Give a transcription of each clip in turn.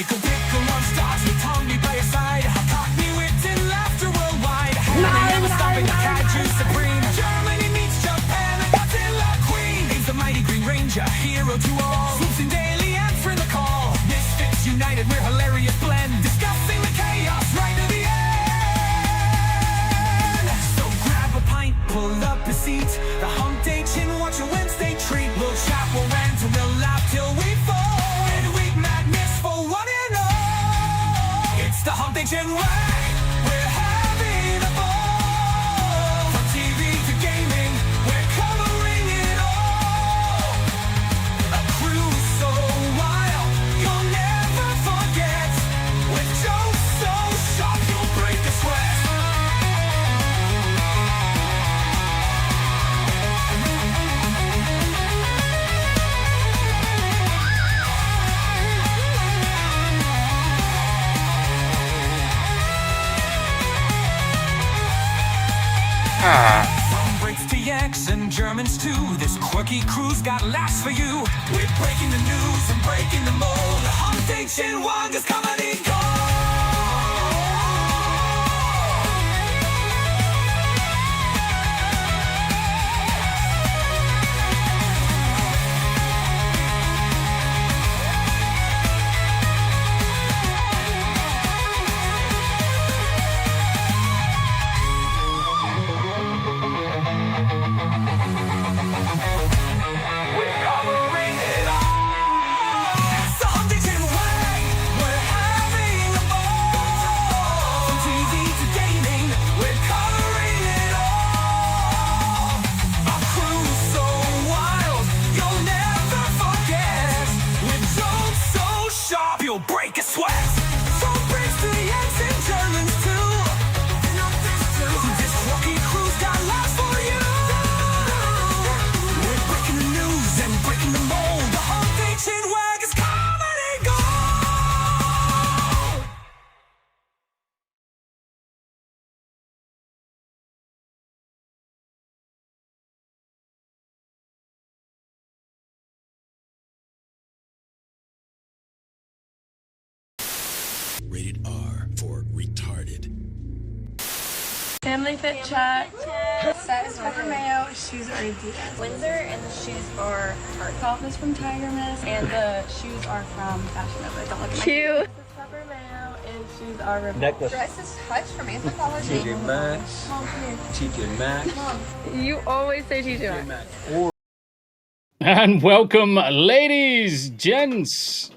IcklePickle on stars with Tombi by your side. Cockney wit and laughter worldwide. Hanayama stopping the kaiju supreme. Germany meets Japan and Godzilla queen. He's the mighty Green Ranger, hero to all. Swoops in daily, answering the call. Misfits united, we're hilarious blend. Discussing the chaos right to the end. So grab a pint, pull up a seat. The Hump Day Chin, watch a Wednesday treat. We'll chat, we'll rant, and we'll laugh till we fall. The Hump Day Chin way, we're having a ball. From TV to gaming, we're covering it all. A cruise so wild, you'll never forget. With jokes so sharp, you'll break a sweat. From Brits to Yanks and Germans too, this quirky crew's got laughs for you. We're breaking the news and breaking the mold. The Hump Day Chin Wanker's comedy gold. Break a sweat. From Brits to Yanks and Germans too. This quirky crew's got laughs for you. We're breaking the news and breaking the mold. The Hump Day Chin Wag is comedy gold. Rated R for retarded. Family Fit Chat. Set is Pepper Mayo. Shoes are Adidas. Windsor, and the shoes are Tarte. Top is from Tiger Mist, and the shoes are from Fashion Nova. Don't look at my Cute. This is Pepper Mayo, and shoes are Revolve. Necklace. Dress is Hutch from Anthropology. TJ Maxx. Mom, come here. TJ Maxx. Mom. You always say TJ Maxx. And welcome, ladies, gents,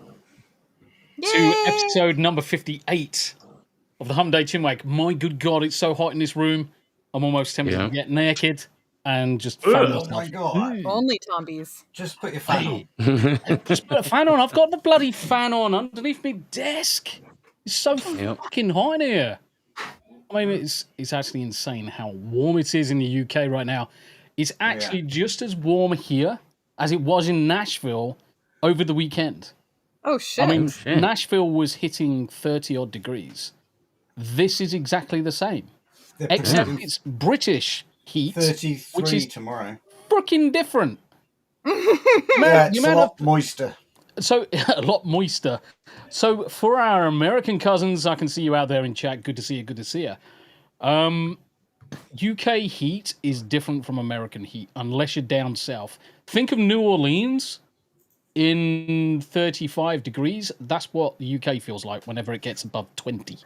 to episode number 58 of the Hump Day Chinwag. My good God, it's so hot in this room. I'm almost tempted to get naked and just fan myself. Oh my God. Only Tombies. Just put your fan on. Just put a fan on. I've got the bloody fan on underneath my desk. It's so fucking hot in here. I mean, it's actually insane how warm it is in the UK right now. It's actually just as warm here as it was in Nashville over the weekend. Oh, shit. I mean, Nashville was hitting 30-odd degrees. This is exactly the same. Except it's British heat, 33 which is tomorrow. freaking different. Yeah, it's a lot moister. So a lot moister. So for our American cousins, I can see you out there in chat. Good to see you. Good to see you. UK heat is different from American heat unless you're down south. Think of New Orleans in 35 degrees. That's what the UK feels like whenever it gets above 20.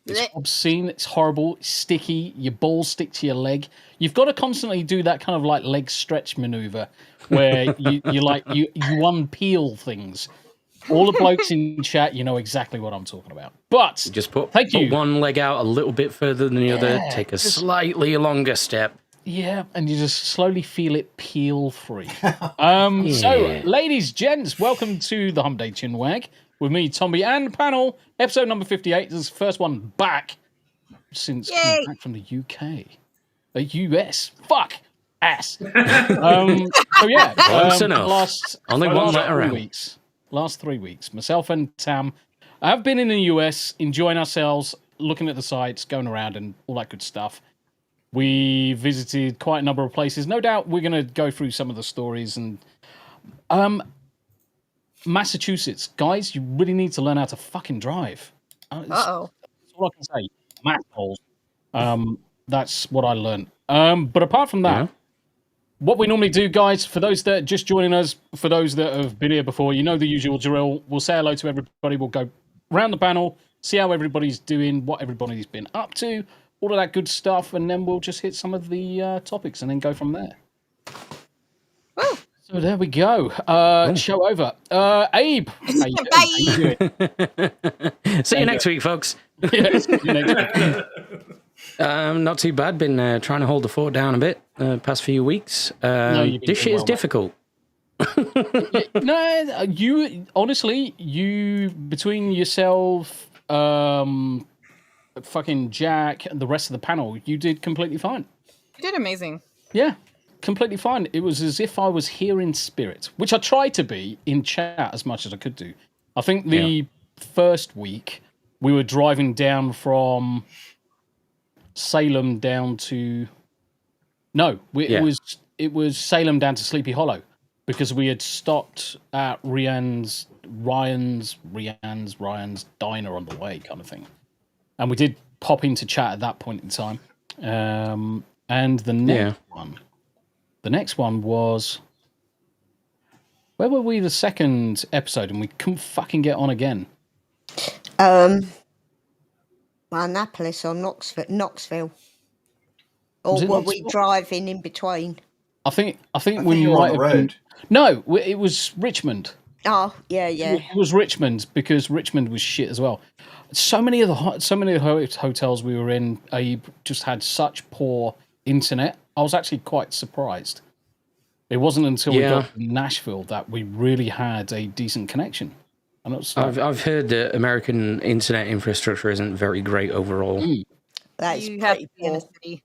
It's obscene. It's horrible. It's sticky. Your balls stick to your leg. You've got to constantly do that kind of like leg stretch maneuver where you unpeel things. All the blokes in chat, you know exactly what I'm talking about. But Just put you. one leg out a little bit further than the other. Take a slightly longer step. Yeah, and you just slowly feel it peel free. So, ladies, gents, welcome to the Hump Day Chinwag with me, Tombi, and panel. Episode number 58. This is the first one back since coming back from the UK. US. Fuck. Ass. So, yeah. Only one letter out. Last 3 weeks, myself and Tam have been in the US, enjoying ourselves, looking at the sites, going around, and all that good stuff. We visited quite a number of places. No doubt we're going to go through some of the stories. And Massachusetts, guys, you really need to learn how to fucking drive. That's all I can say. Math. That's what I learned. But apart from that, what we normally do, guys, for those that are just joining us, for those that have been here before, you know the usual drill. We'll say hello to everybody. We'll go round the panel, see how everybody's doing, what everybody's been up to, all of that good stuff, and then we'll just hit some of the topics and then go from there. Woo. So there we go. Show over. Abe. How you doing? See you next week, folks. Yeah, see you next week. Not too bad. Been trying to hold the fort down a bit past few weeks. This shit is difficult. No, you honestly, between yourself, fucking Jack, and the rest of the panel, you did completely fine. You did amazing. Yeah, completely fine. It was as if I was here in spirit, which I tried to be in chat as much as I could do. I think the first week we were driving down from Salem down to it was Salem down to Sleepy Hollow because we had stopped at Ryan's diner on the way, kind of thing, and we did pop into chat at that point in time. And the next one was, where were we the second episode and we couldn't fucking get on again? Annapolis or Knoxville. Or were we driving in between? I think we might have been. No, it was Richmond. Oh, yeah. It was Richmond because Richmond was shit as well. So many of the hotels we were in, just had such poor internet. I was actually quite surprised. It wasn't until we got to Nashville that we really had a decent connection. And it was I've heard that American internet infrastructure isn't very great overall. That's You have to pretty be in a poor. city.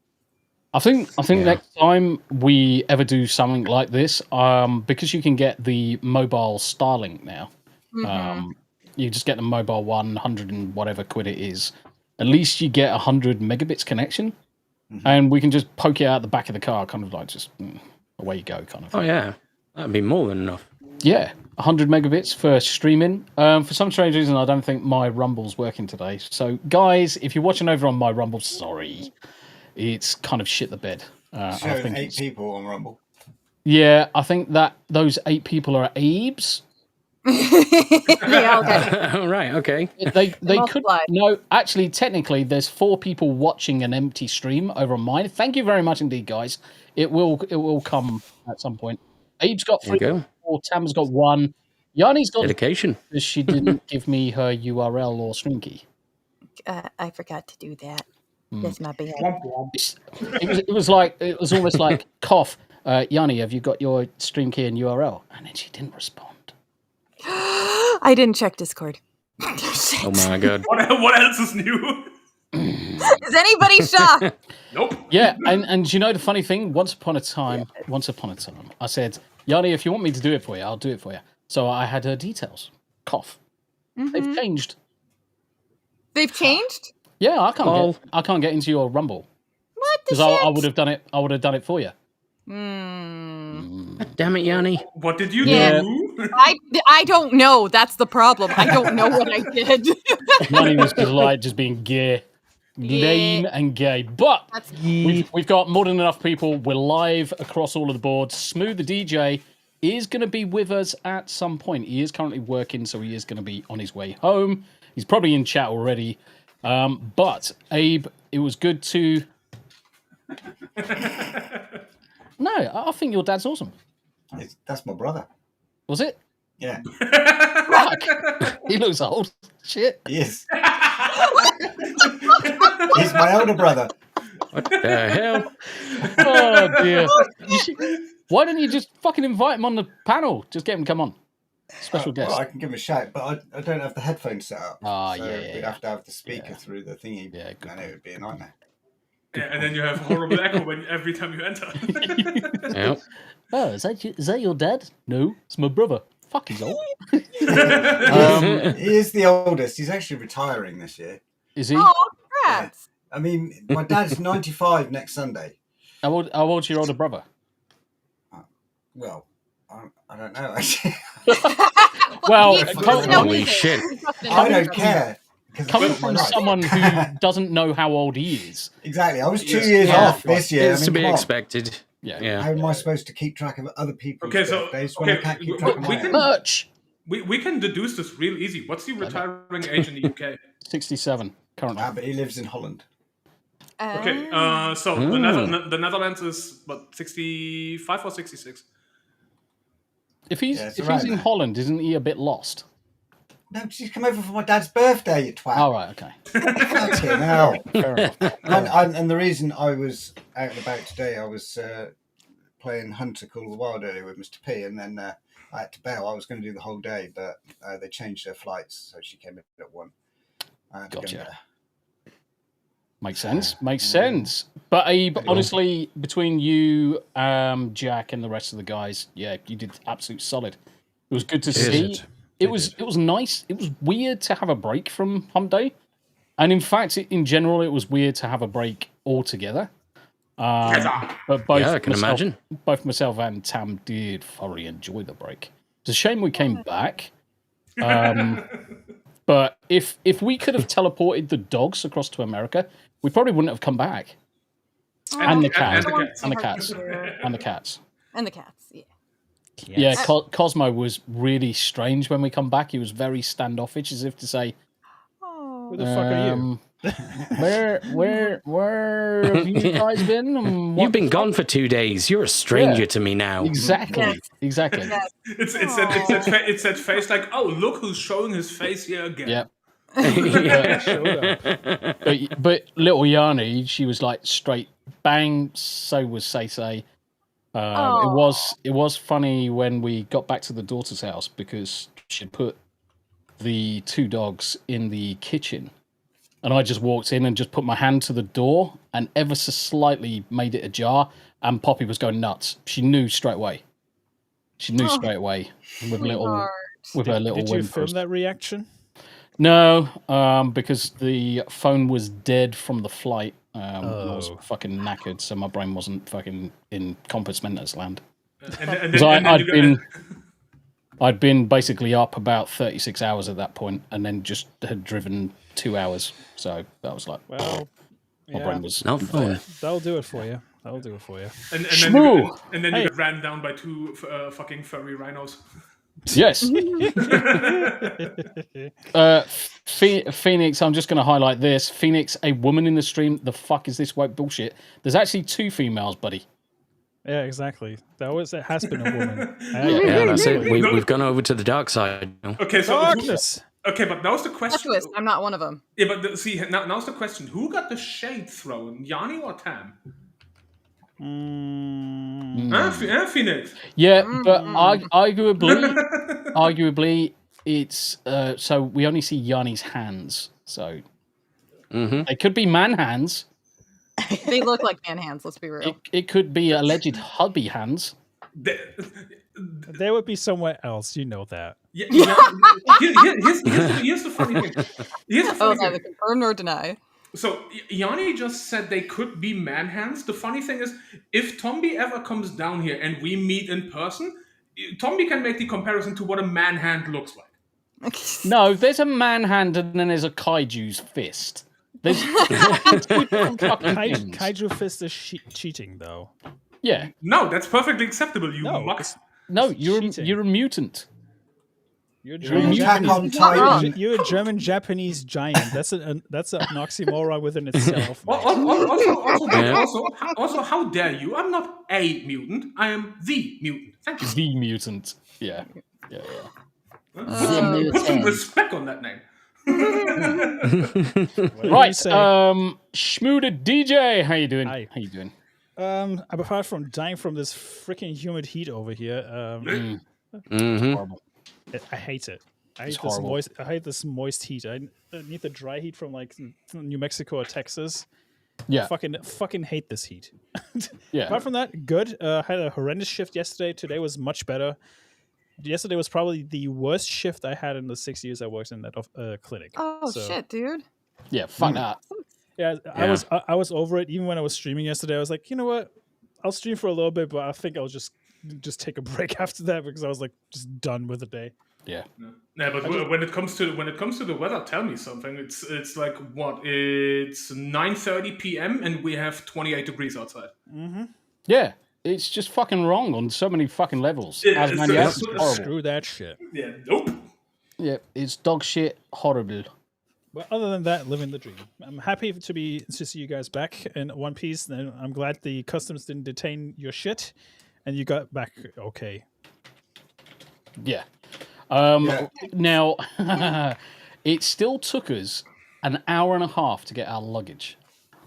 I think next time we ever do something like this, because you can get the mobile Starlink now, you just get the mobile 100 and whatever quid it is. At least you get 100 megabits connection, and we can just poke it out the back of the car, kind of like just away you go, kind of thing. Oh yeah, that'd be more than enough. Yeah, 100 megabits for streaming. For some strange reason, I don't think my Rumble's working today. So, guys, if you're watching over on my Rumble, sorry. It's kind of shit the bed. I think 8 people on Rumble. Yeah, I think that those 8 people are Abes. Yeah, okay. Right, okay. They could no. Actually, technically, there's 4 people watching an empty stream over on mine. Thank you very much indeed, guys. It will come at some point. Abe's got 3. Or Tam's got 1. Yarni's got dedication because she didn't give me her URL or stream key. I forgot to do that. That's my bad. It was almost like cough. Yarni, have you got your stream key and URL? And then she didn't respond. I didn't check Discord. Oh my god. What else is new? Is anybody shocked? Nope. Yeah, and you know the funny thing? Once upon a time, I said, Yarni, if you want me to do it for you, I'll do it for you. So I had her details. Cough. They've changed. They've changed? Yeah, I can't get into your Rumble. What the Because shit? I would have done it. I would have done it for you. Damn it, Yarni. What did you Yeah. do? I don't know. That's the problem. I don't know what I did. Money was just being gay. Lame and gay. But we've got more than enough people. We're live across all of the boards. Smu the DJ is going to be with us at some point. He is currently working, so he is going to be on his way home. He's probably in chat already. But, Abe, it was good to... No, I think your dad's awesome. That's my brother. Was it? Yeah. Fuck. He looks old. Shit. He is. He's my older brother. What the hell? Oh, dear. Why don't you just fucking invite him on the panel? Just get him to come on. Special guest. Well, I can give him a shout, but I don't have the headphones set up. Oh, so yeah. We'd have to have the speaker through the thingy, and it would be a nightmare. Yeah, and then you have horrible echo every time you enter. Yep. Oh, is that your dad? No, it's my brother. Fuck, he's old. He is the oldest. He's actually retiring this year. Is he? Oh, congrats. Yeah. I mean, my dad's 95 next Sunday. How old's your older brother? Well, I don't know, actually. Well, holy shit. I don't care. Coming from someone who doesn't know how old he is. Exactly. I was 2 years off this year. It's to be expected. Yeah. How am I supposed to keep track of other people's birthdays when I can't keep we track of my own? Merch. We can deduce this real easy. What's the retiring age in the UK? 67 currently. But he lives in Holland. Okay, so the Netherlands is what, 65 or 66? If he's in Holland, isn't he a bit lost? No, she's come over for my dad's birthday, you twat. Oh, right, okay. Fucking hell. Fair enough. And the reason I was out and about today, I was playing Hunter Call of the Wild earlier with Mr. P, and then I had to bail. I was going to do the whole day, but they changed their flights, so she came in at 1. Gotcha. Makes sense. But Abe, honestly, between you, Jack, and the rest of the guys, yeah, you did absolute solid. It was good to see. It was nice. It was weird to have a break from Hump Day, and in fact, in general, it was weird to have a break altogether. But both myself and Tam did thoroughly enjoy the break. It's a shame we came back. But if we could have teleported the dogs across to America, we probably wouldn't have come back. And the cats. Yeah. Yeah, Cosmo was really strange when we come back. He was very standoffish, as if to say, "Who the fuck are you? Where have you guys been? You've been gone for 2 days. You're a stranger to me now." Exactly. It's that face like, oh, look who's showing his face here again. Yep. But little Yarni, she was like straight bang. So was Say. It was funny when we got back to the daughter's house because she'd put the 2 dogs in the kitchen, and I just walked in and just put my hand to the door and ever so slightly made it ajar, and Poppy was going nuts. She knew straight away. With her little. Did you film that reaction? No, because the phone was dead from the flight. I was fucking knackered, so my brain wasn't fucking in compass mentis land. I'd been basically up about 36 hours at that point, and then just had driven 2 hours. So that was like, my brain was not fun. That'll do it for you. And then Hey. you got ran down by 2 fucking furry rhinos. Yes. Phoenix, I'm just going to highlight this. Phoenix, a woman in the stream. The fuck is this white bullshit? There's actually 2 females, buddy. Yeah, exactly. It has been a woman. Yeah, that's it. We've gone over to the dark side. Okay, so darkness. Okay, but now's the question. Twist. I'm not one of them. Yeah, but now's the question: who got the shade thrown, Yarni or Tam? Phoenix. Yeah, but arguably, it's so we only see Yarni's hands, so they could be man hands. They look like man hands. Let's be real. It could be alleged hubby hands. They would be somewhere else. You know that. Yeah. Here's the funny thing. Neither confirm nor deny. So Yarni just said they could be man hands. The funny thing is, if Tombi ever comes down here and we meet in person, Tombi can make the comparison to what a man hand looks like. No, there's a man hand and then there's a kaiju's fist. There's Kaiju fist is cheating, though. Yeah. No, that's perfectly acceptable. You muck. No, you're a mutant. You're a German Japanese giant. That's an oxymoron within itself. Also, how dare you? I'm not a mutant. I am the mutant. Thank you. The mutant. Yeah. Put some respect on that name. Right. Smu the DJ. How you doing? Hi. How you doing? Apart from dying from this freaking humid heat over here, Horrible. I hate it. I hate this moist heat. I need the dry heat from like New Mexico or Texas. Yeah. Fucking hate this heat. Yeah. Apart from that, good. Had a horrendous shift yesterday. Today was much better. Yesterday was probably the worst shift I had in the 6 years I worked in that clinic. Oh shit, dude. Yeah, fuck that. Yeah, I was over it. Even when I was streaming yesterday, I was like, you know what? I'll stream for a little bit, but I think I'll just take a break after that because I was like just done with the day. Yeah. Yeah, but when it comes to the weather, tell me something. It's like what? It's 9:30 p.m. and we have 28 degrees outside. Mm-hmm. Yeah, it's just fucking wrong on so many fucking levels. Yeah, screw that shit. Yeah, nope. Yeah, it's dog shit, horrible. Well, other than that, living the dream. I'm happy to see you guys back in one piece. And I'm glad the customs didn't detain your shit, and you got back okay. Yeah. Now, it still took us an hour and a half to get our luggage.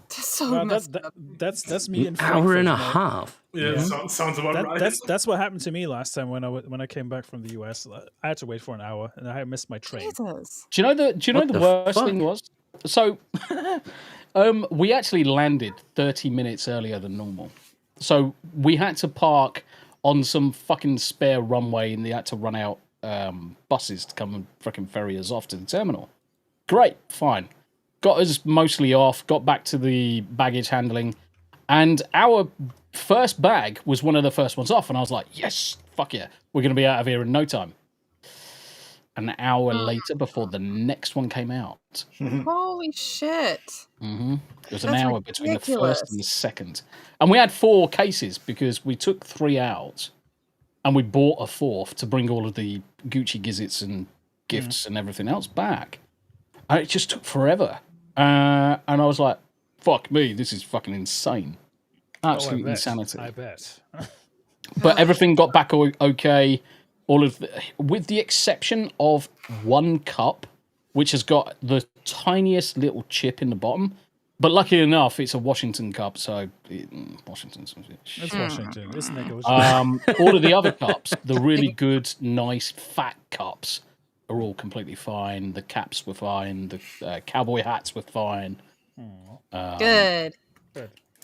That's me. An hour and a half. Yeah, sounds about right. That's what happened to me last time when I came back from the US. I had to wait for an hour, and I missed my train. Jesus. Do you know the worst thing was? So, we actually landed 30 minutes earlier than normal. So we had to park on some fucking spare runway, and they had to run out buses to come and freaking ferry us off to the terminal. Great, fine. Got us mostly off, got back to the baggage handling, and our first bag was one of the first ones off, and I was like, yes, fuck yeah, we're going to be out of here in no time. An hour later, before the next one came out. Holy shit. Mm-hmm. It was an That's hour between the ridiculous. first and the second. And we had 4 cases because we took 3 out and we bought a 4th to bring all of the Gucci gizzits and gifts and everything else back. And it just took forever. And I was like, fuck me, this is fucking insane. Absolute insanity. I bet. But everything got back okay. With the exception of one cup, which has got the tiniest little chip in the bottom. But lucky enough, it's a Washington cup, so Washington's shit. It's Washington, isn't it? All of the other cups, the really good, nice, fat cups, are all completely fine. The caps were fine. The cowboy hats were fine. Good.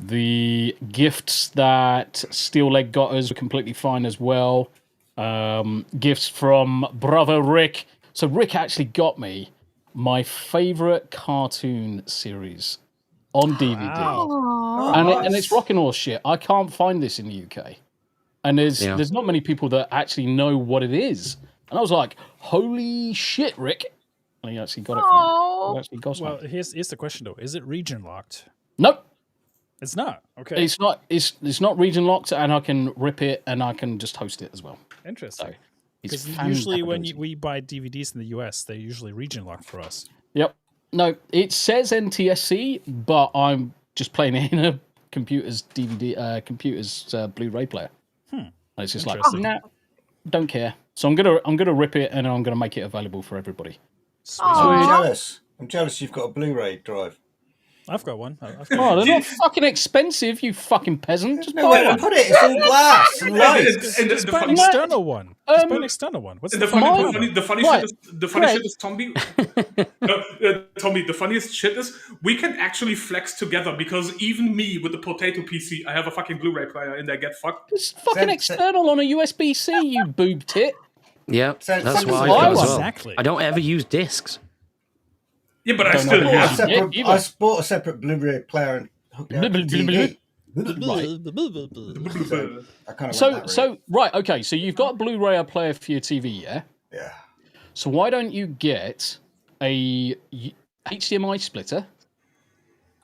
The gifts that Steel Leg got us were completely fine as well. Gifts from brother Rick. So Rick actually got me my favorite cartoon series on DVD. Wow. And it's rockin' horse shit. I can't find this in the UK. And there's not many people that actually know what it is. And I was like, holy shit, Rick. And he actually got it from me. He actually got Well, here's the question though. Is it region locked? Nope. It's not. Okay. It's not region locked, and I can rip it and I can just host it as well. Interesting. So, because usually when we buy DVDs in the US, they're usually region locked for us. Yep. No, it says NTSC, but I'm just playing it in a computer's Blu-ray player. And it's just like, nah, don't care. So I'm gonna rip it and I'm gonna make it available for everybody. Sweet. I'm jealous you've got a Blu-ray drive. I've got one. They're not fucking expensive, you fucking peasant. Just No buy way to one. put it. It's all glass and light. Just buy an external one. Just buy an external one. What's the funny shit is Tombi. Tombi, the funniest shit is we can actually flex together because even me with the potato PC, I have a fucking Blu-ray player in there. Get fucked. It's fucking external on a USB-C, you boob tit. Yep, Send that's us why a I got as link. well. Exactly. I don't ever use discs. Yeah, but I Don't still know. have. I bought a separate Blu-ray player and hooked it up to TV. So right, okay. So you've got a Blu-ray player for your TV, yeah? Yeah. So why don't you get a HDMI splitter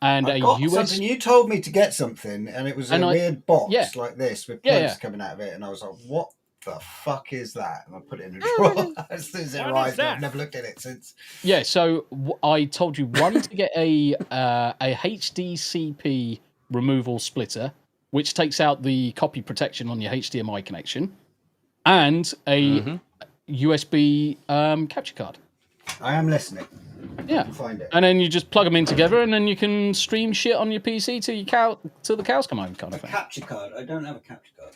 and I a got USB? something. You told me to get something, and it was a weird box like this with plugs coming out of it, and I was like, "What the fuck is that?" And I put it in a drawer as soon as it arrived. I've never looked at it since. Yeah. So I told you to get a HDCP removal splitter, which takes out the copy protection on your HDMI connection, and a USB capture card. I am listening. Yeah, find it. And then you just plug them in together, and then you can stream shit on your PC till the cows come home, kind of thing. Capture card. I don't have a capture card.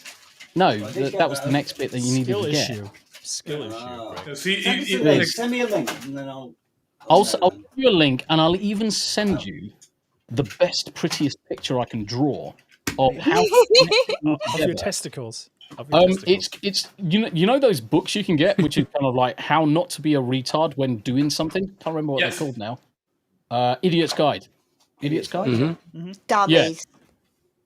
No, that was the next bit that you needed to get. Skill issue. Send me a link, and then I'll give you a link, and I'll even send you the best, prettiest picture I can draw of how of your testicles. It's you know those books you can get, which is kind of like how not to be a retard when doing something. Can't remember what they're called now. Idiot's Guide. Idiot's Guide. Dummies.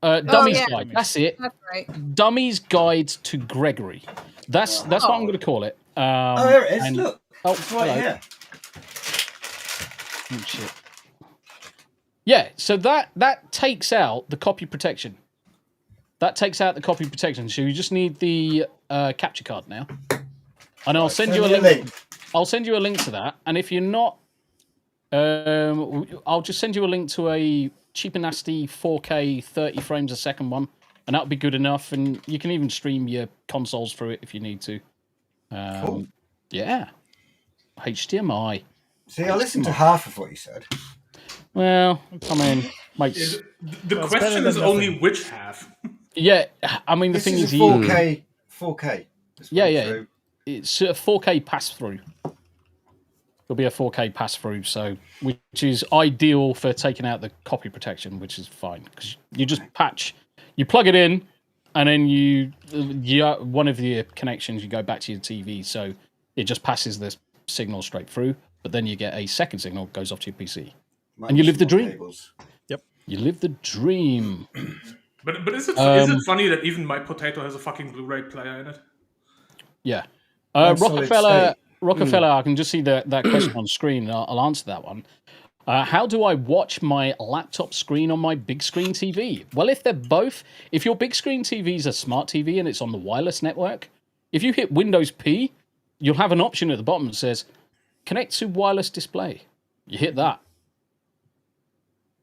Dummy's Guide. That's it. That's right. Dummy's Guide to Gregory. That's what I'm going to call it. Oh, here it is. Look. It's right here. Oh, shit. Yeah, so that takes out the copy protection. That takes out the copy protection. So you just need the capture card now. And I'll send you a link. I'll send you a link to that. And if you're not, I'll just send you a link to a cheap and nasty 4K 30 frames a second one, and that'll be good enough. And you can even stream your consoles through it if you need to. Cool. Yeah, HDMI. See, I listened to half of what you said. Well, I mean, the question is only which half. Yeah, I mean the thing is 4K. 4K. Yeah. It's a 4K pass through. There'll be a 4K pass through, so which is ideal for taking out the copy protection, which is fine because you just you plug it in, and then you one of your connections you go back to your TV, so it just passes the signal straight through. But then you get a second signal goes off to your PC, and you live the dream. Yep, you live the dream. But is it funny that even my potato has a fucking Blu-ray player in it? Yeah. Rockefeller, I can just see that question on screen. I'll answer that one. How do I watch my laptop screen on my big screen TV? Well, if your big screen TV is a smart TV and it's on the wireless network, if you hit Windows P, you'll have an option at the bottom that says, connect to wireless display. You hit that.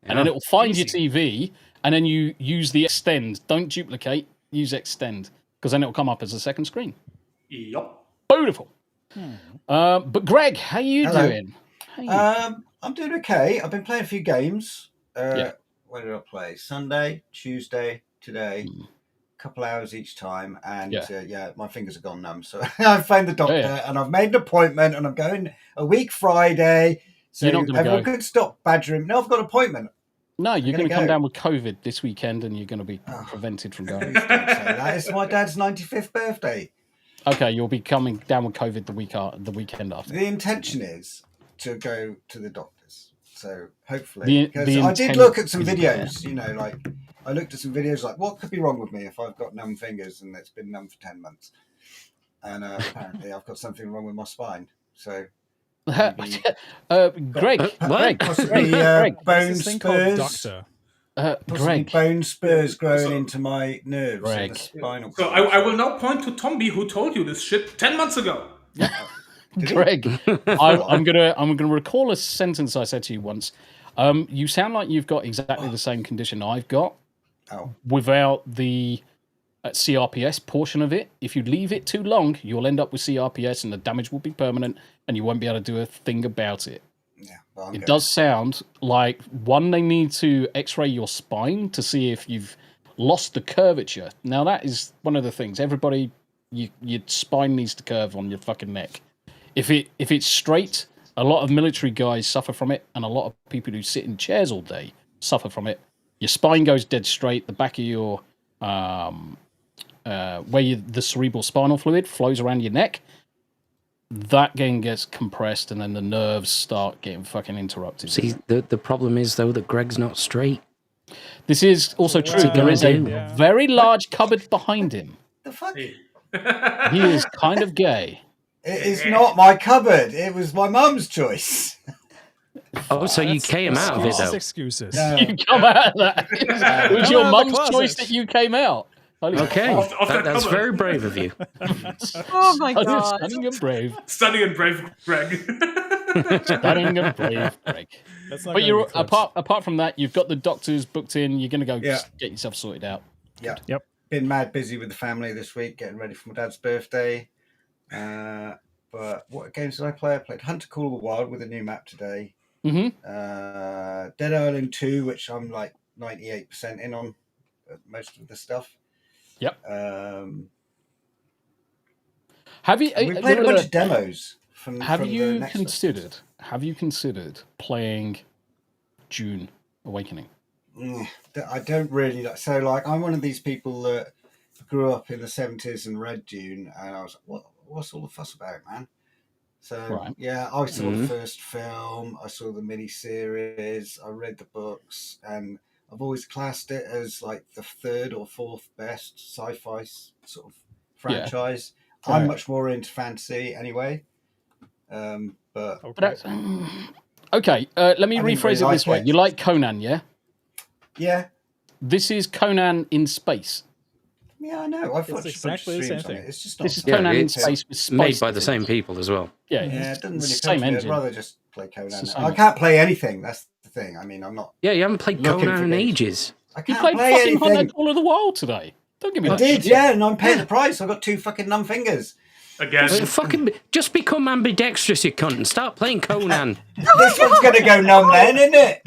And then it will find your TV, and then you use the extend. Don't duplicate, use extend, because then it will come up as a second screen. Yup. Beautiful. But Greg, how you doing? I'm doing okay. I've been playing a few games. Yeah. When did I play? Sunday, Tuesday, today. A couple hours each time, and my fingers have gone numb. So I found the doctor, and I've made an appointment, and I'm going a week Friday. So everyone could stop badgering. No, I've got an appointment. No, you're going to come down with COVID this weekend, and you're going to be prevented from going. That is my dad's 95th birthday. Okay, you'll be coming down with COVID the weekend after. The intention is to go to the doctors. So hopefully, because I did intent look at some is videos. You know, like I looked at some videos, like what could be wrong with me if I've got numb fingers and it's been numb for 10 months, and apparently I've got something wrong with my spine. So. Greg, possibly bone spurs. Greg, bone spurs growing into my nerves. Greg. Spinal so I will now point to Tombi, who told you this shit 10 months ago. Greg, I'm gonna recall a sentence I said to you once. You sound like you've got exactly the same condition I've got, without the CRPS portion of it. If you leave it too long, you'll end up with CRPS, and the damage will be permanent, and you won't be able to do a thing about it. Yeah, well, it does sound like they need to X-ray your spine to see if you've lost the curvature. Now that is one of the things. Everybody, your spine needs to curve on your fucking neck. If it's straight, a lot of military guys suffer from it, and a lot of people who sit in chairs all day suffer from it. Your spine goes dead straight. The back of your the cerebral spinal fluid flows around your neck, that again gets compressed, and then the nerves start getting fucking interrupted. See, the problem is though that Greg's not straight. This is also true. There is a very large cupboard behind him. The fuck? He is kind of gay. It is not my cupboard. It was my mum's choice. Oh, so you came out of it, though? Excuses. No. You come out of that. It was your mum's choice that you came out. Okay, that's very brave of you. Oh my god. Stunning and brave. Stunning and brave, Greg. Stunning and brave, Greg. But you're apart from that, you've got the doctors booked in. You're going to go get yourself sorted out. Yeah. Yep. Been mad busy with the family this week, getting ready for my dad's birthday. But what games did I play? I played Hunter Call of the Wild with a new map today. Mm-hmm. Dead Island 2, which I'm like 98% in on most of the stuff. Yep. We played a bunch of demos. Have you considered playing June Awakening? I don't really like. So, like, I'm one of these people that grew up in the 70s and read Dune, and I was like, what's all the fuss about, man? So, yeah, I saw the first film, I saw the mini-series, I read the books, and I've always classed it as, like, the third or fourth best sci-fi sort of franchise. Yeah. I'm much more into fantasy anyway. But okay, let me rephrase it this way. You like Conan, yeah? Yeah. This is Conan in space. Yeah, I know. I've watched exactly the same thing. It's just this is Conan in space with spice. Made by the same people as well. Yeah, it doesn't really same come to me. engine. I'd rather just play Conan. I can't play anything. That's the thing. I mean, I'm not. Yeah, you haven't played Conan in ages. I can't you played play fucking anything. Hunter Call of the Wild today. Don't give me that. I did, shit. yeah, and I'm paying the price. I've got 2 fucking numb fingers. Again. Fucking just become ambidextrous, you cunt, and start playing Conan. This one's going to go numb then, isn't it?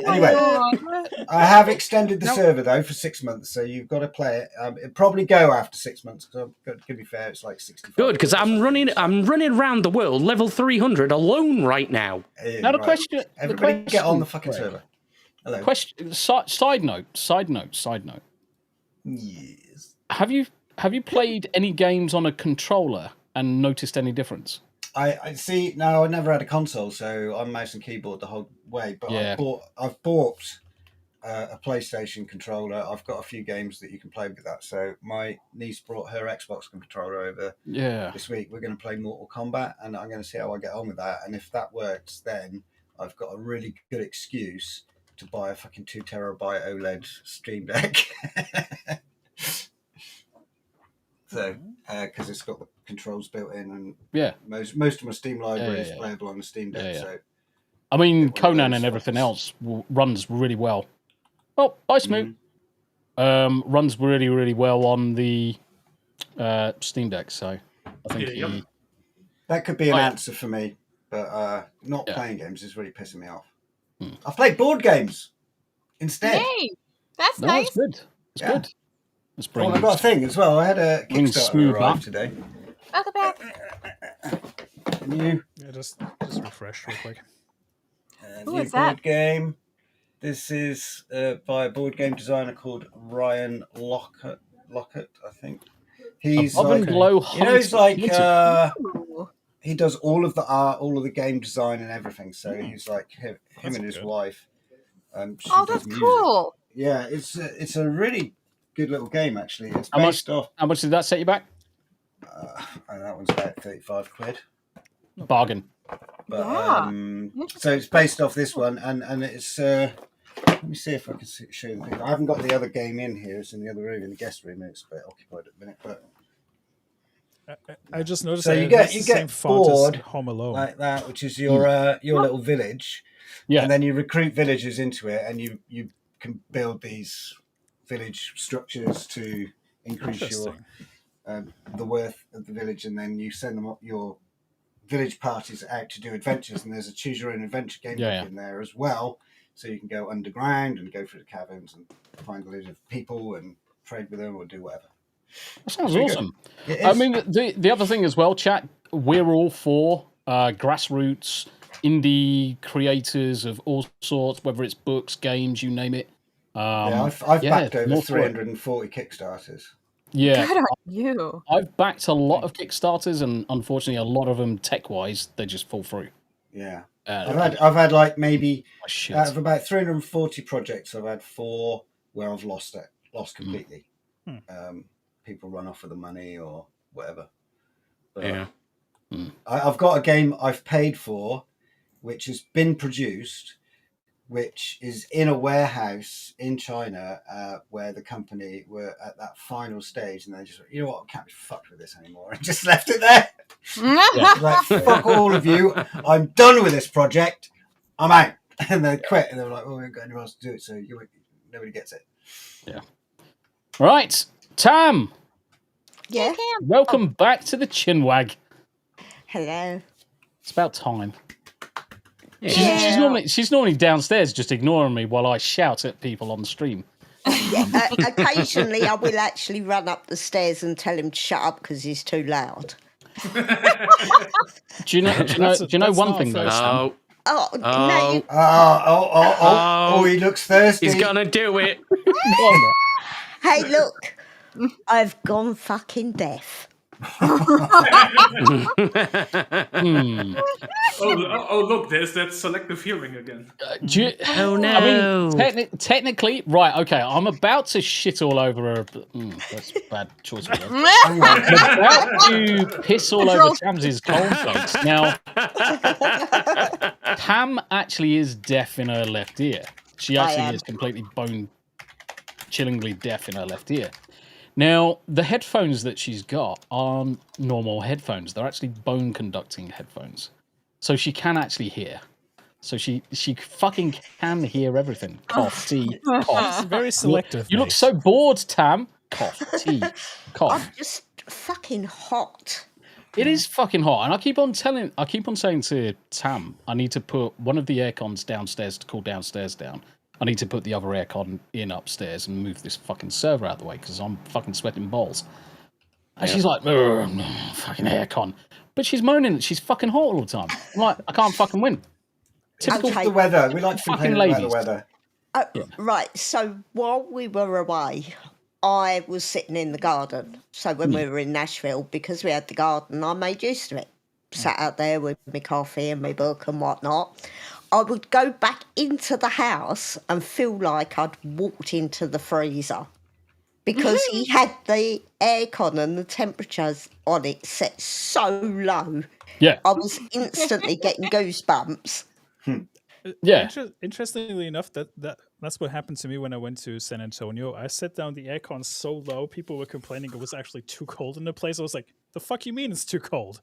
Anyway, God. I have extended the server, though, for 6 months, so you've got to play it. It'll probably go after 6 months, because to be fair, it's like 65. Good, because I'm running around the world, level 300 alone right now. Now the question... Everybody get on the fucking server. Hello. Question, side note. Yes. Have you played any games on a controller and noticed any difference? I see. No, I never had a console, so I'm mouse and keyboard the whole way. But Yeah. I've bought a PlayStation controller. I've got a few games that you can play with that. So my niece brought her Xbox controller over this week. We're going to play Mortal Kombat, and I'm going to see how I get on with that. And if that works, then I've got a really good excuse to buy a fucking 2 terabyte OLED Stream Deck. So, because it's got the controls built in, and most of my Steam library is playable on the Steam Deck. So, I mean, Conan and everything else runs really well. Oh, hi, Smu. Runs really, really well on the Steam Deck. So, I think that could be an answer for me. But not playing games is really pissing me off. I've played board games instead. Yay! That's nice. That's good. That's good. Let's bring I've got a thing as well. I had a Kickstarter arrive today. Welcome back. New. Yeah, just refresh real quick. Who New is that? board game. This is by a board game designer called Ryan Lockett, I think. He's Above and Below. he's like he does all of the art, all of the game design, and everything. So he's like him and his wife. She Oh, does that's music. cool. Yeah, it's a really good little game actually. It's How much did that set you back? That one's about 35 quid. Bargain. But, so it's based off this one, and it's. Let me see if I can show you the thing. I haven't got the other game in here. It's in the other room, in the guest room, and it's a bit occupied at the minute. But I just noticed. so that you it get has the same font as board Home Alone, like that, which is your little village. Yeah. And then you recruit villagers into it, and you can build these village structures to increase your the worth of the village, and then you send them your village parties out to do adventures, and there's a choose your own adventure game in there as well, so you can go underground and go through the caverns and find a load of people and trade with them or do whatever. That sounds awesome. I mean, the other thing as well, chat, we're all for grassroots indie creators of all sorts, whether it's books, games, you name it. I've backed over 340 Kickstarters. Yeah. Good on you. I've backed a lot of Kickstarters, and unfortunately, a lot of them tech-wise, they just fall through. Yeah. I've had like maybe shit. out of about 340 projects, I've had 4 where I've lost completely. People run off with the money or whatever. But I've got a game I've paid for, which has been produced, which is in a warehouse in China, where the company were at that final stage, and they just went, you know what, I can't be fucked with this anymore, and just left it there. Like, fuck all of you, I'm done with this project, I'm out. And they quit, and they were like, well, we haven't got anyone else to do it, so nobody gets it. Yeah. Right, Tam. Yeah. Welcome back to the Chinwag. Hello. It's about time. She's normally downstairs just ignoring me while I shout at people on the stream. Yeah, occasionally I will actually run up the stairs and tell him to shut up because he's too loud. Do you know one thing though, Sam? Oh, he looks thirsty. He's gonna do it. Hey, look, I've gone fucking deaf. Oh, look, there's that selective hearing again. Oh no! I mean, technically, right? Okay, I'm about to shit all over her. That's a bad choice. I'm about to piss all over Tam's cornflakes. Now, Tam actually is deaf in her left ear. She actually is completely bone-chillingly deaf in her left ear. Now, the headphones that she's got aren't normal headphones. They're actually bone-conducting headphones. So she can actually hear. So she fucking can hear everything. Cough, tea, cough. It's very selective. You look so bored, Tam. Cough, tea, cough. I'm just fucking hot. It is fucking hot. And I keep on saying to Tam, I need to put one of the aircons downstairs to cool downstairs down. I need to put the other aircon in upstairs and move this fucking server out of the way because I'm fucking sweating balls. And she's like, fucking aircon. But she's moaning that she's fucking hot all the time. I'm like, I can't fucking win. Typical the weather. We like to complain about the weather. Right, so while we were away, I was sitting in the garden. So when we were in Nashville, because we had the garden, I made use of it. Sat out there with my coffee and my book and whatnot. I would go back into the house and feel like I'd walked into the freezer because he had the aircon and the temperatures on it set so low. Yeah. I was instantly getting goosebumps. Yeah. Interestingly enough, that's what happened to me when I went to San Antonio. I set down the aircon so low, people were complaining it was actually too cold in the place. I was like, the fuck you mean it's too cold?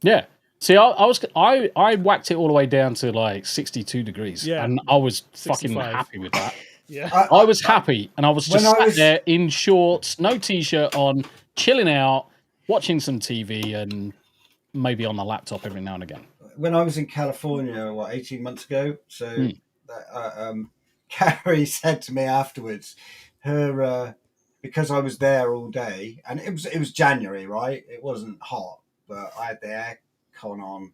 Yeah. See, I whacked it all the way down to like 62 degrees, and I was 65. Fucking happy with that. Yeah, I was happy, and I was just sat there in shorts, no t-shirt on, chilling out, watching some TV, and maybe on the laptop every now and again. When I was in California, 18 months ago, so Carrie said to me afterwards, because I was there all day, and it was January, right? It wasn't hot, but I had the aircon on,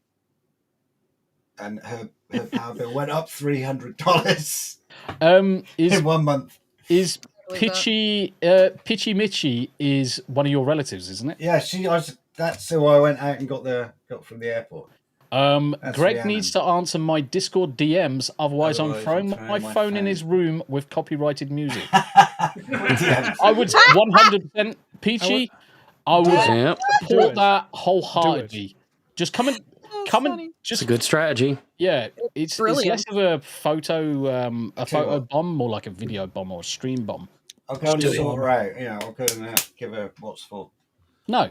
and her power bill went up $300 in 1 month. Is Pitchy Mitchy is one of your relatives, isn't it? Yeah, that's who I went out and got from the airport. Greg needs to answer my Discord DMs, otherwise I'm throwing my phone in his room with copyrighted music. I would 100% Peachy. I would support that wholeheartedly. Just come and just. It's a good strategy. Yeah, it's less of a photo bomb, more like a video bomb or a stream bomb. I'll go and sort her out. I'll go and give her what's for. No,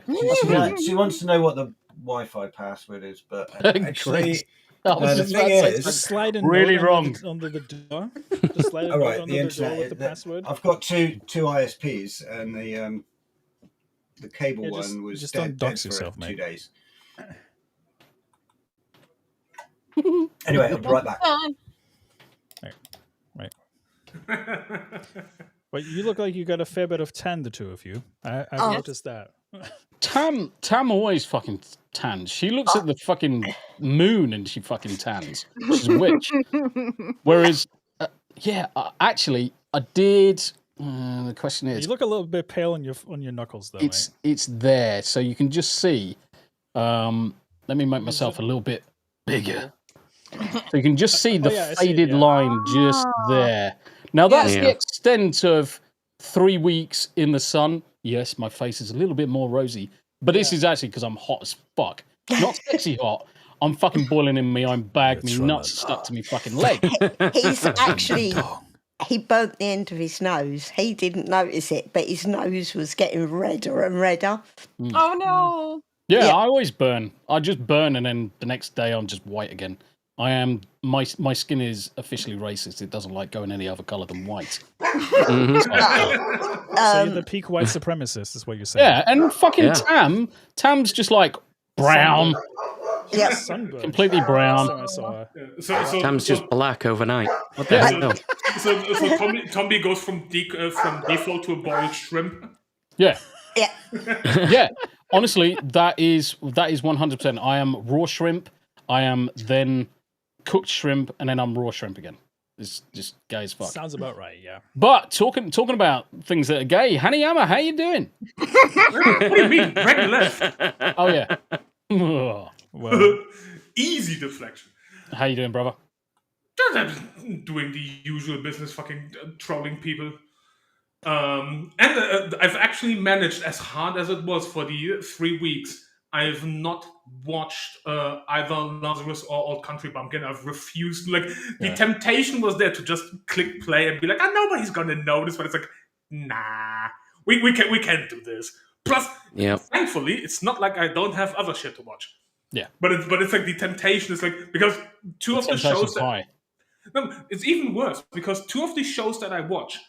she wants to know what the Wi-Fi password is, but actually, the thing is, just slide in really wrong under the door. Just slide it under the door with the password. I've got two ISPs, and the cable one was just dead, don't dox for yourself, 2 mate. days. Anyway, I'll be right back. Right. Well, you look like you got a fair bit of tan, the two of you. I've noticed that. Tam always fucking tans. She looks at the fucking moon and she fucking tans. She's a witch. Whereas, actually, I did. The question is, you look a little bit pale on your knuckles, though. It's there, so you can just see. Let me make myself a little bit bigger. So you can just see the I see it, faded yeah. line just there. Now that's Yeah. the extent of 3 weeks in the sun. Yes, my face is a little bit more rosy, but this is actually because I'm hot as fuck. Not sexy hot. I'm fucking boiling in me. I'm bagged. Me nuts stuck to me fucking leg. He's actually, he burnt the end of his nose. He didn't notice it, but his nose was getting redder and redder. Oh no. Yeah, Yeah. I always burn. I just burn, and then the next day I'm just white again. I am my skin is officially racist. It doesn't like going any other color than white. So you're the peak white supremacist, is what you're saying. Yeah, and fucking Tam's just like brown. Yes. Sunburn. Completely brown. So I saw. Tam's just black overnight. What the hell? So Tombi goes from default to a boiled shrimp. Yeah. Yeah. Yeah. Honestly, that is 100%. I am raw shrimp. I am then cooked shrimp, and then I'm raw shrimp again. It's just gay as fuck. Sounds about right, yeah. But talking about things that are gay, Hanayama, how you doing? What do you mean? Greg left. Oh yeah. Well, Easy deflection. How you doing, brother? Doing the usual business, fucking trolling people. And I've actually managed, as hard as it was for the 3 weeks, I've not watched either Lazarus or Old Country Bumpkin. I've refused. Like, the temptation was there to just click play and be like, nobody's gonna notice, but it's like, nah, we can't do this. Plus, thankfully, it's not like I don't have other shit to watch. Yeah. But it's like the temptation is like, because two of the shows high. No, it's even worse, because two of the shows that I watch,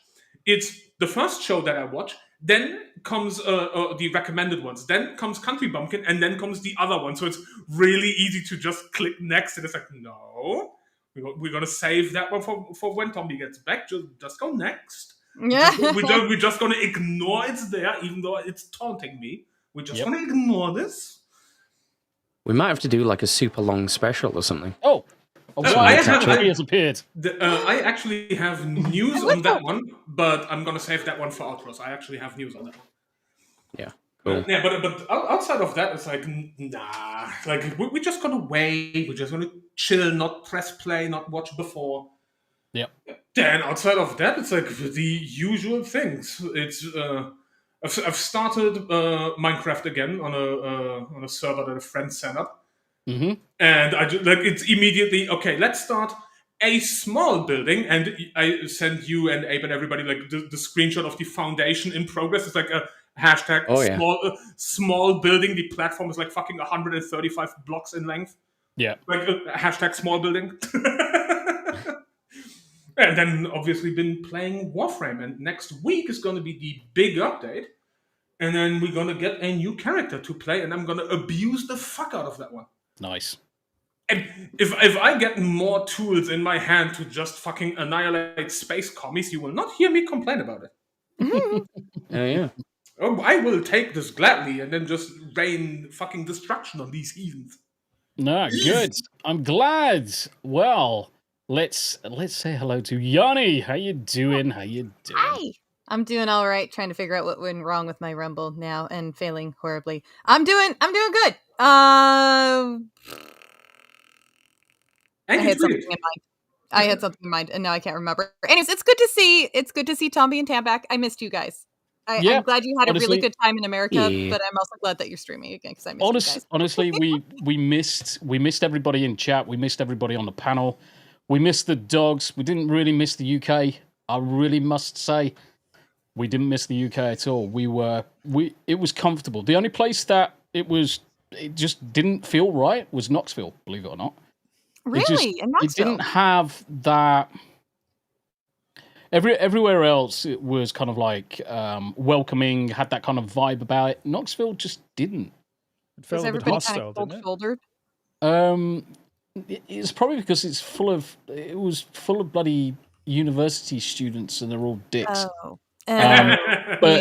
it's the first show that I watch, then comes the recommended ones, then comes Country Bumpkin, and then comes the other one. So it's really easy to just click next, and it's like, no, we're going to save that one for when Tombi gets back. Just go next. Yeah. We're just going to ignore it's there, even though it's taunting me. We're just going to ignore this. We might have to do like a super long special or something. Oh, I actually have news on that one, but I'm gonna save that one for outros. I actually have news on that one. Yeah, cool. Yeah, but outside of that, it's like, nah. Like, we're just gonna wait. We're just gonna chill, not press play, not watch before. Yep. Then outside of that, it's like the usual things. It's I've started Minecraft again on a server that a friend set up. Mm-hmm. And I just, like, it's immediately, okay, let's start a small building. And I send you and Abe and everybody like the screenshot of the foundation in progress. It's like a hashtag small building. The platform is like fucking 135 blocks in length. Yeah. Like a hashtag small building. And then obviously been playing Warframe. And next week is going to be the big update. And then we're going to get a new character to play. And I'm going to abuse the fuck out of that one. Nice. And if I get more tools in my hand to just fucking annihilate space commies, you will not hear me complain about it. Yeah. Oh, I will take this gladly and then just rain fucking destruction on these heathens. No, good. I'm glad. Well, let's say hello to Yarni. How you doing? How you doing? Hi. I'm doing all right, trying to figure out what went wrong with my Rumble now and failing horribly. I'm doing good. I had something in mind, and now I can't remember. Anyways, it's good to see Tombi and Tam back. I missed you guys. I'm glad you had a really good time in America, but I'm also glad that you're streaming again because I missed you guys. Honestly, we missed everybody in chat. We missed everybody on the panel. We missed the dogs. We didn't really miss the UK. I really must say, we didn't miss the UK at all. It was comfortable. The only place that it just didn't feel right was Knoxville, believe it or not. Really? In Knoxville? It didn't have that. Everywhere else, it was kind of like welcoming, had that kind of vibe about it. Knoxville just didn't. It felt a bit hostile, didn't it? Shouldered? It's probably because it was full of bloody university students, and they're all dicks. Oh. But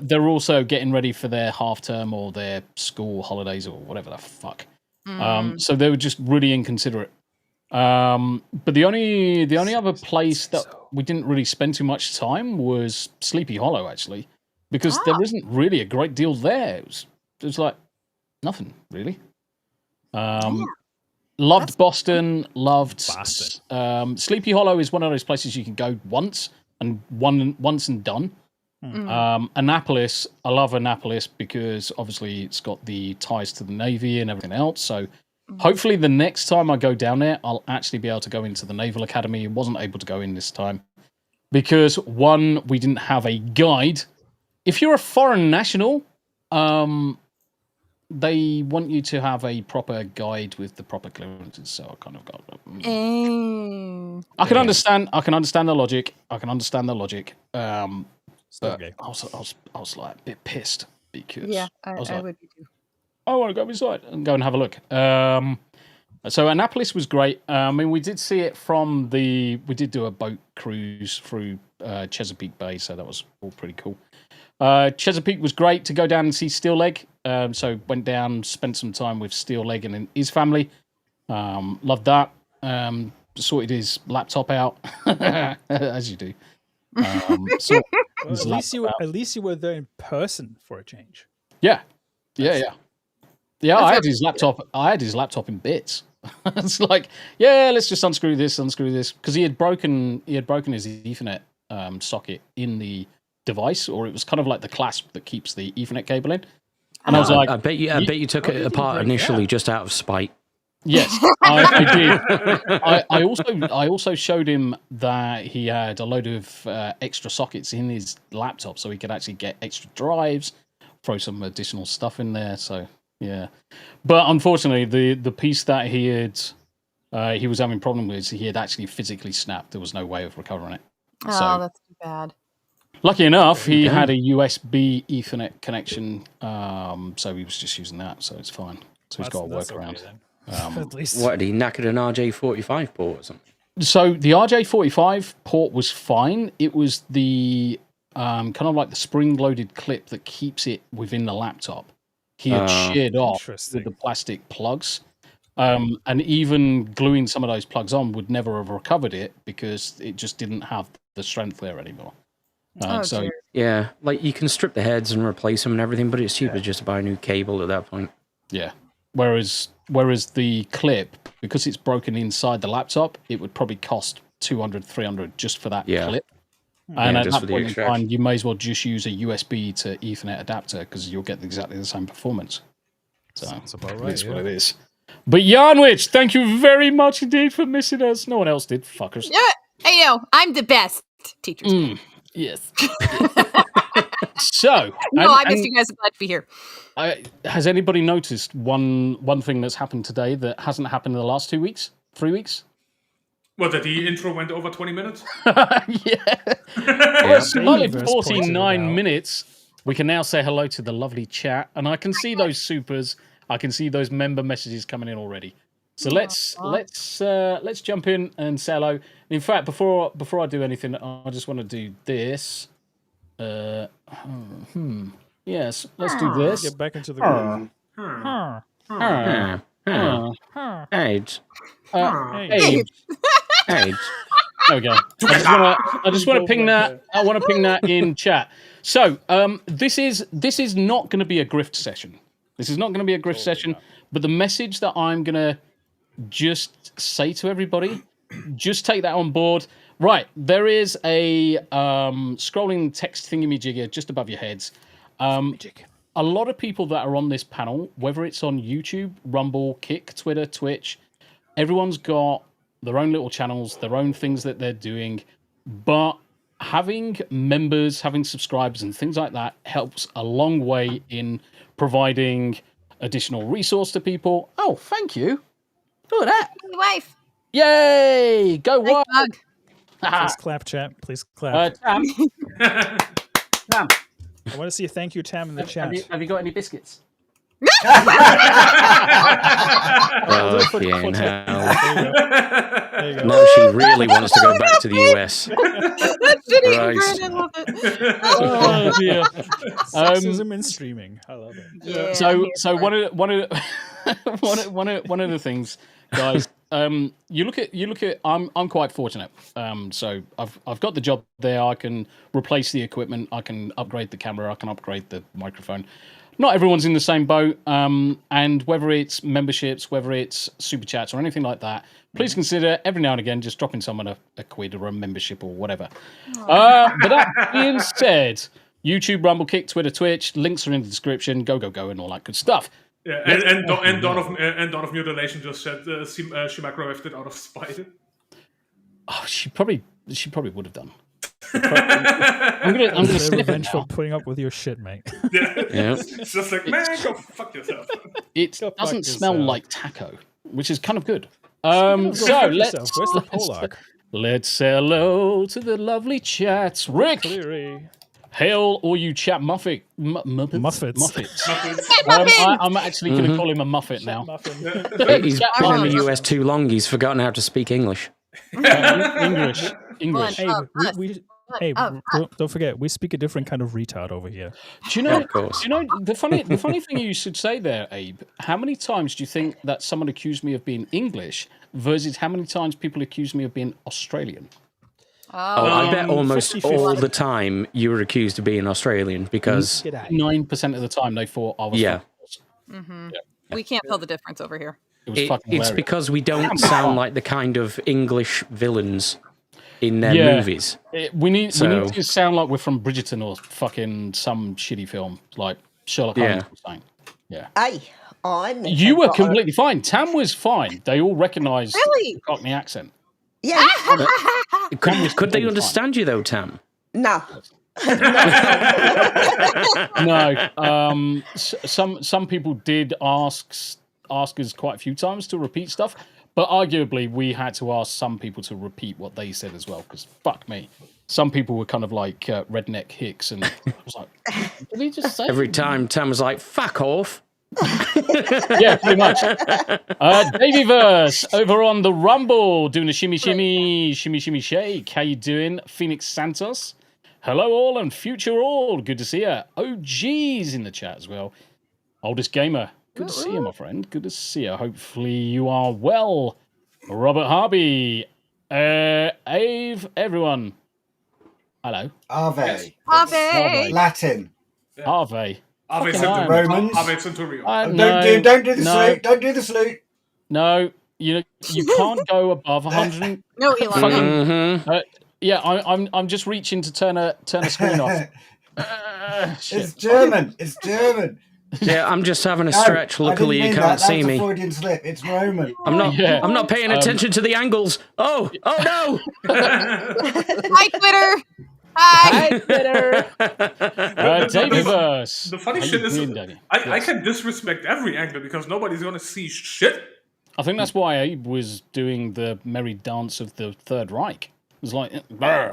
they're also getting ready for their half term or their school holidays or whatever the fuck. So they were just really inconsiderate. But the only other place that we didn't really spend too much time was Sleepy Hollow, actually, because there isn't really a great deal there. It was like nothing really. Loved Boston. Loved Sleepy Hollow is one of those places you can go once and done. Annapolis, I love Annapolis because obviously it's got the ties to the Navy and everything else. So hopefully the next time I go down there, I'll actually be able to go into the Naval Academy. I wasn't able to go in this time because one, we didn't have a guide. If you're a foreign national, they want you to have a proper guide with the proper clearances. So I kind of got. I can understand. I can understand the logic. But I was like a bit pissed because I would be too. I want to go inside and go and have a look. So Annapolis was great. I mean, we did see it from we did do a boat cruise through Chesapeake Bay, so that was all pretty cool. Chesapeake was great to go down and see Steel Leg. So went down, spent some time with Steel Leg and his family. Loved that. Sorted his laptop out, as you do. Well, at least you were there in person for a change. Yeah. I had his laptop. I had his laptop in bits. It's like, let's just unscrew this, because he had broken his Ethernet socket in the device, or it was kind of like the clasp that keeps the Ethernet cable in. And I was like, I bet you took it apart initially just out of spite. Yes, I did. I also showed him that he had a load of extra sockets in his laptop, so he could actually get extra drives, throw some additional stuff in there. So yeah, but unfortunately, the piece that he was having problem with, he had actually physically snapped. There was no way of recovering it. Oh, that's too bad. Lucky enough, he had a USB Ethernet connection, so he was just using that, so it's fine. So he's got a workaround. At least. What, did he knackered an RJ45 port or something? So the RJ45 port was fine. It was the kind of like the spring-loaded clip that keeps it within the laptop. He had sheared off with the plastic plugs. And even gluing some of those plugs on would never have recovered it because it just didn't have the strength there anymore. Yeah, like you can strip the heads and replace them and everything, but it's cheaper just to buy a new cable at that point. Yeah. Whereas the clip, because it's broken inside the laptop, it would probably cost $200, $300 just for that clip. And at that point in time, you may as well just use a USB to Ethernet adapter because you'll get exactly the same performance. So that's about right. That's what it is. But Yarnwich, thank you very much indeed for missing us. No one else did, fuckers. Yeah, I know. I'm the best teacher. Yes. So I missed you guys. I'm glad to be here. Has anybody noticed one thing that's happened today that hasn't happened in the last 2 weeks, 3 weeks? What, that the intro went over 20 minutes? Solid 49 minutes. We can now say hello to the lovely chat, and I can see those supers. I can see those member messages coming in already. So let's jump in and say hello. In fact, before I do anything, I just want to do this. Yes, let's do this. Get back into the groove. AIDS. AIDS. There we go. I just want to ping that. I want to ping that in chat. So, this is not going to be a grift session. This is not going to be a grift session. But the message that I'm going to just say to everybody, just take that on board. Right, there is a scrolling text thingamajigger just above your heads. A lot of people that are on this panel, whether it's on YouTube, Rumble, Kick, Twitter, Twitch, everyone's got their own little channels, their own things that they're doing. But having members, having subscribers and things like that helps a long way in providing additional resource to people. Oh, thank you. Look at that. My wife. Yay! Go wife. Please clap, chat. Please clap. Tam. Tam. I want to see a thank you, Tam, in the chat. Have you got any biscuits? Fucking hell. There you go. Now she really wants to go back to the US. That's shitty. I love it. Oh dear. Sexism in streaming. I love it. Yeah, So one of the things, guys. You look at. I'm quite fortunate. So I've got the job there. I can replace the equipment. I can upgrade the camera. I can upgrade the microphone. not everyone's in the same boat. And whether it's memberships, whether it's super chats or anything like that, please consider every now and again just dropping someone a quid or a membership or whatever. But that being said, YouTube, Rumble, Kick, Twitter, Twitch, links are in the description. Go, and all that good stuff. Yeah, and Dawn of Mutilation just said she microwaved it out of spite. Oh, she probably would have done. I'm gonna sniff revenge it for now. putting up with your shit, mate. Yeah. Yeah. It's just like, man, go fuck yourself. It doesn't smell yourself. like taco, which is kind of good. Go So fuck let's yourself. Where's the Polak? let's say hello to the lovely chats. Rick, Cleary. hail all you chat muffets. Muffets. I'm actually going to call him a muffet now. Muffin. He's been in the US too long. He's forgotten how to speak English. English. Hey, don't forget, we speak a different kind of retard over here. Do you know? Of course. Do you know the funny thing you should say there, Abe? How many times do you think that someone accused me of being English versus how many times people accuse me of being Australian? Oh, I bet almost 50-50. all the time you were accused of being Australian because 9% of the time they thought I was. Yeah. We can't tell the difference over here. It was fucking it's hilarious. because we don't sound like the kind of English villains in their movies. We need to sound like we're from Bridgerton or fucking some shitty film like Sherlock Holmes or something. Yeah. Hey, I'm. You were completely fine. Tam was fine. They all recognised the Cockney accent. Yeah. Could they understand you though, Tam? No. No. Some people did ask us quite a few times to repeat stuff, but arguably we had to ask some people to repeat what they said as well, because fuck me. Some people were kind of like redneck hicks, and I was like, did he just say? Every time Tam was like, fuck off. Yeah, pretty much. Davyverse over on the Rumble doing a shimmy shake. How you doing, Phoenix Santos? Hello all and future all. Good to see you. OG's in the chat as well. Oldest gamer. Good to see you, my friend. Good to see you. Hopefully you are well. Robert Harvey. Ave, everyone. Hello. Ave. Ave. Latin. Harvey. Ave Romans. Ave Centurion. Don't do the salute. Don't do the salute. No, you can't go above 100. No, Elon. Yeah, I'm just reaching to turn a screen off. It's German. It's German. Yeah, I'm just having a stretch. Luckily, you can't see me. That's a Freudian slip. It's Roman. I'm not paying attention to the angles. Oh no! Hi, Twitter. Hi, Twitter. Davyverse. The funny shit is, I can disrespect every angle because nobody's gonna see shit. I think that's why Abe was doing the merry dance of the Third Reich. It was like,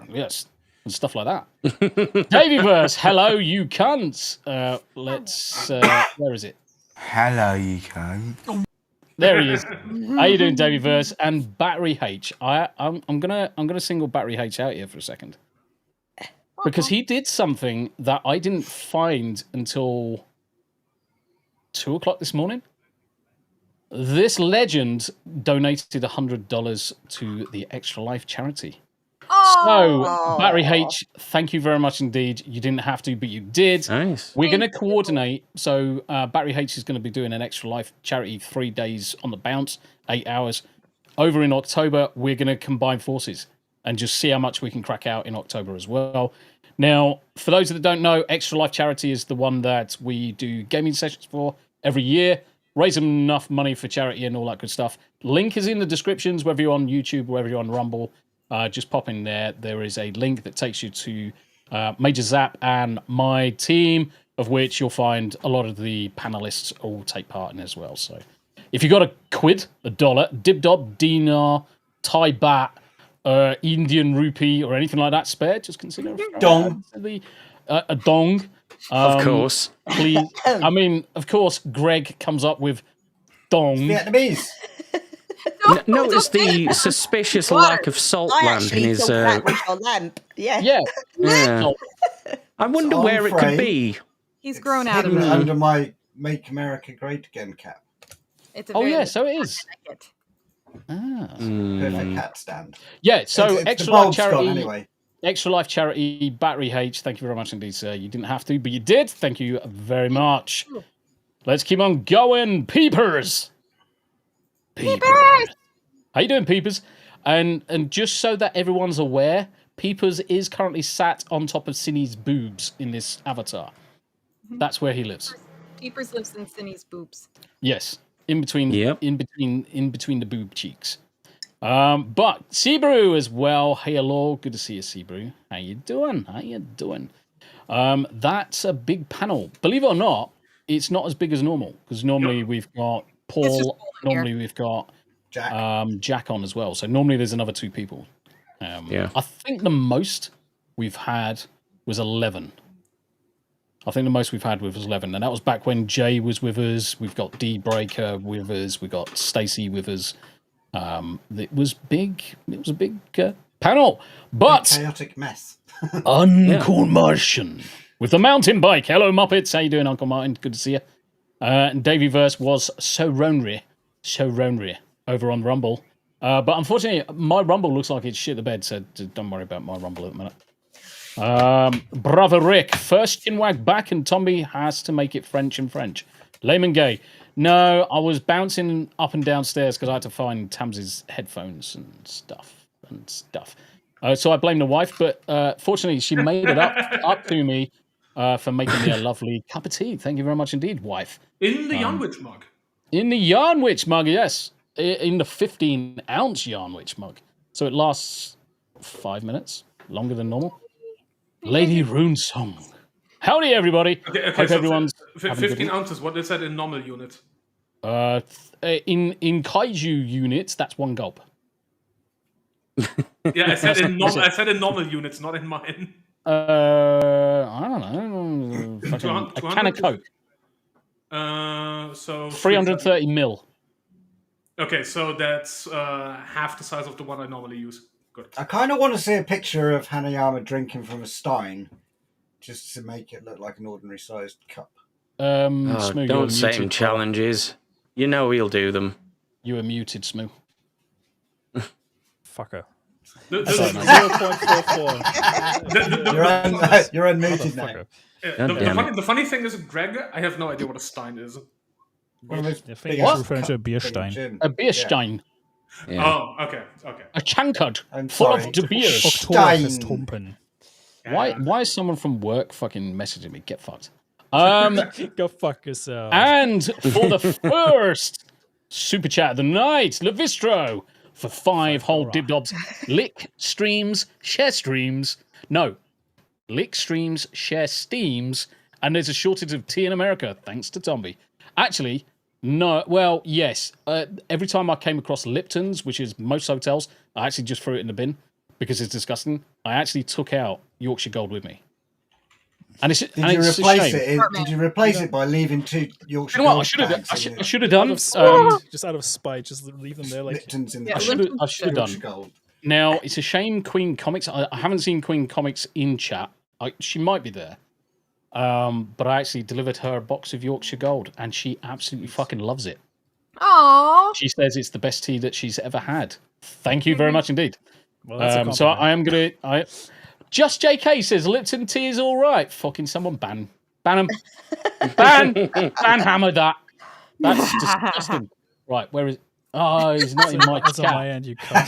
yes, and stuff like that. Davyverse, hello, you cunts. Where is it? Hello, you cunt. There he is. How you doing, Davyverse? And Battery H. I'm gonna single Battery H out here for a second. Because he did something that I didn't find until 2:00 this morning. This legend donated $100 to the Extra Life charity. So, Battery H, thank you very much indeed. You didn't have to, but you did. Nice. We're going to coordinate. So, Battery H is going to be doing an Extra Life charity 3 days on the bounce, 8 hours. Over in October, we're going to combine forces and just see how much we can crack out in October as well. Now, for those that don't know, Extra Life Charity is the one that we do gaming sessions for every year, raise enough money for charity and all that good stuff. Link is in the descriptions, whether you're on YouTube or whether you're on Rumble. Just pop in there. There is a link that takes you to Major Zap and my team, of which you'll find a lot of the panelists all take part in as well. So if you got a quid, $1, dib-dob, dinar, Thai baht, Indian rupee or anything like that spare, just consider dong. A dong. Of course. Please. I mean, of course, Greg comes up with dong. Vietnamese. Notice the suspicious lack of salt lamp in his. That was your lamp. Yeah. Yeah. I wonder where it could be. He's grown out of it. Under my "Make America Great Again" cap. It's a Oh very yeah, so it is. I like it. Perfect hat stand. Yeah, so it's Extra the Life bulb's gone Charity. anyway. Extra Life Charity, Battery H. Thank you very much indeed, sir. You didn't have to, but you did. Thank you very much. Let's keep on going. Peepers. How you doing, Peepers? And just so that everyone's aware, Peepers is currently sat on top of Cinny's boobs in this avatar. That's where he lives. Peepers lives in Cinny's boobs. Yes, in between the boob cheeks. But Seabrew as well. Hey, hello, good to see you, Seabrew. How you doing? That's a big panel. Believe it or not, it's not as big as normal because normally we've got Paul. Normally we've got Jack on as well. So normally there's another 2 people. I think the most we've had was 11. I think the most we've had was 11, and that was back when Jay was with us. We've got D Breaker with us. We got Stacy with us. It was big. It was a big panel, but chaotic mess. Uncle Martian with the mountain bike. Hello, Muppets. How you doing, Uncle Martin? Good to see you. And Davey Verse was so ronry over on Rumble. But unfortunately, my Rumble looks like it's shit the bed, so don't worry about my Rumble at the minute. Bravo Rick, first Chinwag back, and Tombi has to make it French and French. Layman Gay. No, I was bouncing up and downstairs because I had to find Tams's headphones and stuff. So I blame the wife, but fortunately she made it up to me for making me a lovely cup of tea. Thank you very much indeed, wife. In the Yarnwich mug. In the Yarnwich mug, yes. In the 15-ounce Yarnwich mug. So it lasts 5 minutes, longer than normal. Lady Rune Song. Howdy, everybody. Okay, Hope so everyone's 15 ounces. What is that in normal units? In kaiju units, that's 1 gulp. Yeah, I said in normal units, not in mine. I don't know. A can of Coke. So 330 mil. Okay, so that's half the size of the one I normally use. Good. I kind of want to see a picture of Hanayama drinking from a stein, just to make it look like an ordinary sized cup. Smu, don't set him challenges. You know he'll do them. You are muted, Smu. Fucker. 0.44. You're unmuted now. The funny thing is, Greg, I have no idea what a stein is. I think you're referring to a beer stein. A beer stein. Yeah. Oh, okay. A tankard full of the beer. Stein. Why is someone from work fucking messaging me? Get fucked. Go fuck yourself. And for the first super chat of the night, Levistro for 5 whole dibdobs. Lick streams, share streams. No. Lick streams, share steams, and there's a shortage of tea in America, thanks to Tombi. Actually, no. Well, yes. Every time I came across Lipton's, which is most hotels, I actually just threw it in the bin because it's disgusting. I actually took out Yorkshire Gold with me. And Did you replace it by leaving 2 Yorkshire Gold? I should have done. Just out of spite, just leave them there. Like Lipton's in the I should have done. Gold. Now it's a shame Queen Comics. I haven't seen Queen Comics in chat. She might be there. But I actually delivered her a box of Yorkshire Gold, and she absolutely fucking loves it. Aww. She says it's the best tea that she's ever had. Thank you very much indeed. Well, so I am gonna. Just JK says Lipton tea is all right. Fucking someone ban him. ban hammer that. That's disgusting. Right, where is? Oh, he's not in my chat. on my end, you cunt.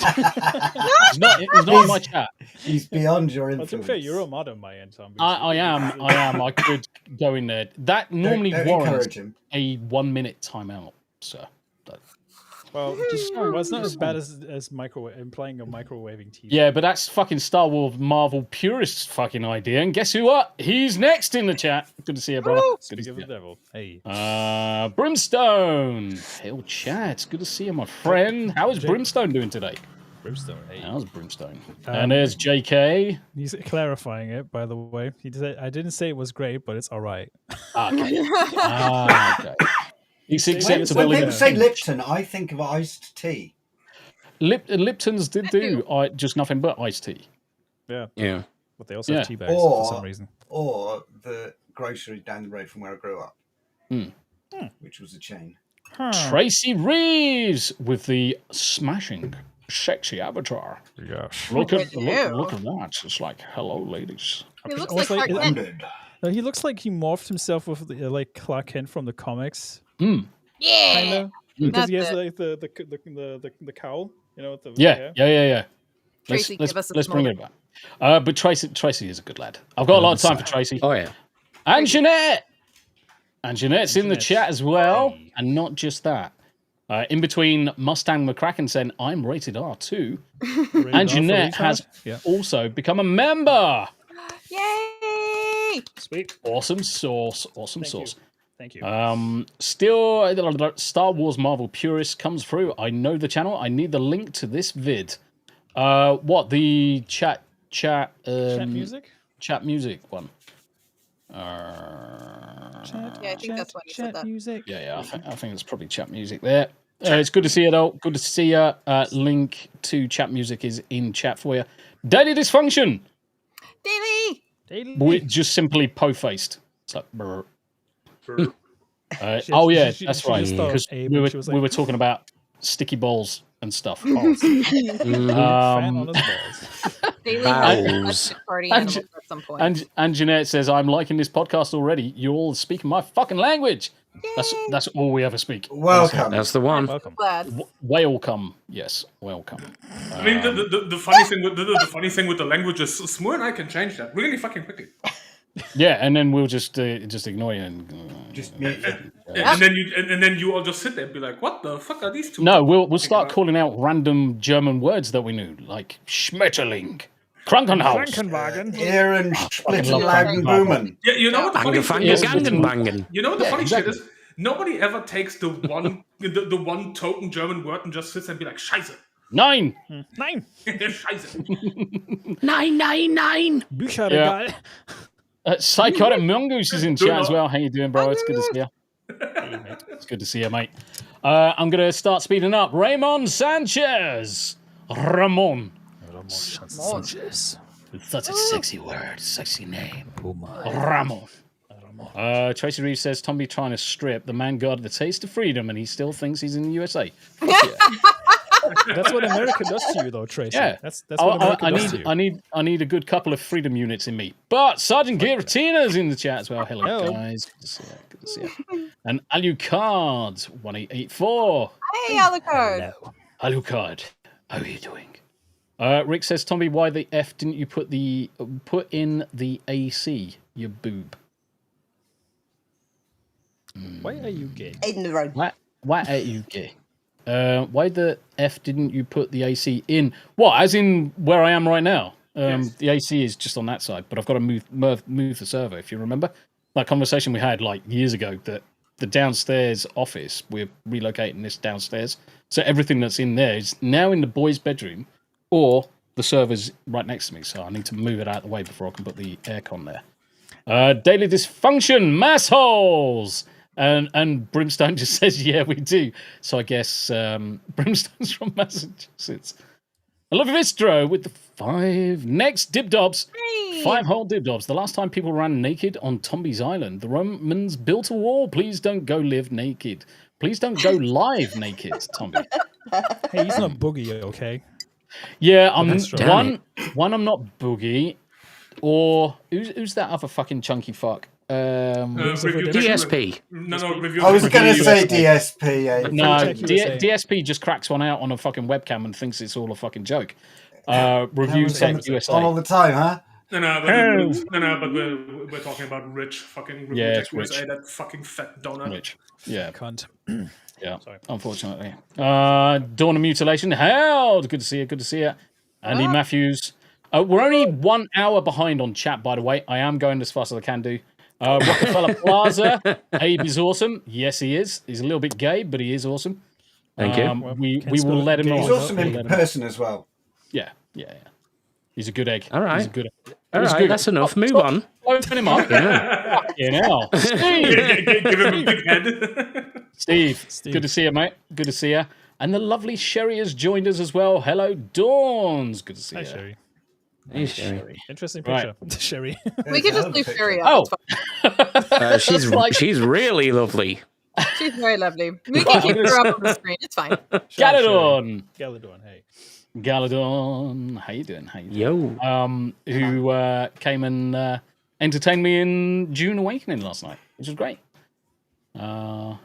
He's not in my chat. He's beyond your influence. To be fair, you're a mod on my end, Tom. I am. I could go in there. That normally warrants a 1 minute timeout, sir. Well, it's not as bad as playing a microwaving TV. Yeah, but that's fucking Star Wars Marvel purists fucking idea. And guess who? What? He's next in the chat. Good to see you, brother. Good to see you. Devil. Hey. Brimstone. Hell, chat. Good to see you, my friend. How is Brimstone doing today? Brimstone. Hey. How's Brimstone? And there's JK. He's clarifying it, by the way. He said I didn't say it was great, but it's all right. Okay. Okay. It's acceptable. When people say Lipton, I think of iced tea. Lipton's did do just nothing but iced tea. Yeah. But they also have tea bags for some reason. Or the grocery down the road from where I grew up, which was a chain. Tracy Reeves with the smashing sexy avatar. Yes. Look at that. It's like, hello, ladies. He looks Almost like Clark Kent. He looks like he morphed himself with like Clark Kent from the comics. Mm. Yeah. Kinda. Because he has That's like the cowl, you know, with the Yeah, hair. yeah. Tracy, give us Let's a bring it back. But Tracy is a good lad. I've got a lot of time for Tracy. Oh yeah. And Jeanette. And Jeanette's in the chat as well. And not just that. In between, Mustang McCracken said, I'm rated R too. And Jeanette has also become a member. Yay! Sweet. Awesome sauce. Awesome sauce. Thank you. Still, Star Wars Marvel Purist comes through. I know the channel. I need the link to this vid. What? The chat music? Chat music one. Yeah, I think that's what he said that. Music. Yeah, I think it's probably chat music there. It's good to see you, though. Good to see you. Link to chat music is in chat for you. Daily Dysfunction. Daily. We just simply po-faced. It's like, brr. Oh, yeah, that's right. Because we were talking about sticky balls and stuff. Fan on his balls. Daily Balls. party animals at some point. And Jeanette says, I'm liking this podcast already. You're all speaking my fucking language. That's all we ever speak. Welcome. That's the one. Welcome. Welcome. Yes, welcome. I mean, the funny thing with the language is Smu and I can change that really fucking quickly. Yeah, and then we'll just ignore you and Just mute you. And then you all just sit there and be like, what the fuck are these two? No, we'll start calling out random German words that we knew, like Schmetterling, Krankenhaus. Krankenwagen. Ehren, Splitten, Lagen, Boomen. Yeah, you know what the funny thing is? Gangen. You know what the funny shit is? Nobody ever takes the one the one token German word and just sits and be like, Scheiße. Nein. Scheiße. Nein. Bücherregal. Psychotic Mongoose is in chat as well. How you doing, bro? It's good to see you. It's good to see you, mate. I'm going to start speeding up. Ramon Sanchez. Ramon Sanchez. That's a sexy word. Sexy name. Oh my. Ramon. Tracy Reeves says, Tombi trying to strip. The man got the taste of freedom and he still thinks he's in the USA. That's what America does to you, though, Tracy. Yeah, that's what America does to you. I need a good couple of freedom units in me. But Sergeant Giratina's in the chat as well. Hello. Guys. Good to see you. And Alucard 1884. Hey, Alucard. Alucard, how are you doing? Rick says, Tombi, why the F didn't you put in the AC, you boob? Why are you gay? In the road. Why are you gay? Why the F didn't you put the AC in? What, as in where I am right now? Yes. The AC is just on that side, but I've got to move the server, if you remember. That conversation we had like years ago, that the downstairs office, we're relocating this downstairs. So everything that's in there is now in the boys' bedroom, or the server's right next to me. So I need to move it out of the way before I can put the aircon there. Daily Dysfunction, massholes! And Brimstone just says, yeah, we do. So I guess Brimstone's from Massachusetts. I love Vistro with the 5. Next, Dibdobs. Hey. 5 whole Dibdobs. The last time people ran naked on Tombi's Island, the Romans built a wall. Please don't go live naked. Please don't go live naked, Tombi. Hey, he's not Boogie, okay? Yeah, I'm one. I'm not Boogie. Or who's that other fucking chunky fuck? DSP. No, I was going to say DSP. No, DSP just cracks one out on a fucking webcam and thinks it's all a fucking joke. Review Tech USA. On all the time, huh? But we're talking about Rich fucking Review Tech USA, that fucking fat donut. Rich. Yeah. Cunt. Yeah, sorry. Unfortunately. Dawn of Mutilation. Hell, good to see you. Good to see you. Andy Matthews. We're only 1 hour behind on chat, by the way. I am going as fast as I can do. Rockefeller Plaza. Abe is awesome. Yes, he is. He's a little bit gay, but he is awesome. Thank you. We will let him know. He's awesome in person as well. Yeah. He's a good egg. All right. He's a good egg. All right, that's enough. Move on. Open him up. Yeah. Steve. Give him a big head. Steve. Good to see you, mate. Good to see you. And the lovely Sherry has joined us as well. Hello, Dawns. Good to see you. Sherry. Hey, Sherry. Interesting picture. Right. Sherry. We could just leave Sherry out. She's really lovely. She's very lovely. We can keep her up on the screen. It's fine. Galadon. Galadon, hey. Galadon. How you doing? Yo. Who came and entertained me in June Awakening last night, which was great. I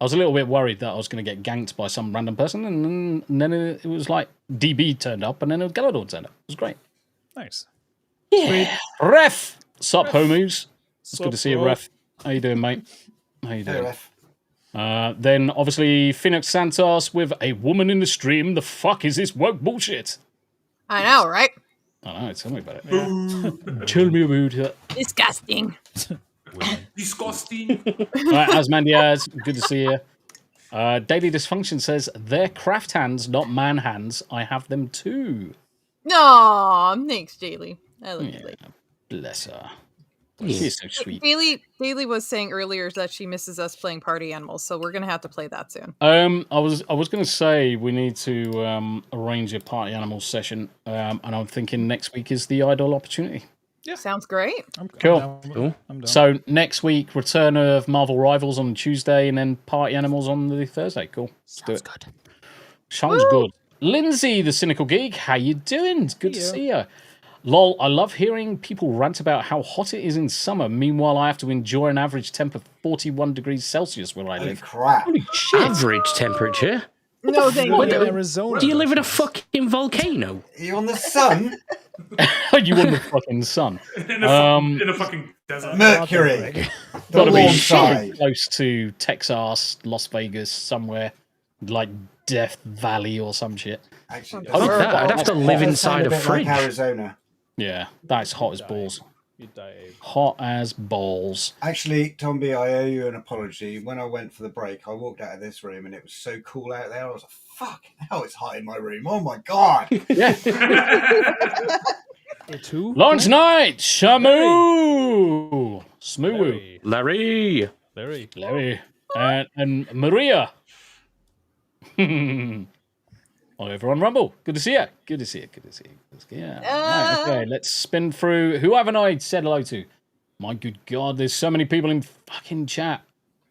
was a little bit worried that I was going to get ganked by some random person, and then it was like DB turned up, and then Galadon turned up. It was great. Nice. Yeah. Ref. Sup, homies. It's good to see you, Ref. How you doing, mate? How you doing? Hey, Ref. Then, obviously, Phoenix Santos with a woman in the stream. The fuck is this woke bullshit? I know, right? I know, tell me about it. Tell me about it. Disgusting. Disgusting. All right, Asmandiaz, good to see you. Daily Dysfunction says, they're craft hands, not man hands. I have them too. Aw, thanks, Daily. I love you, Daily. Bless her. She's so sweet. Daily was saying earlier that she misses us playing party animals, so we're gonna have to play that soon. I was going to say we need to arrange a party animals session, and I'm thinking next week is the ideal opportunity. Yeah, sounds great. Cool. I'm down. So next week, return of Marvel Rivals on Tuesday, and then party animals on the Thursday. Cool. Sounds good. Sounds good. Lindsay, the Cynical Geek, how you doing? Good to see you. Lol, I love hearing people rant about how hot it is in summer. Meanwhile, I have to enjoy an average temp of 41 degrees Celsius where I live. Crap. Holy shit. Average temperature? No, thank you. Arizona. Do you live in a fucking volcano? Are you on the sun? You on the fucking sun. In a fucking desert. Mercury. Gotta The be warm super side. close to Texas, Las Vegas, somewhere like Death Valley or some shit. Actually, I'd have to live inside a fridge. Like Arizona. Yeah, that's hot as balls. You die. Hot as balls. Actually, Tombi, I owe you an apology. When I went for the break, I walked out of this room and it was so cool out there. I was like, fuck, hell, it's hot in my room. Oh my God. Yeah. Two. Lawrence Knight, Smu, Smoo, Larry. and Maria. Oh, everyone Rumble. Good to see you. Good to see you. Right, okay, let's spin through. Who haven't I said hello to? My good God, there's so many people in fucking chat.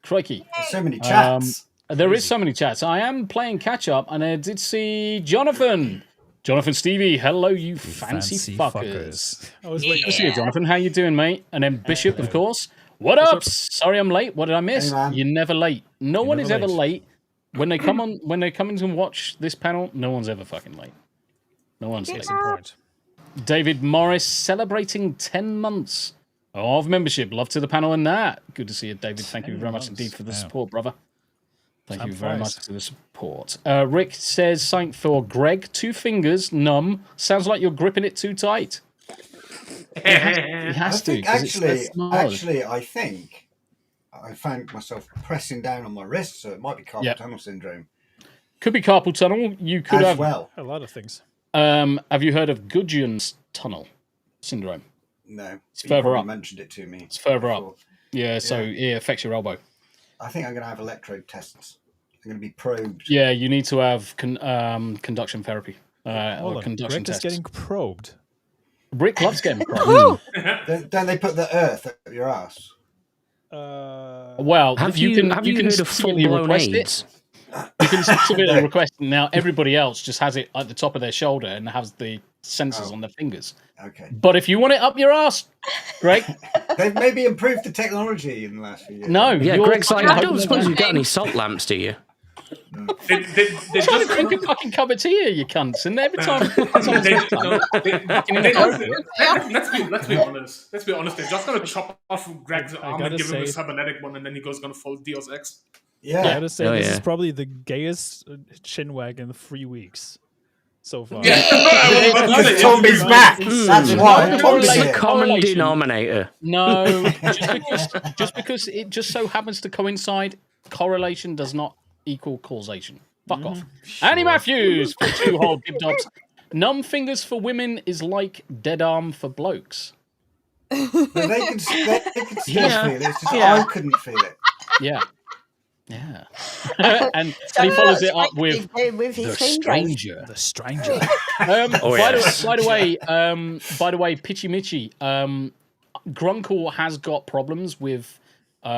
Crikey. There's so many chats. There is so many chats. I am playing catch up, and I did see Jonathan. Jonathan Stevie, hello, you fancy fuckers. I was like, Good to see you, Jonathan. How you doing, mate? And then Bishop, of course. What up? Sorry I'm late. What did I miss? Hey, man. You're never late. No one is never ever late. late. When they come on, when they come in to watch this panel, no one's ever fucking late. No one's late. point. David Morris celebrating 10 months of membership. Love to the panel and that. Good to see you, David. Thank you very much indeed for the support, brother. Thank you very much for the support. Rick says something for Greg. 2 fingers, numb. Sounds like you're gripping it too tight. He has to. Actually, I think I found myself pressing down on my wrist, so it might be carpal tunnel syndrome. Could be carpal tunnel. You could have a lot of things. Have you heard of Gudgeon's tunnel syndrome? No, it's further up. Mentioned it to me. It's further up. Yeah, so it affects your elbow. I think I'm going to have electrode tests. I'm going to be probed. Yeah, you need to have conduction therapy or conduction Rick tests. is getting probed. Rick loves getting probed. Don't they put the earth up your ass? Well, have you can heard of specifically full-blown request AIDS? it. You can specifically request it. Now, everybody else just has it at the top of their shoulder and has the sensors on their fingers. Okay. But if you want it up your ass, Greg. They've maybe improved the technology in the last few years. No. Yeah, Greg's like, I don't suppose you've got any salt lamps, do you? They just drink a fucking cup of tea here, you cunts, and every time. Let's be honest. Let's be honest. They're just gonna chop off Greg's arm and give him a cybernetic one, and then he goes gonna fold Deus Ex. Yeah, I gotta say this is probably the gayest chinwag in 3 weeks so far. Yeah, because Tombi's back. That's why. Tombi's the common denominator. No, just because it just so happens to coincide, correlation does not equal causation. Fuck off. Annie Matthews for 2 whole dib dobs. Numb fingers for women is like dead arm for blokes. But they can still feel it. It's just I couldn't feel it. Yeah. and he follows it up with the stranger. The stranger. By the way, Pitchy Mitchy, Grunkle has got problems with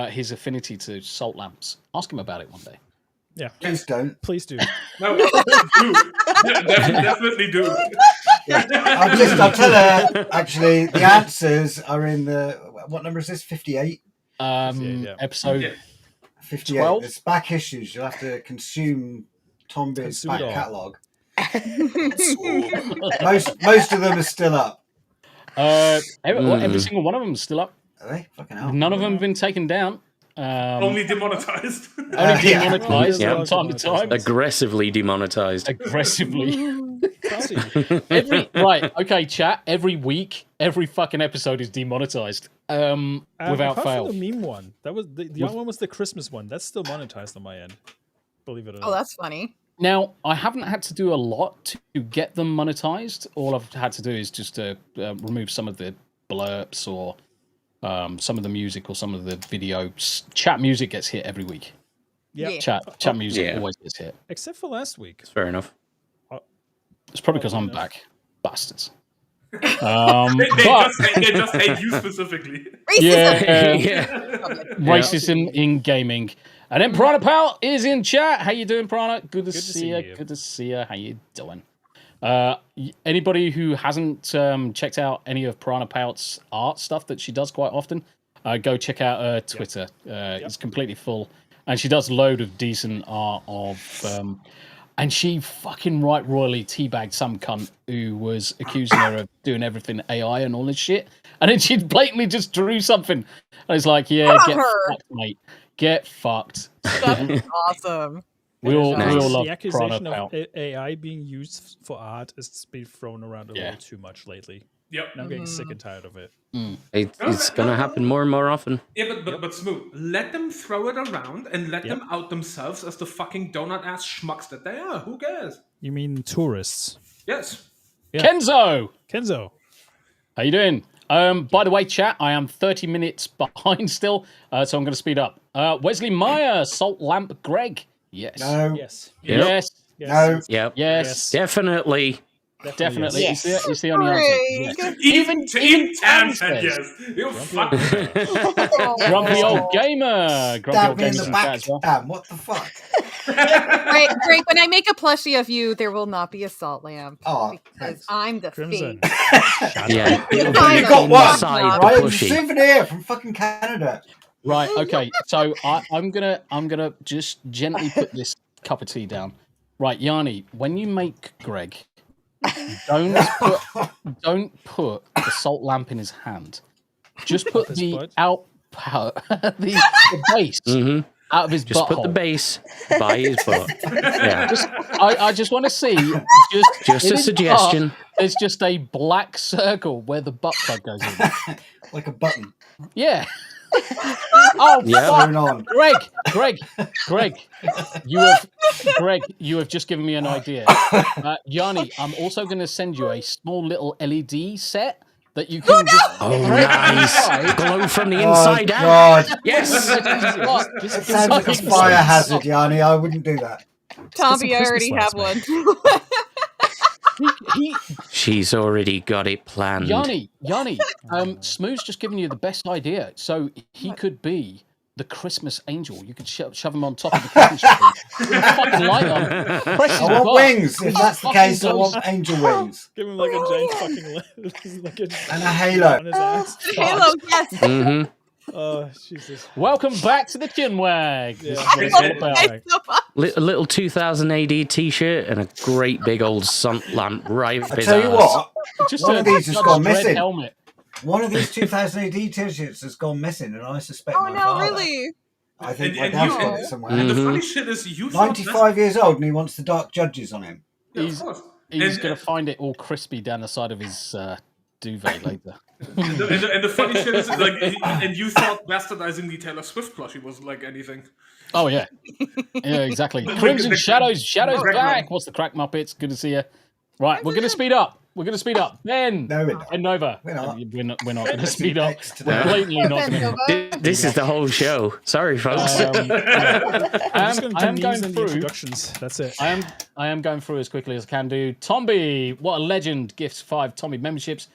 his affinity to salt lamps. Ask him about it one day. Yeah. Please don't. Please do. No, do. Definitely do. I'll tell her, actually, the answers are in the, what number is this? 58? Episode 58. 12? There's back issues. You'll have to consume Tombi's back catalogue. most of them are still up. Every single one of them is still up. Are they? Fucking hell. None of them have been taken down. Only demonetized. Only demonetized from time to time. Aggressively demonetized. Aggressively. Okay, chat. Every week, every fucking episode is demonetized. Without apart fail. from the meme one, that was the other one was the Christmas one. That's still monetized on my end. Believe it or not. Oh, that's funny. Now, I haven't had to do a lot to get them monetized. All I've had to do is just to remove some of the blurps or some of the music or some of the video. Chat music gets hit every week. Yeah. Chat music always gets hit. Except for last week. Fair enough. It's probably because I'm back. Bastards. They just hate you specifically. Racism in gaming. And then Prana Pal is in chat. How you doing, Prana? Good to see you. Good to see you. How you doing? Anybody who hasn't checked out any of Prana Pal's art stuff that she does quite often, go check out her Twitter. It's completely full. And she does a load of decent art of... and she fucking right royally teabagged some cunt who was accusing her of doing everything AI and all this shit. And then she blatantly just drew something. And it's like, get fucked, mate. Get fucked. That's awesome. We all love the accusation Prana of AI being used for art has been thrown around a little too much lately. Yep. I'm getting sick and tired of it. It's going to happen more and more often. Yeah, but Smu, let them throw it around and let them out themselves as the fucking donut-ass schmucks that they are. Who cares? You mean tourists? Yes. Yeah. Kenzo! How you doing? By the way, chat, I am 30 minutes behind still, so I'm going to speed up. Wesley Meyer, Salt Lamp Greg. Yes. No. Yes. Yes. No. Yep. Yes. Definitely. Definitely. Yes. Is the only answer. Yes. Even Tam said yes. You fucking Grumpy old gamer. Stab me in the back. Damn, what the fuck? Greg, when I make a plushie of you, there will not be a salt lamp. Oh, because I'm the Crimson. face. Yeah. You got one, Side right? the It's a plushie. souvenir from fucking Canada. Right. Okay. So I'm gonna just gently put this cup of tea down. Right, Yarni, when you make Greg, don't put the salt lamp in his hand. Just put the base out of his Just put butthole. the base by his butt. Yeah. I just want to see. Just a suggestion. There's just a black circle where the butt plug goes in. Like a button. Yeah. Oh, Yeah. Going on. Greg, you have just given me an idea. Yarni, I'm also going to send you a small little LED set that you can just... Oh, nice. Glow from the inside out. God. Yes. It sounds like a fire hazard, Yarni. I wouldn't do that. Tombi, I already have one. She's already got it planned. Yarni, Smu's just given you the best idea. So he could be the Christmas angel. You could shove him on top of the Christmas tree. With a fucking light on. Press his I want butt. wings. If that's the case, I want angel wings. Give him like a giant fucking And a halo. on his ass. Halo, yes. Mm-hmm. Oh, Jesus. Welcome back to the Chinwag. This is what it's all about. A little 2000 AD t-shirt and a great big old sun lamp right up I his tell you arse. what, Just one a of these has Judge gone Dredd missing. helmet. One of these 2000 AD t-shirts has gone missing, and I suspect Oh my no, father. really? I think my And dad's you- got it somewhere. And the funny shit is, you thought 95 years old, and he wants the Dark Judges on him. He's course. going to find it all crispy down the side of his duvet later. And the funny shit is, like, and you thought bastardizing the Taylor Swift plushie was like anything. Oh, yeah. Yeah, exactly. Crimson Shadows Greg back. Mum. What's the crack, Muppets? Good to see you. Right, we're going to speed up. Ben. No, we're not. Ben Nova. We're not. We're not going to speed up. Next to We're that. blatantly not going to. This is the whole show. Sorry, folks. I'm just going I to am names going and the through. introductions. That's it. I am going through as quickly as I can do. Tombi, what a legend, gifts 5 Tombi memberships.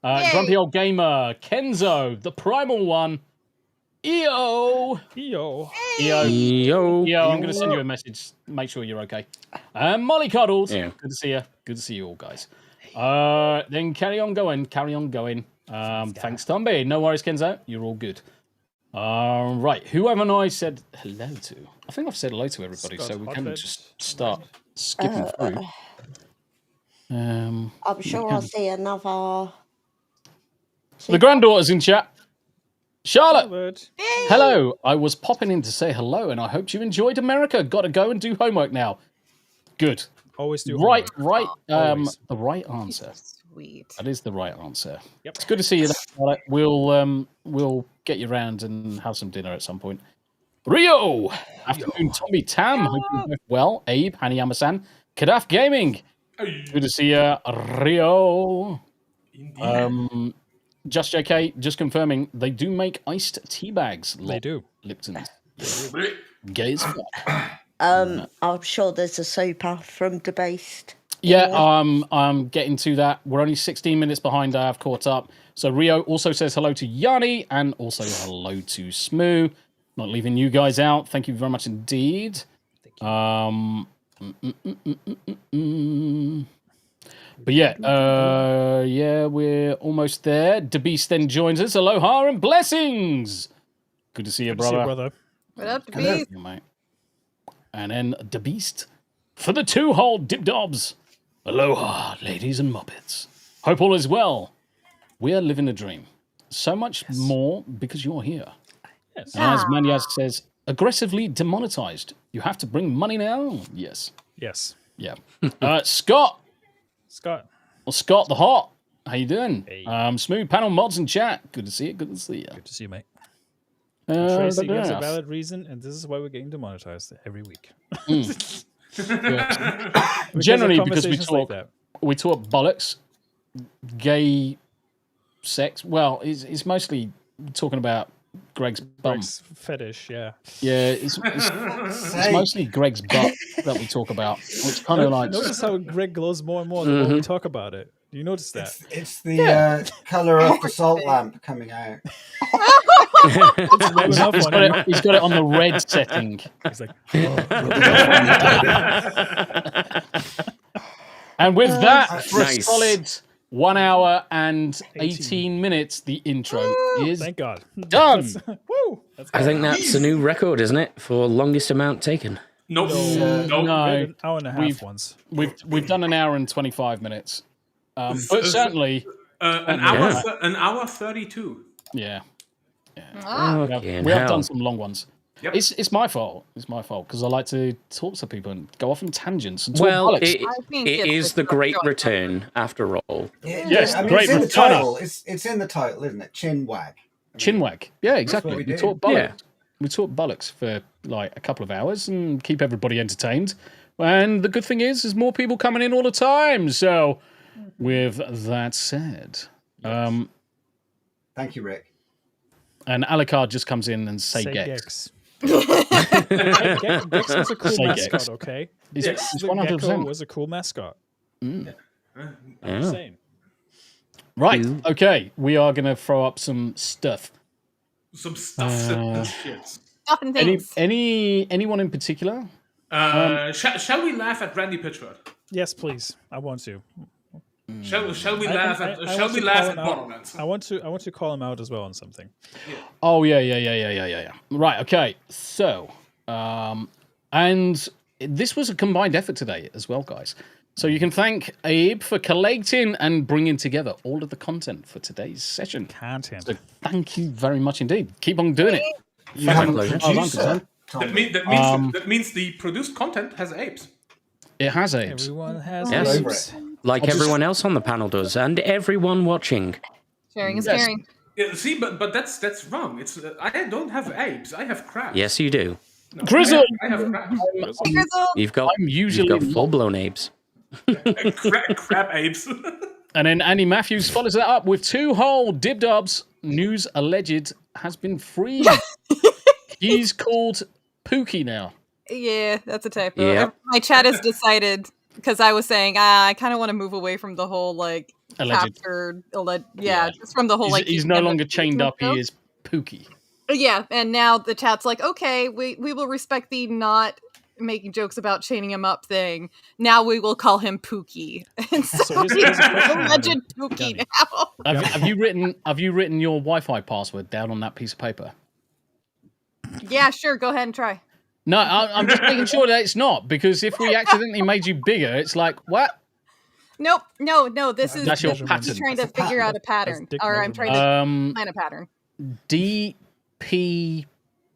Grumpy Old Gamer, Kenzo, the Primal One, EO. I'm going to send you a message. Make sure you're okay. Molly Cuddles. Yeah. Good to see you. Good to see you all, guys. Then carry on going. Thanks, Tombi. No worries, Kenzo. You're all good. Right. Who haven't I said hello to? I think I've said hello to everybody, so we can just start skipping through. I'm sure I'll see another. The granddaughter's in chat. Charlotte. Hello. I was popping in to say hello, and I hoped you enjoyed America. Got to go and do homework now. Good. Always do homework. Right. Always. The right answer. Sweet. That is the right answer. Yep. It's good to see you there, Charlotte. We'll get you round and have some dinner at some point. Rio. Afternoon, Tommy Tam. Hope you're both well. Abe, Hanayama-san. Kadath Gaming. Good to see you, Rio. Just JK, just confirming, they do make iced tea bags. They do. Lipton's. Gay as fuck. I'm sure there's a super from Debased. Yeah, I'm getting to that. We're only 16 minutes behind. I have caught up. So Rio also says hello to Yarni and also hello to Smu. Not leaving you guys out. Thank you very much indeed. But yeah, we're almost there. DeBeast then joins us. Aloha and blessings. Good to see you, brother. What up, DeBeast? Mate. And then DeBeast for the 2-hole dibdobs. Aloha, ladies and muppets. Hope all is well. We are living a dream. So much more because you're here. Yes. And as Manias says, aggressively demonetized. You have to bring money now? Yes. Yes. Yeah. Scott. Well, Scott the Hot. How you doing? Hey. Smooth panel mods in chat. Good to see you. Good to see you. Good to see you, mate. Tracy gives a yeah. valid reason, and this is why we're getting demonetized every week. Generally, because like we talk bollocks, gay sex. Well, it's mostly talking about Greg's bum. Greg's fetish, yeah. Yeah, it's mostly Greg's butt that we talk about. Which kind of like notice how Greg glows more and more the more we talk about it. Do you notice that? It's the colour of the salt lamp coming out. he's got it on the red setting. He's like, and with that, for a solid 1 hour and 18 minutes, the intro is thank God done. Woo! I think that's a new record, isn't it, for longest amount taken? Nope. No. An hour and a half once. We've done an hour and 25 minutes. But certainly an hour 32. Yeah. Okay, we have done some long ones. Yep. It's my fault. It's my fault because I like to talk to people and go off on tangents and talk Well, bollocks. it is the great return after all. Yes, I mean, great it's in the return. title. It's in the title, isn't it? Chinwag. Chinwag. Yeah, exactly. what we We do. talk bollocks. Yeah. We talk bollocks for like a couple of hours and keep everybody entertained. And the good thing is, there's more people coming in all the time. So, with that said, Thank you, Rick. and Alucard just comes in and say Gex. Gex. Gex was a cool Say mascot, Gex. okay? It's The 100%. gecko was a cool mascot. I'm just saying. Right, okay. We are going to throw up some stuff. Some stuff and shit. Stuff and things. Anyone in particular? Shall we laugh at Randy Pitchford? Yes, please. I want to. Shall we I laugh want at to laugh call at him out. Borderlands? I want to call him out as well on something. Oh yeah. Right, okay. So, and this was a combined effort today as well, guys. So you can thank Abe for collating and bringing together all of the content for today's session. So thank you very much indeed. Keep on doing it. You have a Well done, producer. Tom. That means the produced content has apes. It has apes. Everyone has Yes. apes. Like everyone else on the panel does, and everyone watching. Sharing is caring. Yeah, see, but that's wrong. It's I don't have apes. I have crabs. Yes, you do. No, Grizzle! I have crabs. You've got full-blown apes. crab apes. And then Andy Matthews follows that up with 2-hole dibdobs. News alleged has been freed. He's called Pookie now. Yeah, that's a typo. Yep. My chat has decided, because I was saying, I kind of want to move away from the whole, like, Alleged. captured, just from the whole, like... He's no longer chained up, he is Pookie. Yeah, and now the chat's like, okay, we will respect the not making jokes about chaining him up thing. Now we will call him Pookie. And so here's a question, legend Pookie now. Have you written your Wi-Fi password down on that piece of paper? Yeah, sure. Go ahead and try. No, I'm just making sure that it's not, because if we accidentally made you bigger, it's like, what? Nope, no. This is That's your I'm pattern. trying to figure out a pattern, or I'm trying to plan a pattern. DP.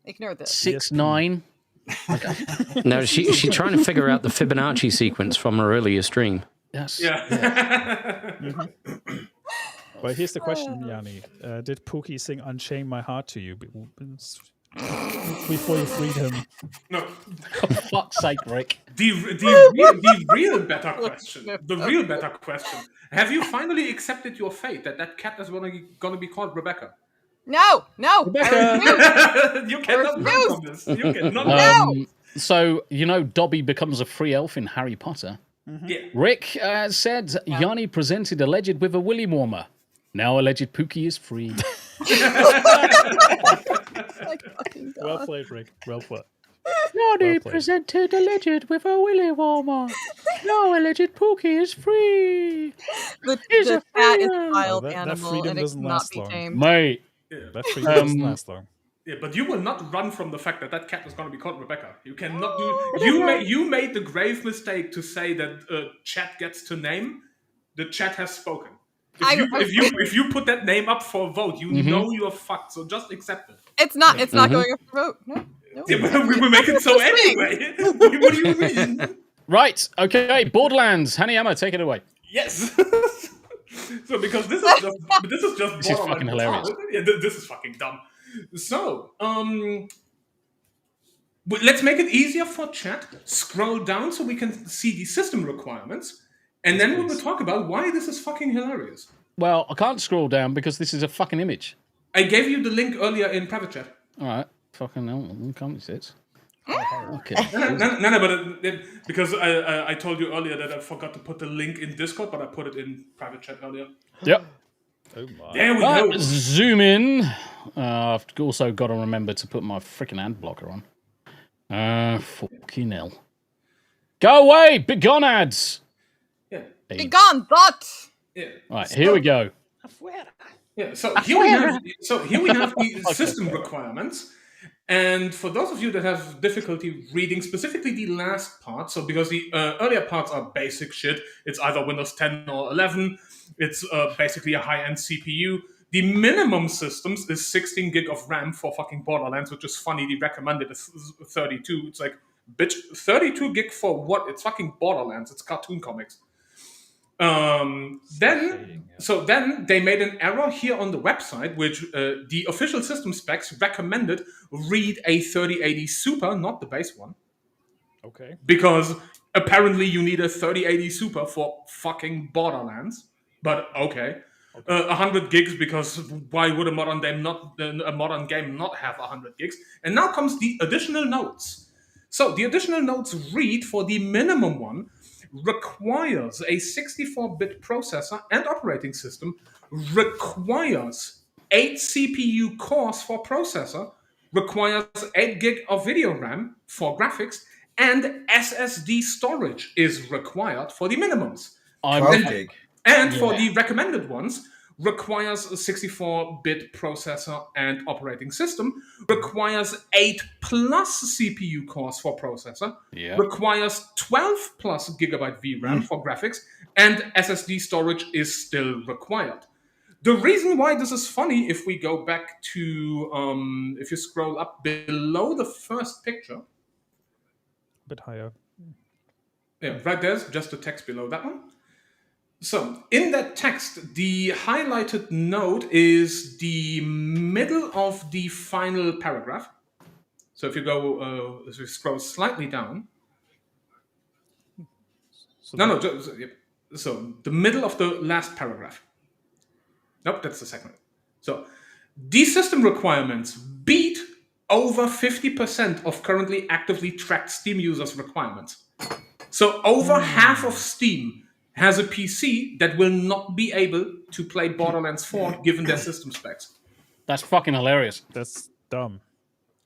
Ignore this. 69. No, she's trying to figure out the Fibonacci sequence from her earlier stream. Yes. Yeah. Well, here's the question, Yarni. Did Pookie sing "Unchain My Heart" to you before you freed him? No. For fuck's sake, Rick. The real better question. The real better question. Have you finally accepted your fate that cat is going to be called Rebecca? No. Rebecca. You cannot run from this. You cannot. No. So, Dobby becomes a free elf in Harry Potter. Mm-hmm. Yeah. Rick said Yarni presented alleged with a willy warmer. Now alleged Pookie is free. Well played, Rick. Well played. Yarni presented alleged with a willy warmer. Now alleged Pookie is free. The cat is a wild animal and it cannot be tamed. Mate. That freedom doesn't last long. Yeah, but you will not run from the fact that cat is going to be called Rebecca. You cannot do. You made the grave mistake to say that chat gets to name. The chat has spoken. If you put that name up for a vote, know you are fucked. So just accept it. It's not going up for vote. No. Yeah, but we will make it so anyway. What do you mean? Right. Okay. Borderlands. Hanayama, take it away. Yes. So because this is just fucking hilarious. Yeah, this is fucking dumb. So let's make it easier for chat. Scroll down so we can see the system requirements, and then we will talk about why this is fucking hilarious. Well, I can't scroll down because this is a fucking image. I gave you the link earlier in private chat. All right. Fucking hell. Can't see it. Okay. No, but because I told you earlier that I forgot to put the link in Discord, but I put it in private chat earlier. Yep. Oh my. There we go. Zoom in. I've also got to remember to put my freaking ad blocker on. Fucking hell. Go away! Begone ads! Yeah. Begone, bot! Yeah. Right, here we go. Yeah, so here we have the system requirements. And for those of you that have difficulty reading specifically the last part, so because the earlier parts are basic shit, it's either Windows 10 or 11, it's basically a high-end CPU. The minimum systems is 16 gig of RAM for fucking Borderlands, which is funny. The recommended is 32. It's like, bitch, 32 gig for what? It's fucking Borderlands. It's cartoon comics. Then they made an error here on the website, which the official system specs recommended read a 3080 Super, not the base one. Okay. Because apparently you need a 3080 Super for fucking Borderlands. But okay. 100 gigs, because why would a modern game not have 100 gigs? And now comes the additional notes. So the additional notes read for the minimum one requires a 64-bit processor and operating system, requires 8 CPU cores for processor, requires 8 gig of video RAM for graphics, and SSD storage is required for the minimums. 12 gig. And for the recommended ones, requires a 64-bit processor and operating system, requires 8 plus CPU cores for processor, requires 12 plus gigabyte VRAM for graphics, and SSD storage is still required. The reason why this is funny, if we go back to, if you scroll up below the first picture. A bit higher. Yeah, right there's just the text below that one. So, in that text, the highlighted node is the middle of the final paragraph. So, if you scroll slightly down. So, the middle of the last paragraph. Nope, that's the second. So, these system requirements beat over 50% of currently actively tracked Steam users' requirements. So, over half of Steam has a PC that will not be able to play Borderlands 4 given their system specs. That's fucking hilarious. That's dumb.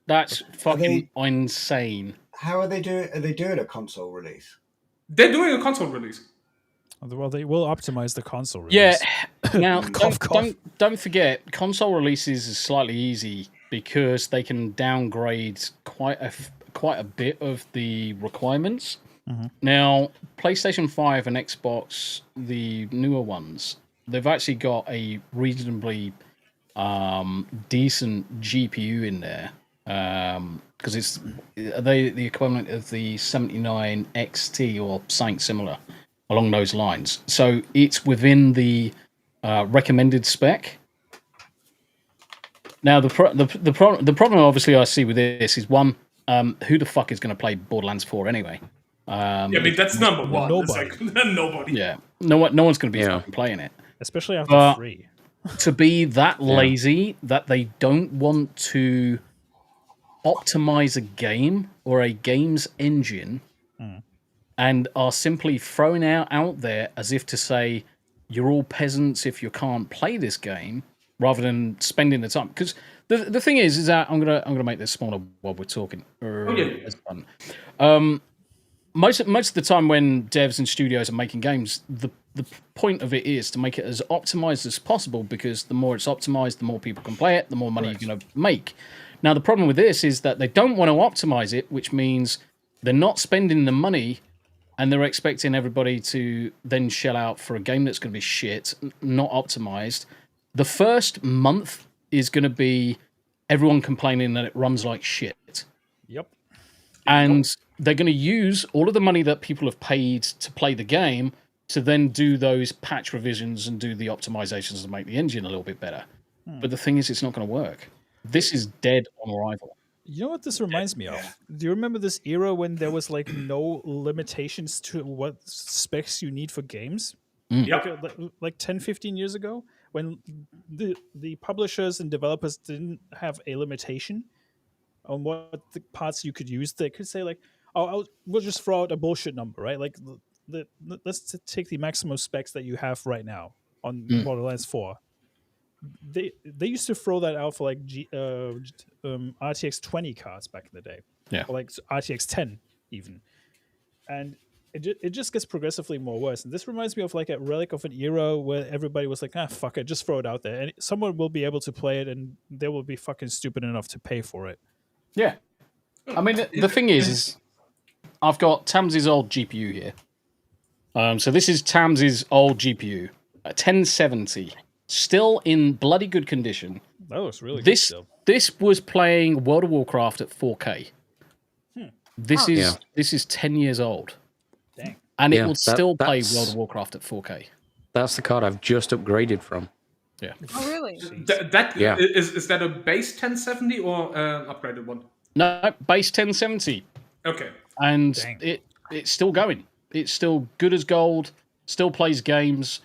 That's fucking insane. How are they doing? Are they doing a console release? They're doing a console release. Well, they will optimize the console release. Yeah. Now, don't forget, console releases is slightly easy because they can downgrade quite a bit of the requirements. Mm-hmm. Now, PlayStation 5 and Xbox, the newer ones, they've actually got a reasonably decent GPU in there. Because it's the equivalent of the 79 XT or something similar along those lines. So it's within the recommended spec. Now the problem obviously I see with this is one, who the fuck is going to play Borderlands 4 anyway? I mean that's number one. Nobody. It's like, nobody. Yeah, no one's going to be fucking playing it, especially after free. To be that lazy that they don't want to optimize a game or a game's engine and are simply thrown out there as if to say you're all peasants if you can't play this game, rather than spending the time. Because the thing is that I'm gonna make this smaller while we're talking. It's fun. Most of the time when devs and studios are making games, the point of it is to make it as optimized as possible, because the more it's optimized, the more people can play it, the more money you're going to make. Now, the problem with this is that they don't want to optimize it, which means they're not spending the money and they're expecting everybody to then shell out for a game that's going to be shit, not optimized. The first month is going to be everyone complaining that it runs like shit. Yep. And they're going to use all of the money that people have paid to play the game to then do those patch revisions and do the optimizations to make the engine a little bit better. But the thing is, it's not going to work. This is dead on arrival. You know what this reminds me of? Do you remember this era when there was like no limitations to what specs you need for games? Like 10, 15 years ago, when the publishers and developers didn't have a limitation on what the parts you could use. They could say like, we'll just throw out a bullshit number, right? Like, let's take the maximum specs that you have right now on Borderlands 4. They used to throw that out for like RTX 20 cards back in the day, or like RTX 10 even, and it just gets progressively more worse. And this reminds me of like a relic of an era where everybody was like, fuck it, just throw it out there, and someone will be able to play it, and they will be fucking stupid enough to pay for it. Yeah, I mean the thing is I've got Tams's old GPU here. So this is Tams's old GPU, a 1070. Still in bloody good condition. That looks really good still. This was playing World of Warcraft at 4K. This is 10 years old. Dang. And it will still play World of Warcraft at 4K. That's the card I've just upgraded from. Yeah. Oh, really? Is that a base 1070 or an upgraded one? No, base 1070. Okay. And it's still going. It's still good as gold, still plays games.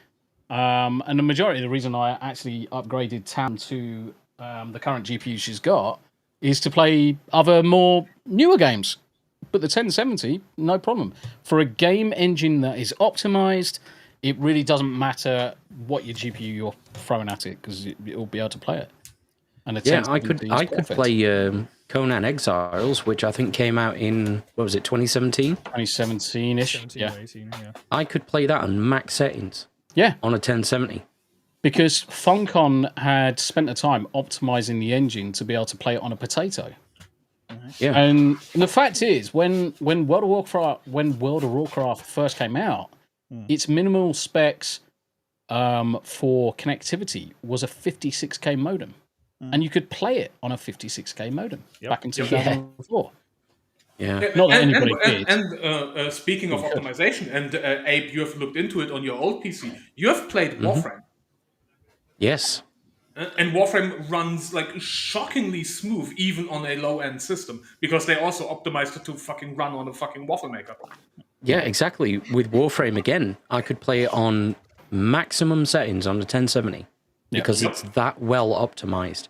And the majority of the reason I actually upgraded Tam to the current GPU she's got is to play other more newer games. But the 1070, no problem. For a game engine that is optimized, it really doesn't matter what your GPU you're throwing at it, because it will be able to play it. And I could play Conan Exiles, which I think came out in, what was it, 2017? 2017-ish. Yeah. 18, yeah. I could play that on max settings. Yeah. On a 1070. Because Funcom had spent the time optimizing the engine to be able to play it on a potato. Yeah. And the fact is, when World of Warcraft first came out, its minimal specs for connectivity was a 56k modem. And you could play it on a 56k modem back in 2004. Yeah. Not that anybody did. And speaking of optimization, and Abe, you have looked into it on your old PC. You have played Warframe. Yes. And Warframe runs like shockingly smooth, even on a low-end system, because they also optimized it to fucking run on a fucking waffle maker. Yeah, exactly. With Warframe again, I could play it on maximum settings on the 1070 because it's that well optimized.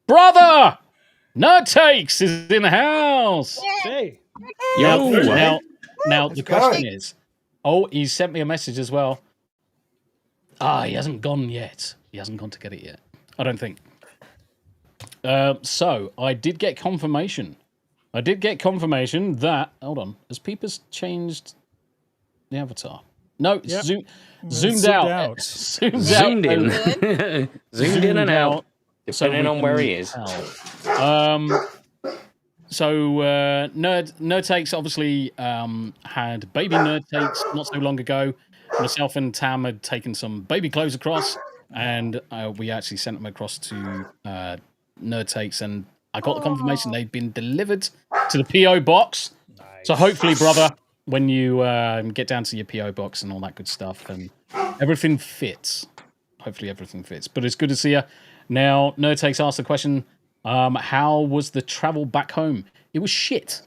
Brother! No Takes is in the house. Hey. Now the question is, he sent me a message as well. He hasn't gone yet. He hasn't gone to get it yet. I don't think. So I did get confirmation. That hold on, has Peepers changed the avatar? No, it's zoomed out. Zoomed in. Zoomed in and out. Depending on where he is. So Nerd Takes obviously had baby Nerd Takes not so long ago. Myself and Tam had taken some baby clothes across, and we actually sent them across to Nerd Takes, and I got the confirmation they'd been delivered to the PO box. Nice. So hopefully, brother, when you get down to your PO box and all that good stuff, and everything fits. Hopefully, everything fits. But it's good to see you. Now, Nerd Takes asked the question. How was the travel back home? It was shit.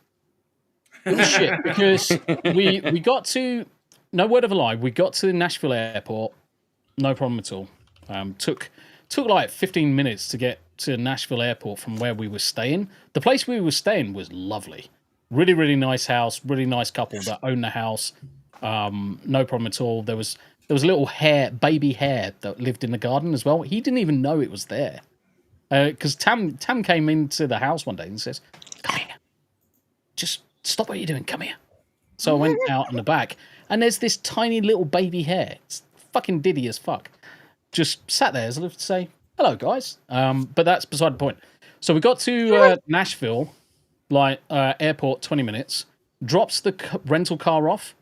It was shit because we got to, no word of a lie, we got to Nashville airport, no problem at all. Took like 15 minutes to get to Nashville airport from where we were staying. The place we were staying was lovely. Really, really nice house, really nice couple that owned the house. No problem at all. There was a little baby hare that lived in the garden as well. He didn't even know it was there. Because Tam came into the house one day and says, "Come here, just stop what you're doing. Come here." So I went out in the back, and there's this tiny little baby hare. It's fucking diddy as fuck. Just sat there as if to say, "Hello, guys." But that's beside the point. So we got to Nashville, airport, 20 minutes. Drops the rental car off.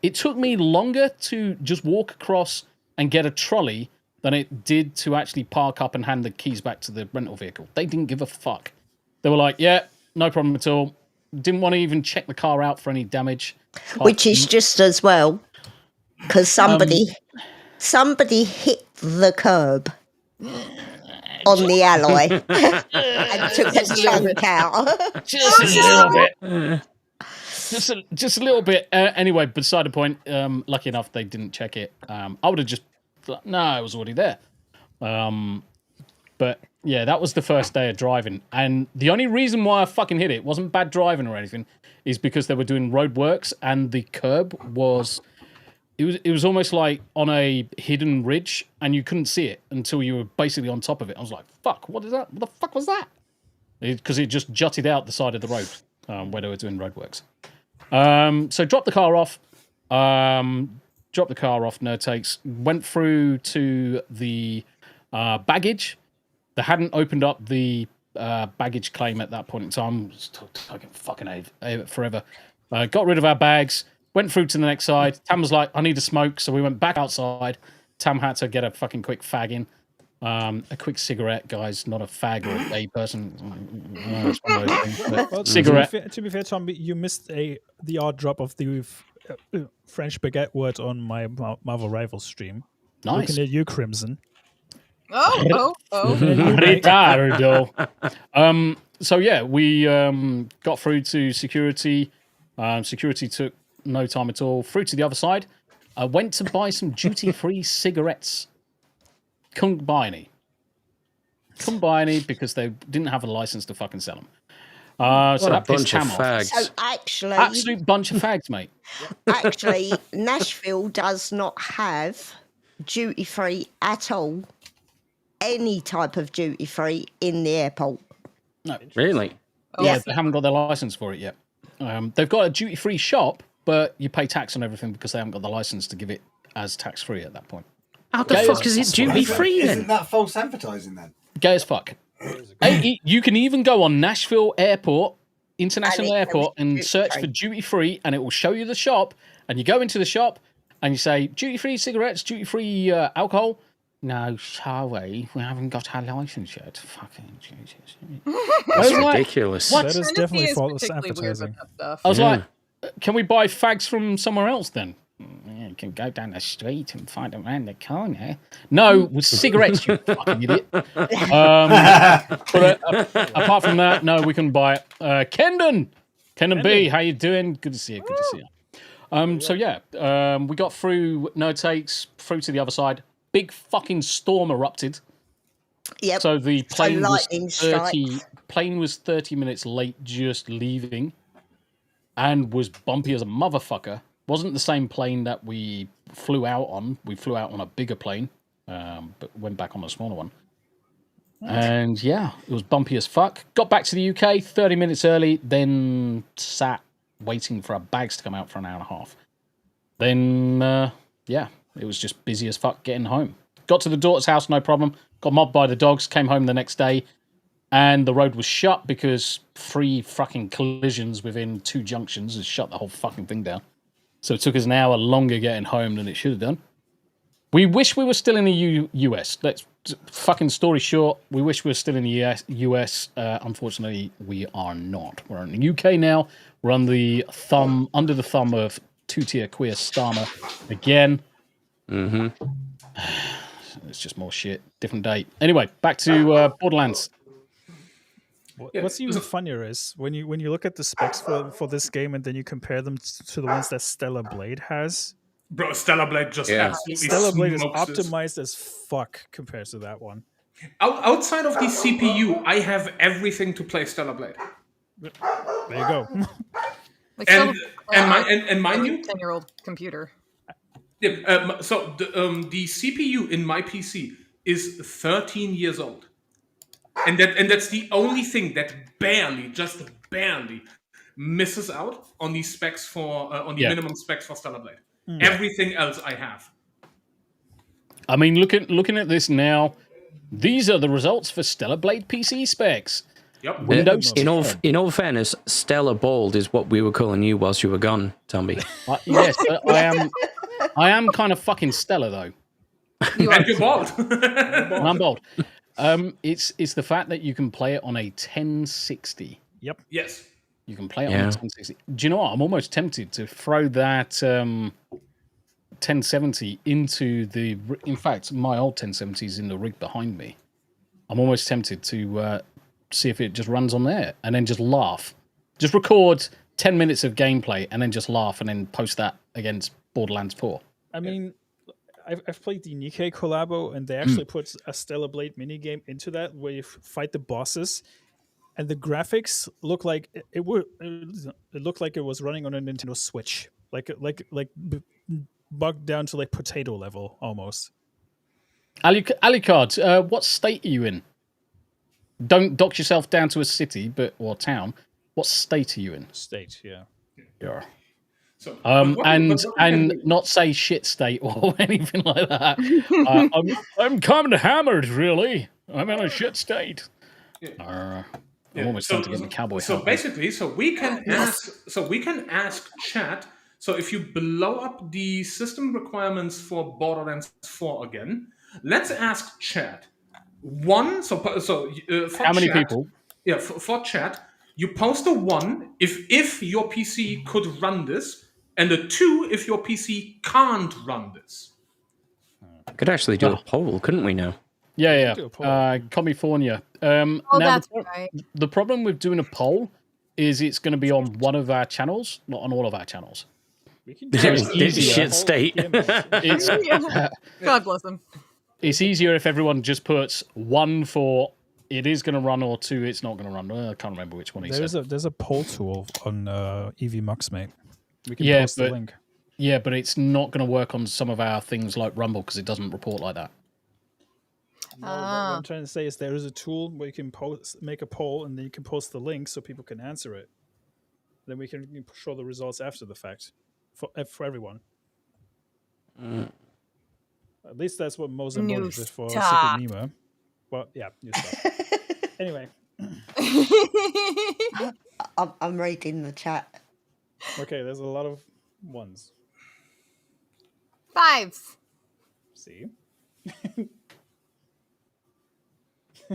It took me longer to just walk across and get a trolley than it did to actually park up and hand the keys back to the rental vehicle. They didn't give a fuck. They were like, yeah, no problem at all. Didn't want to even check the car out for any damage. Which is just as well, because somebody hit the curb on the alloy and took a chunk out. Just a little bit. Just a little bit. Anyway, beside the point, lucky enough they didn't check it. I would have just... No, it was already there. But yeah, that was the first day of driving. And the only reason why I fucking hit it wasn't bad driving or anything, is because they were doing road works and the curb was... It was almost like on a hidden ridge and you couldn't see it until you were basically on top of it. I was like, fuck, what is that? What the fuck was that? Because it just jutted out the side of the road where they were doing road works. So dropped the car off. Nerd Takes, went through to the baggage. They hadn't opened up the baggage claim at that point in time. Fucking forever. Got rid of our bags, went through to the next side. Tam was like, I need a smoke, so we went back outside. Tam had to get a fucking quick fag in. A quick cigarette, guys, not a fag or a gay person. It's one of those things, but cigarette. To be fair, Tombi, you missed the odd drop of the French baguette word on my Marvel Rivals stream. Nice. Looking at you, Crimson. Oh. Ritardo. So yeah, we got through to security. Security took no time at all. Through to the other side. I went to buy some duty-free cigarettes. Couldn't buy any because they didn't have a license to fucking sell them. So that pissed Tam off. So actually, absolute bunch of fags, mate. Actually, Nashville does not have duty-free at all. Any type of duty-free in the airport. No, really? Yeah, they haven't got their license for it yet. They've got a duty-free shop, but you pay tax on everything because they haven't got the license to give it as tax-free at that point. How the fuck is it duty-free then? Isn't that false advertising then? Gay as fuck. You can even go on Nashville Airport, International Airport, and search for duty-free, and it will show you the shop. And you go into the shop, and you say, duty-free cigarettes, duty-free alcohol. No, sorry, we haven't got our license yet. Fucking Jesus. That's ridiculous. That is definitely false advertising. I was like, can we buy fags from somewhere else then? You can go down the street and find them around the corner. No, with cigarettes, you fucking idiot. But apart from that, no, we can buy it. Kendon B, how you doing? Good to see you. Good to see you. So yeah, we got through Nerd Takes, through to the other side. Big fucking storm erupted. Yep. So the plane was 30 minutes late just leaving, and was bumpy as a motherfucker. Wasn't the same plane that we flew out on. We flew out on a bigger plane, but went back on a smaller one. And yeah, it was bumpy as fuck. Got back to the UK 30 minutes early, then sat waiting for our bags to come out for an hour and a half. Then, yeah, it was just busy as fuck getting home. Got to the daughter's house, no problem. Got mobbed by the dogs, came home the next day, and the road was shut because 3 fucking collisions within 2 junctions has shut the whole fucking thing down. So it took us an hour longer getting home than it should have done. We wish we were still in the US. Let's fucking story short. We wish we were still in the US. Unfortunately, we are not. We're in the UK now. We're under the thumb of 2-tier queer Starmer again. Mm-hmm. It's just more shit. Different date. Anyway, back to Borderlands. What's even funnier is when you look at the specs for this game and then you compare them to the ones that Stellar Blade has. Bro, Stellar Blade just absolutely Stellar Blade is smokes this. optimized as fuck compared to that one. Outside of the CPU, I have everything to play Stellar Blade. There you go. Like and mind you, 10-year-old computer. Yeah, so the CPU in my PC is 13 years old, and that's the only thing that just barely misses out on the specs for minimum specs for Stellar Blade. Everything else I have. I mean, looking at this now, these are the results for Stellar Blade PC specs. Yep. Windows. In all fairness, Stellar Bald is what we were calling you whilst you were gone, Tombi. Yes, but I am kind of fucking stellar though. And you're bald. I'm bald. It's the fact that you can play it on a 1060. Yep. Yes. You can play it on a 1060. Do you know what? I'm almost tempted to throw that 1070 into the. In fact, my old 1070 is in the rig behind me. I'm almost tempted to see if it just runs on there and then just laugh. Just record 10 minutes of gameplay and then just laugh and then post that against Borderlands 4. I mean, I've played the Nikkei collabo and they actually put a Stellar Blade minigame into that where you fight the bosses. And the graphics look like it looked like it was running on a Nintendo Switch, like bugged down to like potato level almost. Alucard, what state are you in? Don't dock yourself down to a city, or town. What state are you in? State, yeah. Yeah. So, and not say shit state or anything like that. I'm kind of hammered, really. I'm in a shit state. I'm almost time to get the cowboy hat. So basically, we can ask chat. So if you blow up the system requirements for Borderlands 4 again, let's ask chat. For how many chat, people? Yeah, for chat, you post a 1 if your PC could run this, and a 2 if your PC can't run this. Could actually do a poll, couldn't we now? Yeah. California. Now That's right. The problem with doing a poll is it's going to be on one of our channels, not on all of our channels. Shit state. God bless them. It's easier if everyone just puts 1 for it is going to run or 2 it's not going to run. I can't remember which one he said. There's a poll tool on EVMux, mate. We can post the link. Yeah, but it's not going to work on some of our things like Rumble because it doesn't report like that. No, what I'm trying to say is there is a tool where you can make a poll and then you can post the link so people can answer it. Then we can show the results after the fact for everyone. At least that's what Mozambique did for Secret Nemo. Well, yeah, new stuff. Anyway. I'm reading the chat. Okay, there's a lot of 1s. 5s. See?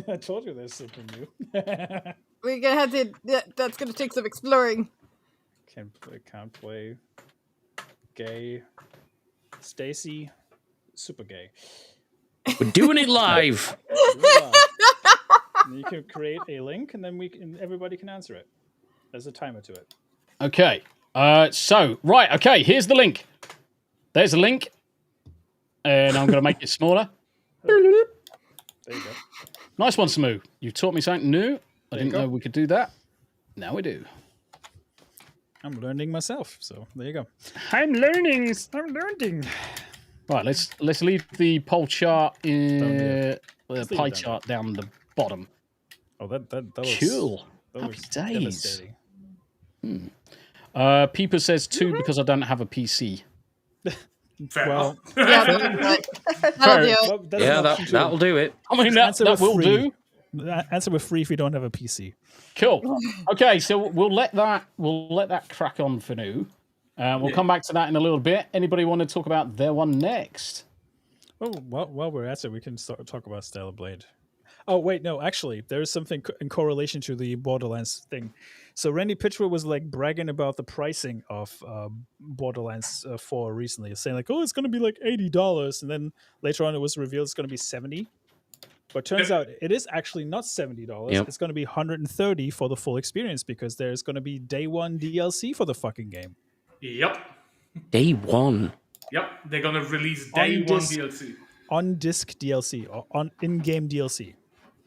I told you there's something new. We're gonna have to. That's gonna take some exploring. Can't play. Gay. Stacy. Super gay. We're doing it live. You can create a link, and then everybody can answer it. There's a timer to it. Okay. Okay. Here's the link. There's a link, and I'm going to make it smaller. There you go. Nice one, Smu. You taught me something new. I didn't know we could do that. Now we do. I'm learning myself, so there you go. I'm learning. Right, let's leave the poll chart in the pie chart down the bottom. Oh, that was Cool. That Happy was days. devastating. Peeper says 2 because I don't have a PC. Well, Yeah, that'll do it. well, that's Yeah, an option too. that'll do it. I mean, Answer that with will free. do. Answer with free if you don't have a PC. Cool. Okay, so we'll let that crack on for now. We'll come back to that in a little bit. Anybody want to talk about their one next? Oh, while we're at it, we can talk about Stellar Blade. Oh, wait, no, actually, there is something in correlation to the Borderlands thing. So Randy Pitchford was like bragging about the pricing of Borderlands 4 recently, saying like, oh, it's going to be like $80. And then later on it was revealed it's going to be $70. But turns out it is actually not $70. Yep. It's going to be $130 for the full experience because there's going to be day one DLC for the fucking game. Yep. Day one. Yep. They're gonna release day one DLC. On disc DLC or on in-game DLC.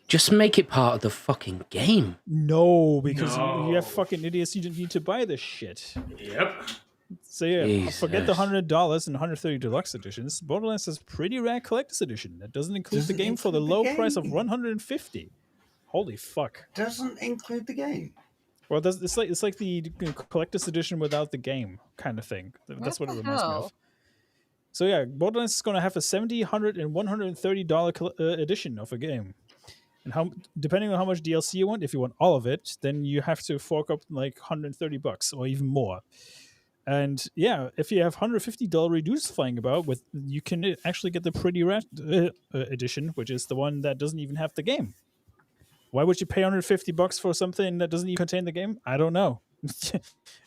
Just make it part of the fucking game. No, because you have fucking idiots. You don't need to buy this shit. Yep. So yeah, Jesus. forget the $100 and $130 deluxe editions. Borderlands has pretty rare collector's edition that doesn't include the game for the low price of $150. Holy fuck! Doesn't include the game. Well, it's like the collector's edition without the game kind of thing. That's what it reminds me of. So yeah, Borderlands is going to have a $70, $100, and $130 edition of a game. And depending on how much DLC you want, if you want all of it, then you have to fork up like $130 or even more. And yeah, if you have $150 reduced flying about, you can actually get the Pretty Rat edition, which is the one that doesn't even have the game. Why would you pay $150 for something that doesn't even contain the game? I don't know.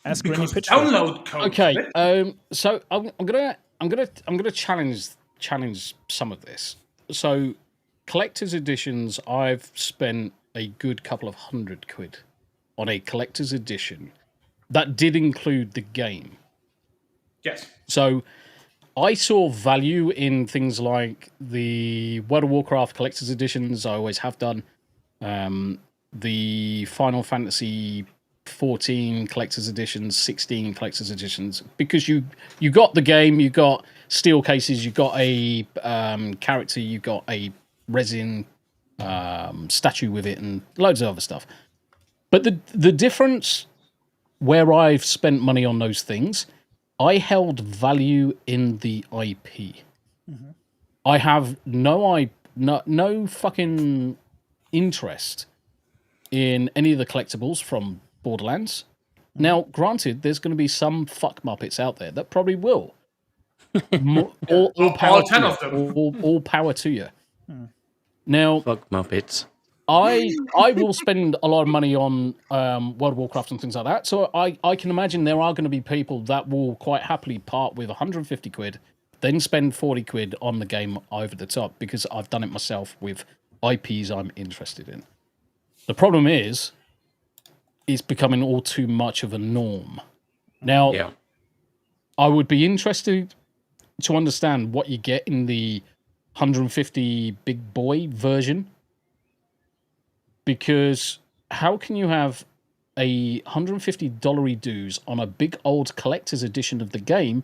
Ask Granny Pitch. Download code. Okay, so I'm gonna challenge some of this. So collector's editions, I've spent a good couple of £100 on a collector's edition that did include the game. Yes. So I saw value in things like the World of Warcraft collector's editions. I always have done. The Final Fantasy 14 collector's editions, 16 collector's editions, because you got the game, you got steel cases, you got a character, you got a resin statue with it, and loads of other stuff. But the difference where I've spent money on those things, I held value in the IP. Mm-hmm. I have no fucking interest in any of the collectibles from Borderlands. Now, granted, there's going to be some fuck muppets out there that probably will. All power to 10 you. of them. All power to you. Now, fuck muppets. I will spend a lot of money on World of Warcraft and things like that. So I can imagine there are going to be people that will quite happily part with £150, then spend £40 on the game over the top because I've done it myself with IPs I'm interested in. The problem is, it's becoming all too much of a norm. Now, I would be interested to understand what you get in the 150 big boy version. Because how can you have a $150 dues on a big old collector's edition of the game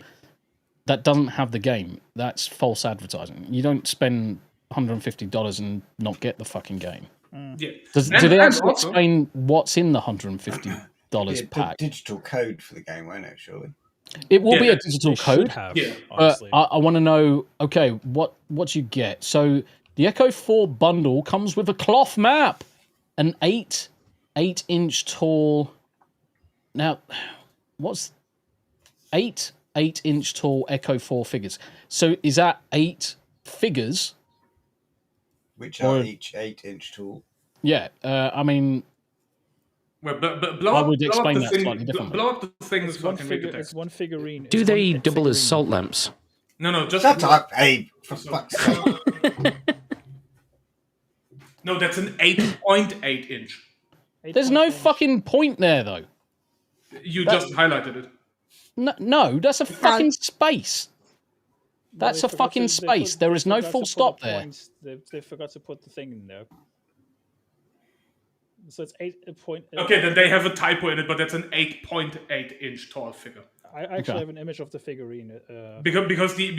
that doesn't have the game? That's false advertising. You don't spend $150 and not get the fucking game. Yeah. Do they actually explain what's in the $150 pack? Digital code for the game, won't it? Surely. It will be a digital code. Yeah. I want to know. Okay, what do you get? So the Echo 4 bundle comes with a cloth map, an 8-inch tall. Now, what's 8-inch tall Echo 4 figures? So is that 8 figures? Which are each 8-inch tall. Yeah, I mean, well, I would explain that slightly differently. Blow up the things. It's one figurine. Do they double as salt lamps? No, just shut up, Abe. For fuck's sake. No, that's an 8.8 inch. There's no fucking point there, though. You just highlighted it. No, that's a fucking space. That's a fucking space. There is no full stop there. They forgot to put the thing in there. So it's 8 point. Okay, then they have a typo in it, but that's an 8.8 inch tall figure. I actually have an image of the figurine. Because the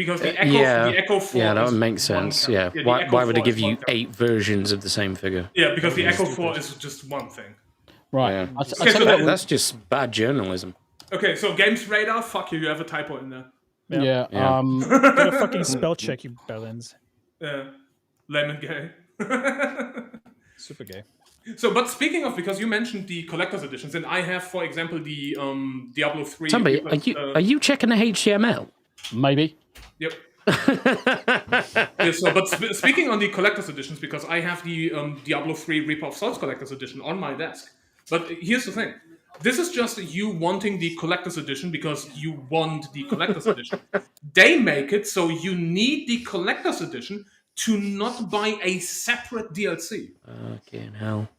Echo 4 that is would make sense. Yeah, the why Echo would they 4 give is you one character. 8 versions of the same figure? Yeah, because the Echo 4 is just one thing. Right. Yeah. That's just bad journalism. Okay, so Games Radar, fuck you have a typo in there. Yeah. Get a fucking spell check, you bellends. Yeah. Lemon gay. Super gay. So, but speaking of, because you mentioned the collector's editions, and I have, for example, the Diablo 3. Tombi, are you checking the HTML? Maybe. Yep. Yeah, so, but speaking on the collector's editions, because I have the Diablo 3 Reaper of Souls collector's edition on my desk. But here's the thing. This is just you wanting the collector's edition because you want the collector's edition. They make it so you need the collector's edition to not buy a separate DLC. Fucking hell.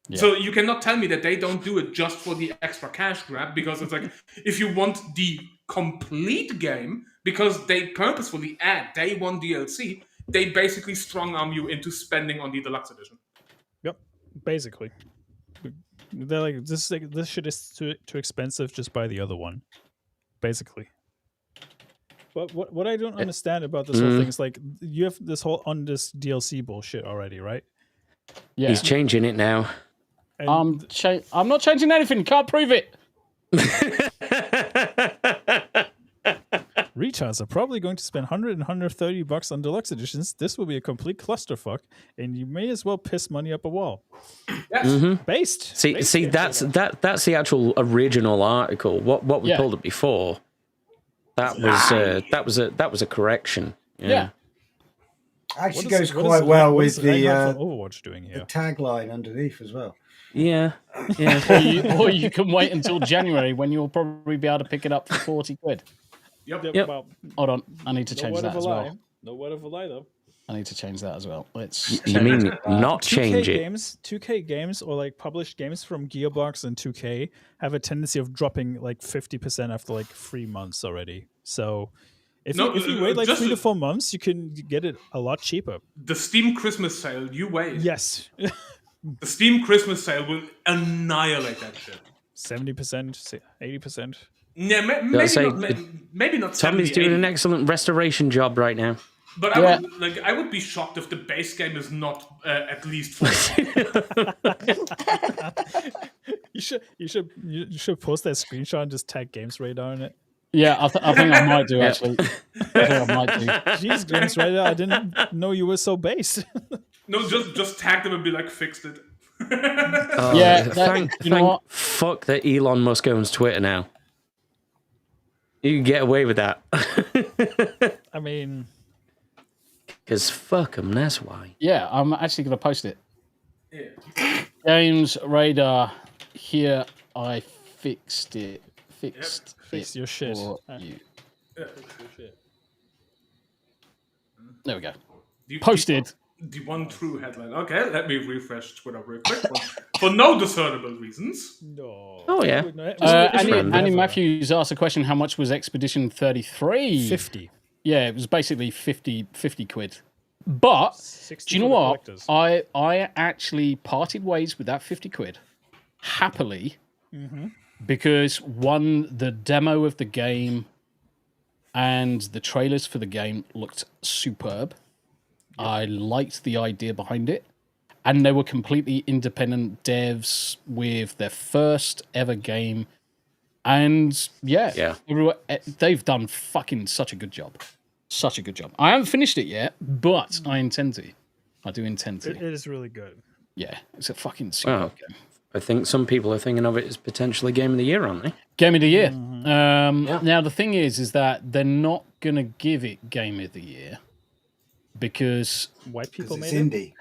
Yeah. So you cannot tell me that they don't do it just for the extra cash grab, because it's like, if you want the complete game, because they purposefully add day one DLC, they basically strong arm you into spending on the deluxe edition. Yep, basically. They're like, this shit is too expensive, just buy the other one. Basically. But what I don't understand about this whole thing is, like, you have this whole on this DLC bullshit already, right? Yeah. He's changing it now. I'm not changing anything. Can't prove it. Retards are probably going to spend $100 and $130 on deluxe editions. This will be a complete clusterfuck, and you may as well piss money up a wall. Yes. Based. See, that's the actual original article. What we pulled up before. That was a correction. Yeah. Actually goes quite well with the Overwatch doing here. The tagline underneath as well. Yeah. or you can wait until January when you'll probably be able to pick it up for 40 quid. Yep. Well, Hold on, I need to change that as well. No word of a lie, though. I need to change that as well. You mean not change it? 2K games or like published games from Gearbox and 2K have a tendency of dropping like 50% after like 3 months already. So if you wait like 3 to 4 months, you can get it a lot cheaper. The Steam Christmas sale, you wait. Yes. The Steam Christmas sale will annihilate that shit. 70%, 80%. Yeah, maybe not. Tommy's doing an excellent restoration job right now. But I would be shocked if the base game is not at least 40. You should post that screenshot and just tag Games Radar in it. Yeah, I think I might do actually. I think I might do. Jeez, Games Radar, I didn't know you were so base. No, just tag them and be like, fixed it. You know what? Fuck that Elon Musk owns Twitter now. You can get away with that. I mean, because fuck them, that's why. Yeah, I'm actually going to post it. Yeah. Games Radar, here I fixed it. Fix your shit. For you. There we go. Posted. The one true headline. Okay, let me refresh Twitter real quick for no discernible reasons. No. Oh yeah. Annie Matthews asked a question: how much was Expedition 33? 50. Yeah, it was basically 50 quid. But do you know what? I actually parted ways with that 50 quid happily because one, the demo of the game and the trailers for the game looked superb. I liked the idea behind it. And they were completely independent devs with their first ever game. And they've done fucking such a good job. Such a good job. I haven't finished it yet, but I intend to. I do intend to. It is really good. Yeah, it's a fucking superb game. I think some people are thinking of it as potentially Game of the Year, aren't they? Game of the Year. Now, the thing is that they're not going to give it Game of the Year. Because white people made indie.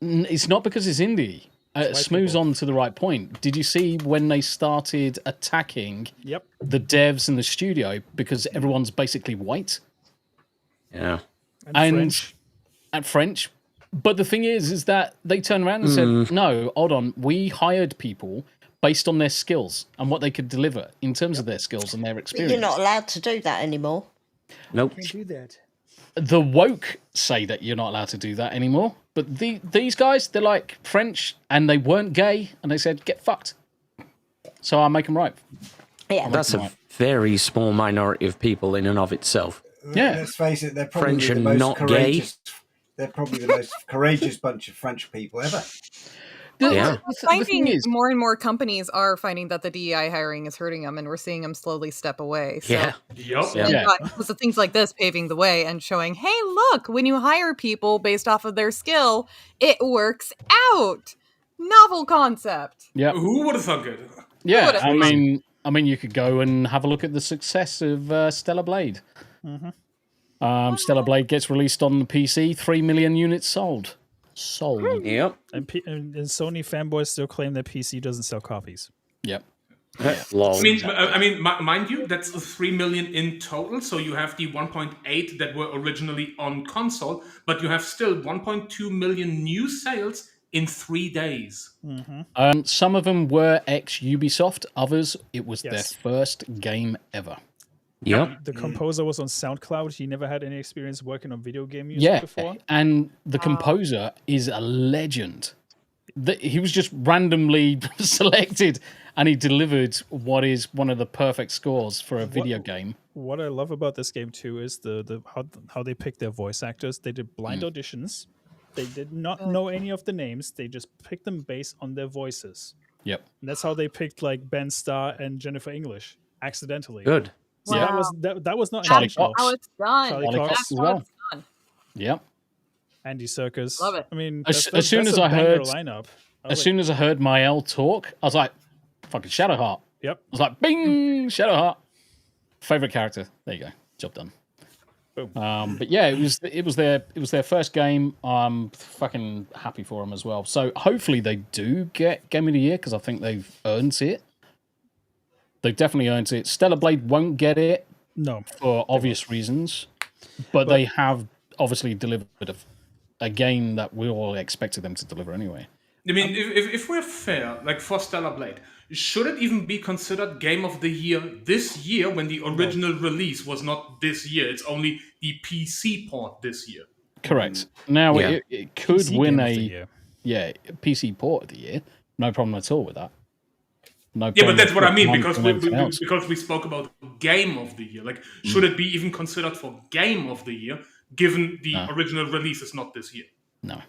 It's not because it's indie. Smu's on to the right point. Did you see when they started attacking the devs in the studio because everyone's basically white? Yeah. And French. But the thing is that they turned around and said, no, hold on. We hired people based on their skills and what they could deliver in terms of their skills and their experience. But you're not allowed to do that anymore. Nope. Can't do that. The woke say that you're not allowed to do that anymore. But these guys, they're like French and they weren't gay and they said, get fucked. So I make them right. Yeah, That's a very small minority of people in and of itself. Yeah. Let's face it, they're probably French the and most not courageous. They're probably the most courageous bunch of French people ever. We're finding more and more companies are finding that the DEI hiring is hurting them, and we're seeing them slowly step away. So, because of things like this paving the way and showing, hey, look, when you hire people based off of their skill, it works out. Novel concept. Yeah. Who would have thunk it? Yeah, I mean, you could go and have a look at the success of Stellar Blade. Stellar Blade gets released on the PC, 3 million units sold. Yep. And Sony fanboys still claim that PC doesn't sell copies. Yep. I mean, mind you, that's 3 million in total. So you have the 1.8 that were originally on console, but you have still 1.2 million new sales in 3 days. Some of them were ex-Ubisoft. Others, it was their first game ever. Yep. The composer was on SoundCloud. He never had any experience working on video game music before. And the composer is a legend. He was just randomly selected, and he delivered what is one of the perfect scores for a video game. What I love about this game too is the how they pick their voice actors. They did blind auditions. They did not know any of the names. They just picked them based on their voices. Yep. And that's how they picked like Ben Starr and Jennifer English accidentally. Good. So Wow. that was not Charlie intentional. Cox. How it's done. Charlie Cox That's as how well. it's done. Yep. Andy Serkis. Love it. I mean, As soon as a I banger heard, lineup. soon as I heard Mael talk, I was like, "Fucking Shadowheart." Yep. I was like, "Bing, Shadowheart." Favorite character. There you go. Job done. Boom. But yeah, it was their first game. I'm fucking happy for them as well. So hopefully they do get Game of the Year because I think they've earned it. They've definitely earned it. Stellar Blade won't get it. No, for obvious reasons, but they have obviously delivered a game that we all expected them to deliver anyway. I mean, if we're fair, like for Stellar Blade, should it even be considered Game of the Year this year when the original release was not this year? It's only the PC port this year. Correct. Now it could PC win Game of the Year. PC port of the year. No problem at all with that. No Yeah, but problem that's what I with mean everything else. because we spoke about Game of the Year. Like, should it be even considered for Game of the Year, given the original release is not this year? No.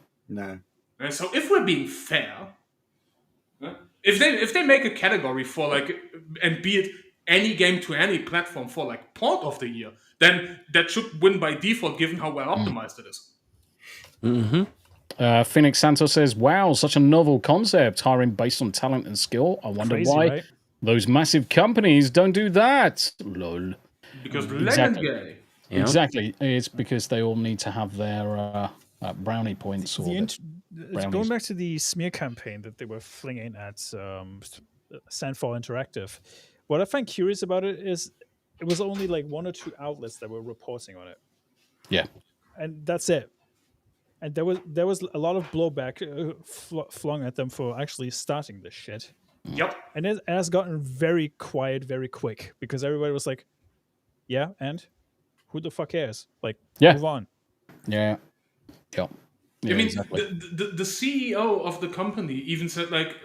And so, if we're being fair, if they make a category for like, and be it any game to any platform for like port of the year, then that should win by default, given how well optimized it is. Mm-hmm. Phoenix Santos says, "Wow, such a novel concept, hiring based on talent and skill. I wonder why those massive companies don't do that." Lol. Because Exactly. Legend Gay. Exactly. It's because they all need to have their brownie points. Or going back to the smear campaign that they were flinging at Sandfall Interactive, what I find curious about it is it was only like 1 or 2 outlets that were reporting on it. Yeah. And that's it. And there was a lot of blowback flung at them for actually starting this shit. Yep. And it has gotten very quiet very quick because everybody was like, yeah, and who the fuck cares? Like, move on. Yeah. Yep. Yeah, I mean, exactly. the CEO of the company even said like,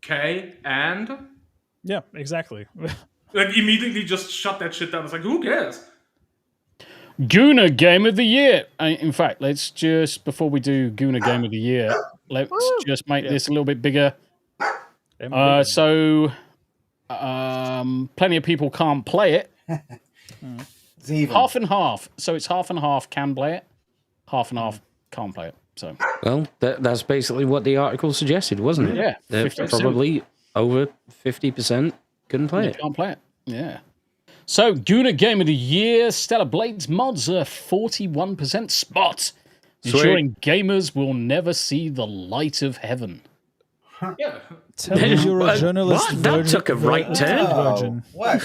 K and? Yeah, exactly. Like, immediately just shut that shit down. It's like, who cares? Guna Game of the Year. In fact, let's just, before we do Guna Game of the Year, let's just make this a little bit bigger. So, plenty of people can't play it. It's even. Half and half. So it's half and half can play it, half and half can't play it. So, well, that's basically what the article suggested, wasn't it? Yeah, That 50%. probably over 50% couldn't play it. Can't play it. Yeah. So, Guna Game of the Year, Stellar Blades mods are 41% spot, ensuring gamers will never see the light of heaven. Yeah. Tell me you're a journalist. What? That took a right turn. Virgin. What?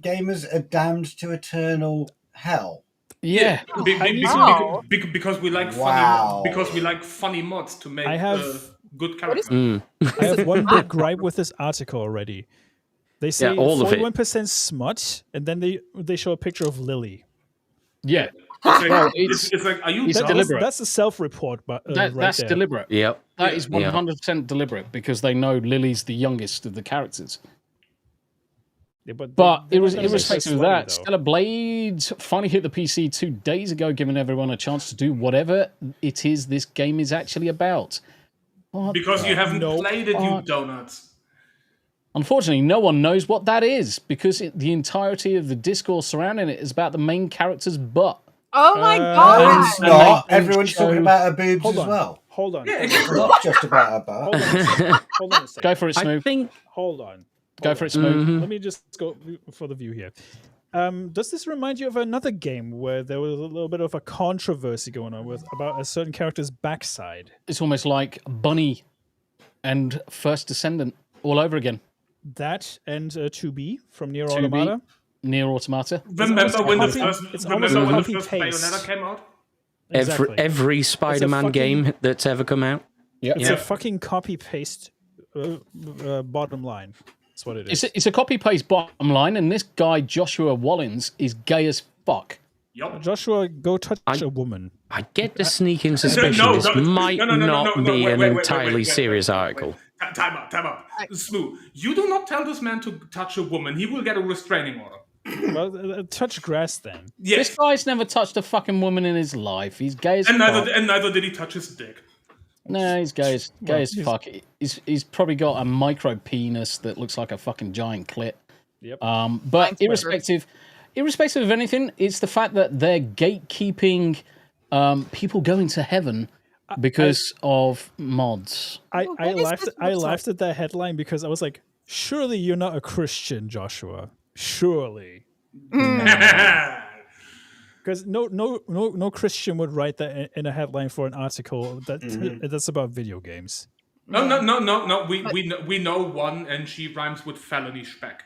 Gamers are damned to eternal hell. Yeah. Because we like funny mods to make good characters. I have one big gripe with this article already. They say all of it. 41% smut, and then they show a picture of Lily. Yeah. It's like, are you dumb? deliberate. That's a self-report, but That's there. deliberate. Yep. That is 100% deliberate because they know Lily's the youngest of the characters. Yeah, but irrespective of that, Stellar Blade finally hit the PC 2 days ago, giving everyone a chance to do whatever it is this game is actually about. Because you haven't played it, you donuts. Unfortunately, no one knows what that is, because the entirety of the discourse surrounding it is about the main character's butt. Oh my god! It's not. Everyone's talking about her boobs as well. Hold on. It's not just about her butt. Hold on a second. Go for it, Smu. Hold on. Go for it, Smu. Let me just go for the view here. Does this remind you of another game where there was a little bit of a controversy going on about a certain character's backside? It's almost like Bunny and First Descendant all over again. That and 2B from Nier Automata. Nier Automata. Remember when the first Bayonetta came out? Exactly. Every Spider-Man game that's ever come out. It's a fucking copy-paste bottom line. That's what it is. It's a copy-paste bottom line, and this guy, Joshua Wallins, is gay as fuck. Yep. Joshua, go touch a woman. I get the sneaking suspicion this might not be an entirely serious article. Time out. Smu, you do not tell this man to touch a woman. He will get a restraining order. Well, touch grass then. Yes. This guy's never touched a fucking woman in his life. He's gay as fuck. And neither did he touch his dick. No, he's gay as fuck. He's probably got a micro penis that looks like a fucking giant clit. Yep. But irrespective of anything, it's the fact that they're gatekeeping people going to heaven because of mods. I laughed at that headline because I was like, surely you're not a Christian, Joshua. Surely. Because no Christian would write that in a headline for an article that's about video games. No. We know one, and she rhymes with felony speck.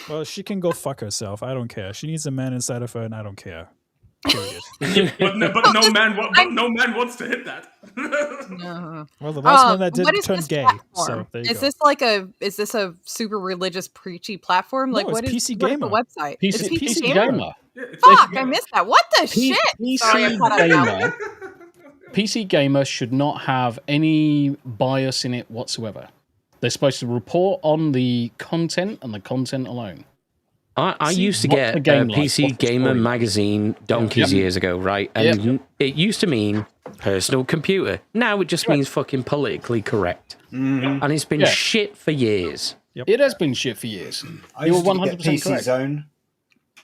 Well, she can go fuck herself. I don't care. She needs a man inside of her, and I don't care. Period. but no man wants to hit that. No. Well, the last one that did turn gay. So there you is go. Is this a super religious preachy platform? Like, No, what it's is PC Gamer. What's the website? PC, It's PC Gamer. Fuck, I missed that. What the shit? Sorry, I cut out. PC Gamer should not have any bias in it whatsoever. They're supposed to report on the content and the content alone. I used to get a PC Gamer magazine donkeys years ago, right? And it used to mean personal computer. Now it just means fucking politically correct. And it's been shit for years. Yep. It has been shit for years. You're 100% PC correct. Zone.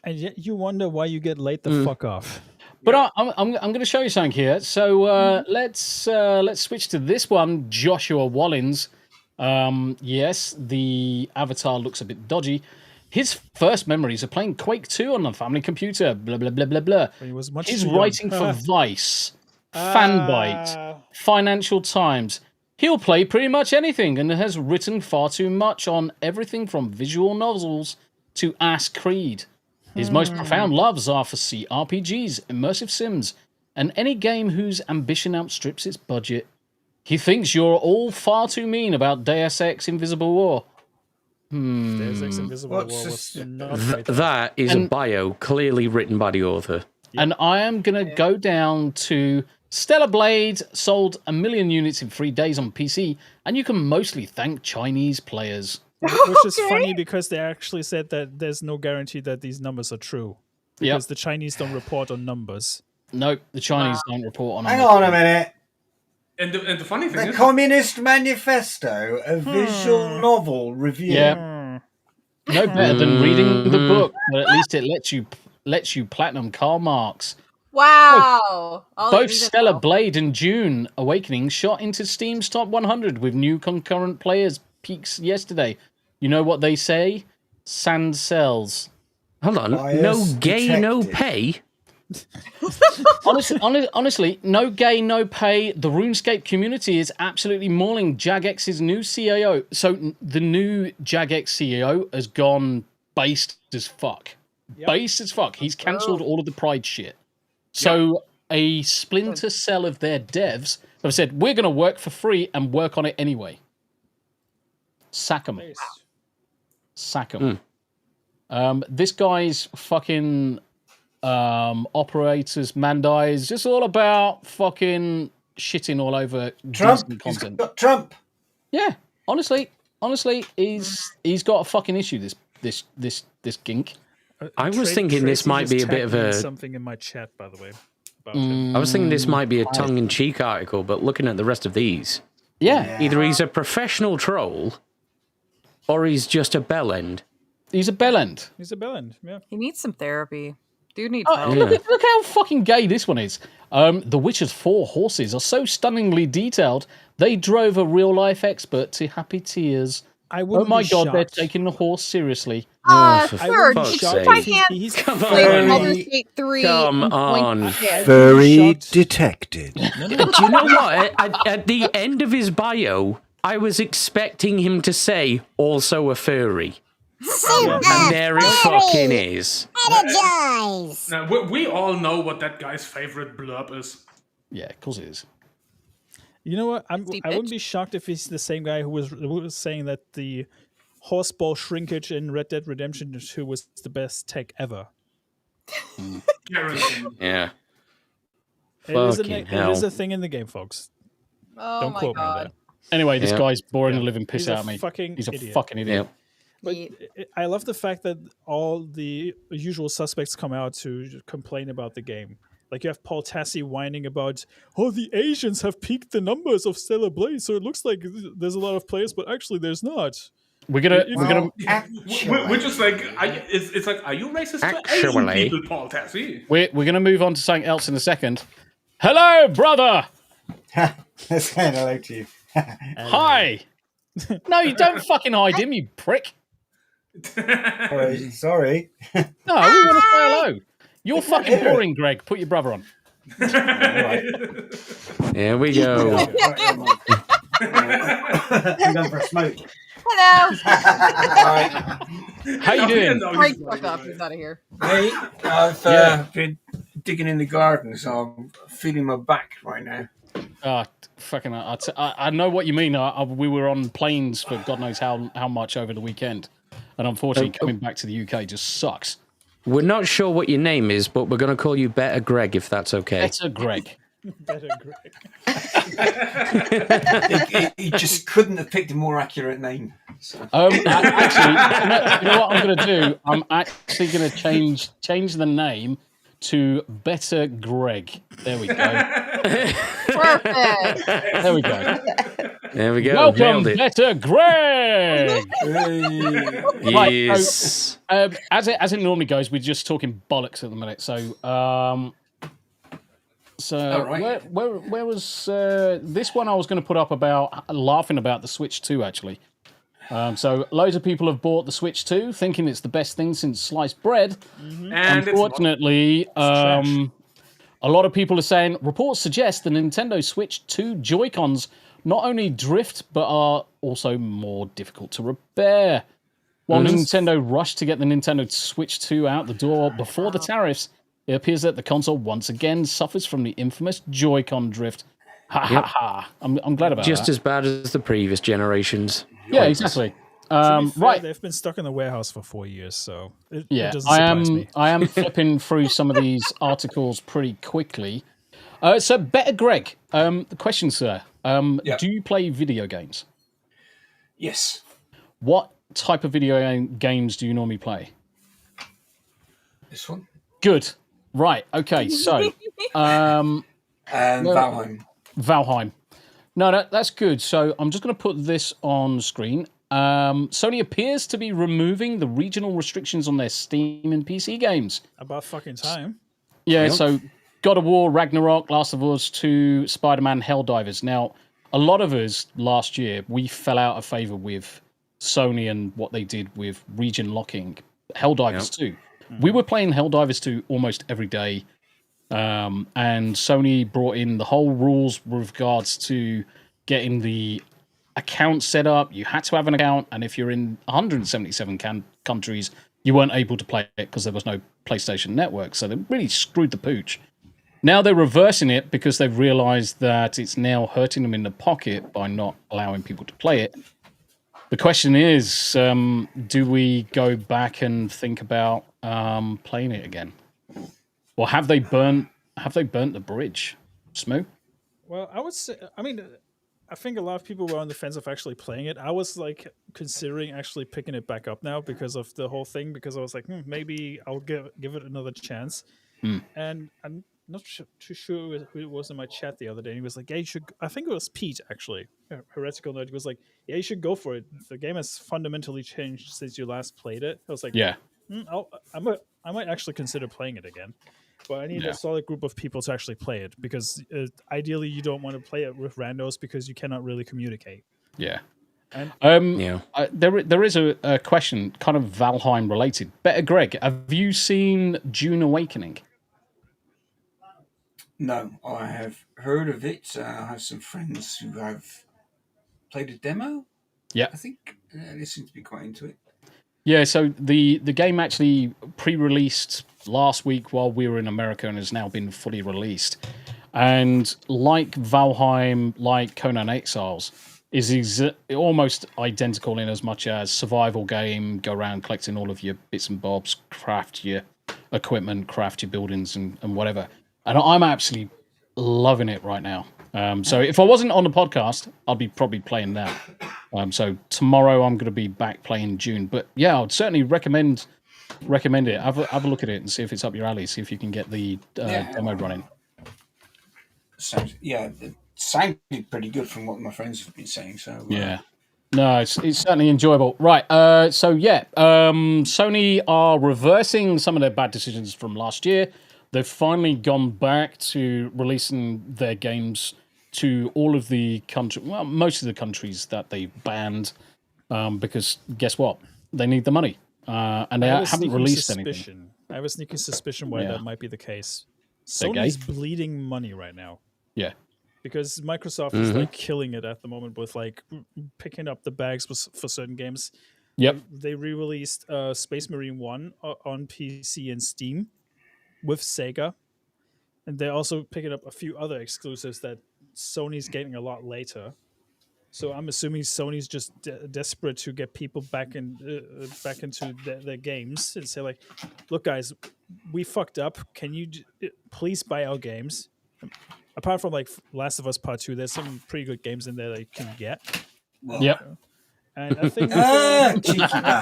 And yet you wonder why you get laid the fuck off. But I'm going to show you something here. So let's switch to this one, Joshua Wallins. Yes, the avatar looks a bit dodgy. His first memories of playing Quake 2 on the family computer, blah, blah, blah, blah, blah. He's writing for Vice, Fanbyte, Financial Times. He'll play pretty much anything and has written far too much on everything from visual novels to Ass Creed. His most profound loves are for CRPGs, immersive sims, and any game whose ambition outstrips its budget. He thinks you're all far too mean about Deus Ex Invisible War. Deus Ex Invisible War was not that is a bio clearly written by the author. And I am going to go down to Stellar Blade sold 1 million units in 3 days on PC, and you can mostly thank Chinese players. Which is funny because they actually said that there's no guarantee that these numbers are true. Because the Chinese don't report on numbers. Nope, the Chinese don't report on Hang on a minute. And the funny thing is... The Communist Manifesto, a visual novel review. Yeah. No better than reading the book, but at least it lets you platinum Karl Marx. Wow. Both Stellar Blade and June Awakening shot into Steam's top 100 with new concurrent players peaks yesterday. You know what they say? Sand sells. Hold on. No gay, no pay? Honestly, no gay, no pay. The RuneScape community is absolutely mauling Jagex's new CAO. So the new Jagex CEO has gone based as fuck. Yep. Based as fuck. He's cancelled all of the Pride shit. So a splinter cell of their devs have said, we're going to work for free and work on it anyway. Sack 'em. Sack 'em. This guy's fucking operators, Mandai, is just all about fucking shitting all over Trump. content. He's got Trump. Yeah, honestly, he's got a fucking issue. gink. I was thinking this might be a bit of a something in my chat, by the way. About him. I was thinking this might be a tongue-in-cheek article, but looking at the rest of these, either he's a professional troll, or he's just a bellend. He's a bellend. He's a bellend. Yeah. He needs some therapy. Dude needs help. Look how fucking gay this one is. The Witcher's 4 horses are so stunningly detailed, they drove a real-life expert to happy tears. Oh my god, they're taking the horse seriously. Sir, my hand. Come on. Furry detected. Do you know what? At the end of his bio, I was expecting him to say, also a furry. And there it fucking is. Energize! Now, we all know what that guy's favorite blurb is. Yeah, of course it is. You know what? I wouldn't be shocked if he's the same guy who was saying that the horseball shrinkage in Red Dead Redemption 2 was the best tech ever. Yeah. It is a thing in the game, folks. Oh Don't my quote me on god. that. Anyway, this guy's boring the living piss He's out a of me. fucking He's a idiot. fucking idiot. But I love the fact that all the usual suspects come out to complain about the game. Like you have Paul Tassi whining about, the Asians have peaked the numbers of Stellar Blaze, so it looks like there's a lot of players, but actually there's not. We're just like, it's like, are you racist to Asian people, Paul Tassi? We're gonna move on to something else in a second. Hello, brother. Let's say hello to you. Hi. No, you don't fucking hide him, you prick. Sorry. No, we want to say hello. You're fucking boring, Greg. Put your brother on. There we go. I'm going for a smoke. Hello. How you doing? Break fuck up. He's out of here. Hey, I've been digging in the garden, so I'm feeling my back right now. Fucking! I know what you mean. We were on planes for God knows how much over the weekend, and unfortunately, coming back to the UK just sucks. We're not sure what your name is, but we're going to call you Better Greg, if that's okay. Better Greg. Better Greg. he just couldn't have picked a more accurate name. So. Actually, you know what I'm going to do? I'm actually going to change the name to Better Greg. There we go. Perfect. There we go. There we go. Welcome, Nailed it. Better Greg. Yes. Right, as it normally goes, we're just talking bollocks at the minute. So, right. where was this one? I was going to put up about laughing about the Switch 2 actually. So loads of people have bought the Switch 2, thinking it's the best thing since sliced bread. And unfortunately, a lot of people are saying reports suggest the Nintendo Switch 2 Joy-Cons not only drift but are also more difficult to repair. While Nintendo rushed to get the Nintendo Switch 2 out the door before the tariffs, it appears that the console once again suffers from the infamous Joy-Con drift. I'm glad about that. Just as bad as the previous generations. Yeah, exactly. Right, they've been stuck in the warehouse for 4 years, so it doesn't surprise me. I am flipping through some of these articles pretty quickly. So, Better Greg, the question, sir, do you play video games? Yes. What type of video games do you normally play? This one. Good. Right. Okay. So, Valheim. Valheim. No, that's good. So I'm just going to put this on screen. Sony appears to be removing the regional restrictions on their Steam and PC games. About fucking time. Yeah, so God of War, Ragnarok, Last of Us 2, Spider-Man, Helldivers. Now, a lot of us last year, we fell out of favor with Sony and what they did with region locking Helldivers 2. We were playing Helldivers 2 almost every day. And Sony brought in the whole rules with regards to getting the account set up. You had to have an account, and if you're in 177 countries, you weren't able to play it because there was no PlayStation Network. So they really screwed the pooch. Now they're reversing it because they've realized that it's now hurting them in the pocket by not allowing people to play it. The question is, do we go back and think about playing it again? Or have they burnt the bridge? Smu? Well, I would say, I think a lot of people were on the fence of actually playing it. I was like considering actually picking it back up now because of the whole thing. Because I was like, maybe I'll give it another chance. And I'm not too sure who it was in my chat the other day. And he was like, "Yeah, you should." I think it was Pete actually, Heretical Nerd. He was like, "Yeah, you should go for it. The game has fundamentally changed since you last played it." I was like, Yeah. I might actually consider playing it again. But I need a solid group of people to actually play it because ideally you don't want to play it with randos because you cannot really communicate. Yeah. And there is a question, kind of Valheim related. Better Greg, have you seen Dune Awakening? No, I have heard of it. I have some friends who have played a demo. Yeah. I think they seem to be quite into it. Yeah, so the game actually pre-released last week while we were in America and has now been fully released. And like Valheim, like Conan Exiles, is almost identical in as much as survival game, go around collecting all of your bits and bobs, craft your equipment, craft your buildings and whatever. And I'm absolutely loving it right now. So if I wasn't on the podcast, I'd be probably playing that. So tomorrow I'm going to be back playing Dune. But yeah, I'd certainly recommend it. Have a look at it and see if it's up your alley. See if you can get the demo running. It sounded pretty good from what my friends have been saying. So yeah. No, it's certainly enjoyable. Right. Sony are reversing some of their bad decisions from last year. They've finally gone back to releasing their games to all of the most of the countries that they banned, because guess what? They need the money, and they haven't released anything. I have a sneaking suspicion why that might be the case. Sony's bleeding money right now. Yeah. Because Microsoft is like killing it at the moment with like picking up the bags for certain games. Yep. They re-released Space Marine 1 on PC and Steam with Sega. And they're also picking up a few other exclusives that Sony's getting a lot later. So I'm assuming Sony's just desperate to get people back into their games and say like, look guys, we fucked up. Can you please buy our games? Apart from like Last of Us Part 2, there's some pretty good games in there that you can get. Yep. And I think I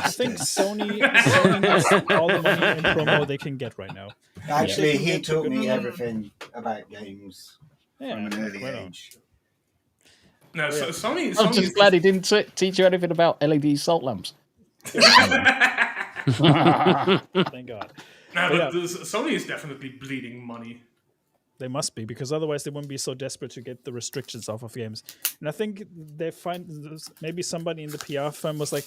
think Sony needs all the money and promo they can get right now. Actually, he taught me everything about games from an early age. No, so Sony. I'm just glad he didn't teach you anything about LED salt lamps. Thank God. No, but Sony is definitely bleeding money. They must be, because otherwise they wouldn't be so desperate to get the restrictions off of games. And I think they find maybe somebody in the PR firm was like,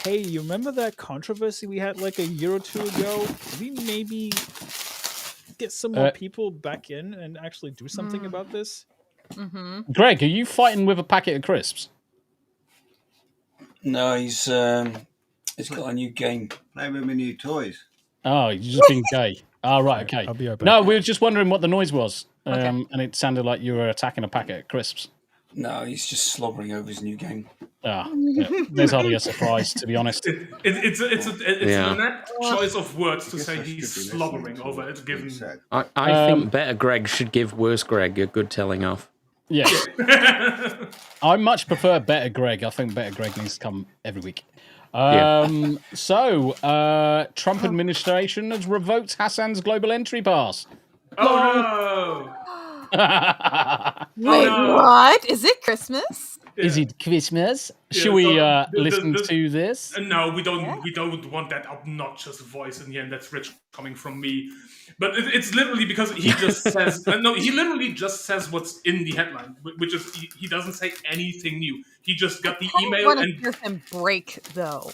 "Hey, you remember that controversy we had like a year or two ago? Can we maybe get some more people back in and actually do something about this?" Greg, are you fighting with a packet of crisps? No, he's got a new game. Playing with my new toys. Oh, you're just being gay. Oh, right, okay. I'll be right back. No, we were just wondering what the noise was, and it sounded like you were attacking a packet of crisps. No, he's just slobbering over his new game. There's hardly a surprise, to be honest. It's an inept choice of words to say he's slobbering over it, given... I think Better Greg should give Worse Greg a good telling off. Yeah. I much prefer Better Greg. I think Better Greg needs to come every week. So, Trump administration has revoked Hassan's global entry pass. Oh no! Wait, what? Is it Christmas? Yeah. Is it Christmas? Should we listen to this? No, we don't. We don't want that obnoxious voice in here, and that's rich coming from me. But it's literally because he just says no. He literally just says what's in the headline, which is he doesn't say anything new. He just got the email and hear him break though.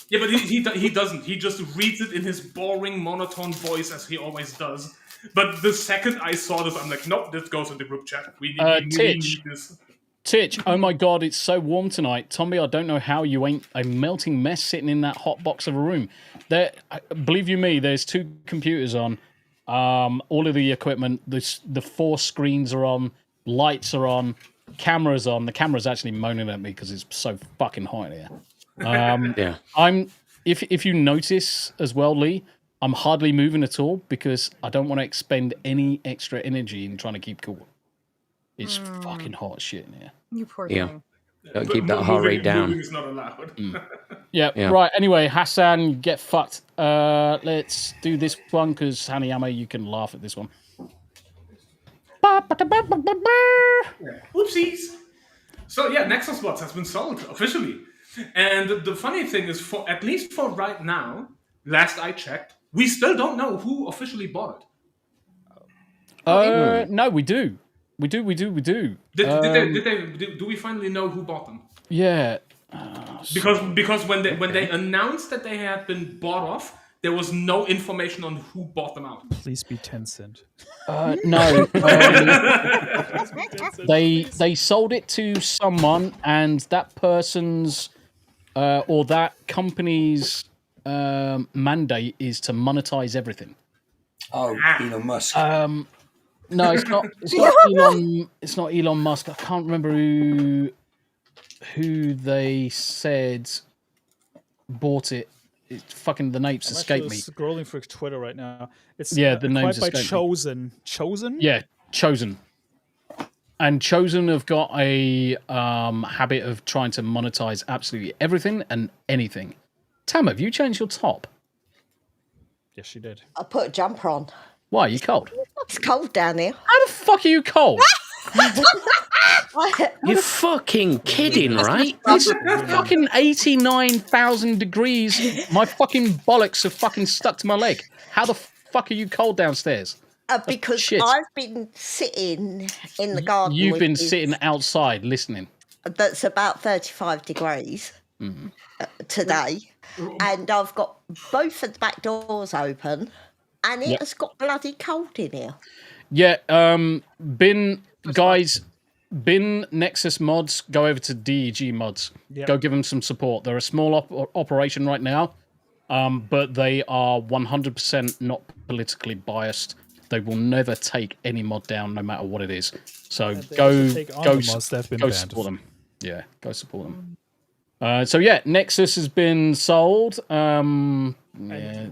Yeah, but he doesn't. He just reads it in his boring monotone voice as he always does. But the second I saw this, I'm like, nope, this goes in the group chat. We need this. Titch, oh my god, it's so warm tonight. Tombi, I don't know how you ain't a melting mess sitting in that hot box of a room. There, believe you me, there's 2 computers on. All of the equipment, the 4 screens are on, lights are on, cameras on. The camera's actually moaning at me because it's so fucking hot here. Yeah. If you notice as well, Lee, I'm hardly moving at all because I don't want to expend any extra energy in trying to keep cool. It's fucking hot as shit in here. You poor thing. Gotta keep that heart rate down. Moving is not allowed. Yeah, right. Anyway, Hassan, get fucked. Let's do this one because Hanayama, you can laugh at this one. Whoopsies. So yeah, Nexus Mods has been sold officially, and the funny thing is, for at least for right now, last I checked, we still don't know who officially bought it. No, we do. We do. Do we finally know who bought them? Yeah. Because when they announced that they had been bought off, there was no information on who bought them out. Please be Tencent. No. They sold it to someone, and that person's or that company's mandate is to monetize everything. Oh, Elon Musk. No, it's not. It's not Elon. It's not Elon Musk. I can't remember who they said bought it. Fucking the names escape me. Scrolling through Twitter right now. It's the names acquired by escape Chosen. me. Chosen? Yeah, Chosen. And Chosen have got a habit of trying to monetize absolutely everything and anything. Tam, have you changed your top? Yes, she did. I put a jumper on. Why are you cold? It's cold down here. How the fuck are you cold? You're fucking kidding, right? It's fucking 89,000 degrees. My fucking bollocks have fucking stuck to my leg. How the fuck are you cold downstairs? Because I've been sitting in the garden. You've been sitting outside listening. That's about 35 degrees today. And I've got both of the back doors open. And it has got bloody cold in here. Yeah, bin Nexus Mods, go over to DEG Mods. Yep. Go give them some support. They're a small operation right now, but they are 100% not politically biased. They will never take any mod down, no matter what it is. So go support them. Yeah, go support them. So yeah, Nexus has been sold. And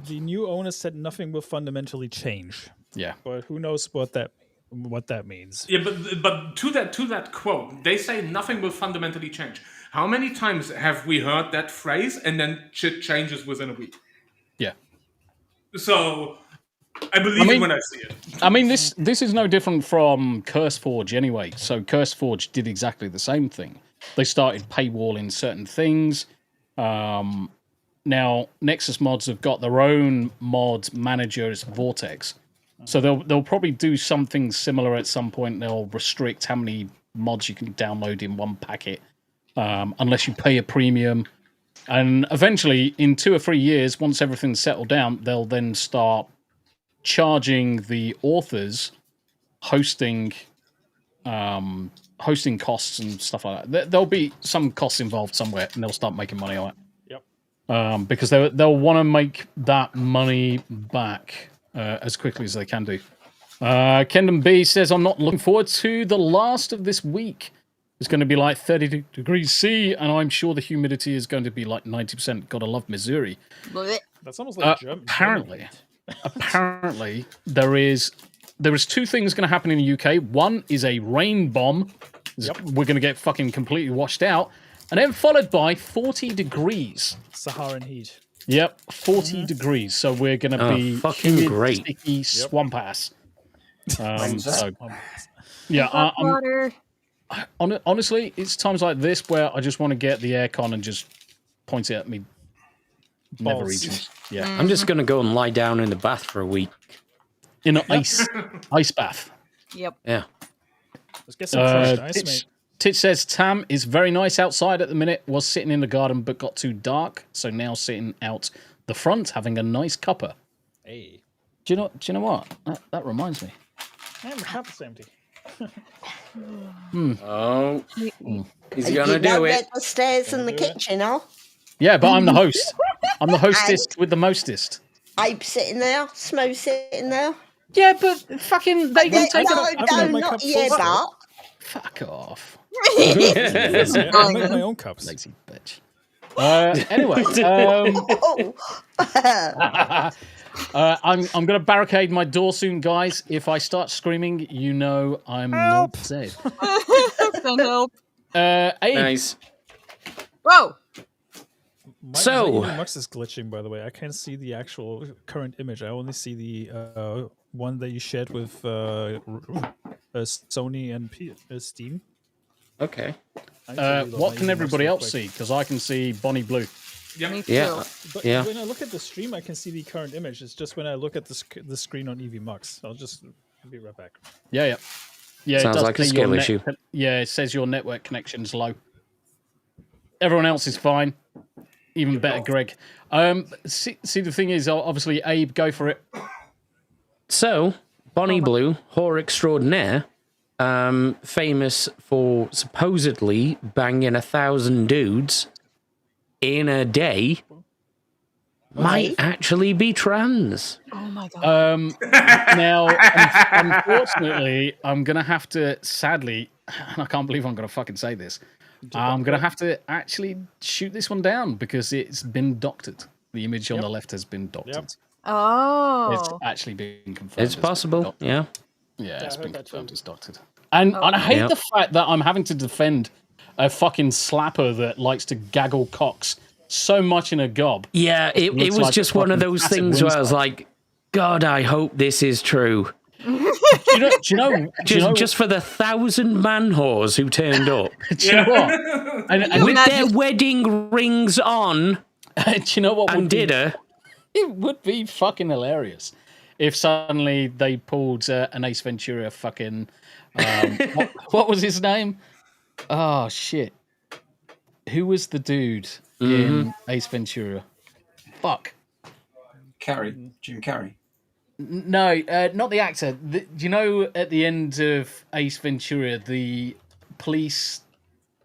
the new owner said nothing will fundamentally change. Yeah, but who knows what that means? Yeah, but to that quote, they say nothing will fundamentally change. How many times have we heard that phrase and then shit changes within a week? Yeah. So I believe it when I see it. I mean, this is no different from CurseForge anyway. So CurseForge did exactly the same thing. They started paywalling certain things. Now, Nexus Mods have got their own mod manager as Vortex. So they'll probably do something similar at some point. They'll restrict how many mods you can download in one packet, unless you pay a premium. And eventually, in 2 or 3 years, once everything's settled down, they'll then start charging the authors hosting costs and stuff like that. There'll be some costs involved somewhere, and they'll start making money on it. Yep. Because they'll want to make that money back as quickly as they can do. Kendon B says, I'm not looking forward to the last of this week. It's going to be like 30 degrees C, and I'm sure the humidity is going to be like 90%. Gotta love Missouri. That's almost like German. Apparently, there is 2 things going to happen in the UK. One is a rain bomb. Yep. We're going to get fucking completely washed out. And then followed by 40 degrees. Saharan heat. Yep, 40 degrees. So we're going to be fucking humid, great. sticky swamp ass. Water. Honestly, it's times like this where I just want to get the aircon and just point it at me. Never regions. Yeah. I'm just going to go and lie down in the bath for a week. In an ice bath. Yep. Yeah. Let's get some fresh ice, mate. Titch says, Tam is very nice outside at the minute, was sitting in the garden but got too dark, so now sitting out the front having a nice cuppa. Hey. Do you know what? That reminds me. Man, the cup is empty. Oh. He's going to know do where it. the stairs and the kitchen are? Yeah, but I'm the host. I'm the hostess with the mostest. Abe sitting there, Smu sitting there. Yeah, but fucking they can take No, not yeah, but. Fuck off. I make my own cups. Lazy bitch. Anyway, I'm going to barricade my door soon, guys. If I start screaming, you know I'm not safe. Send help. Abe. Nice. Whoa. My Mux is glitching, by the way. I can't see the actual current image. I only see the one that you shared with Sony and Steam. Okay. What can everybody else see? Because I can see Bonnie Blue. Yeah. But Yeah. when I look at the stream, I can see the current image. It's just when I look at the screen on EV Mux. I'll be right back. Yeah. It Sounds does like a say skill your issue. Yeah, it says your network connection's low. Everyone else is fine. Even better, Greg. See, the thing is, obviously, Abe, go for it. So, Bonnie Blue, whore extraordinaire, famous for supposedly banging 1,000 dudes in a day, might actually be trans. Oh my god. Now, unfortunately, I'm going to have to, sadly, and I can't believe I'm going to fucking say this, I'm going to have to actually shoot this one down because it's been doctored. The image on the left has been doctored. Oh. It's actually been confirmed. It's possible, yeah. Yeah, it's been confirmed as doctored. And I hate the fact that I'm having to defend a fucking slapper that likes to gaggle cocks so much in a gob. Yeah, it was like just one of those things where I was like, God, I hope this is true. Do you know? Just for the 1,000 man whores who turned up. Do you know what? And with their wedding rings on. Do you know what? And did her. It would be fucking hilarious if suddenly they pulled an Ace Ventura fucking. What was his name? Oh shit! Who was the dude in Ace Ventura? Fuck. Jim Carrey. No, not the actor. Do you know at the end of Ace Ventura, the police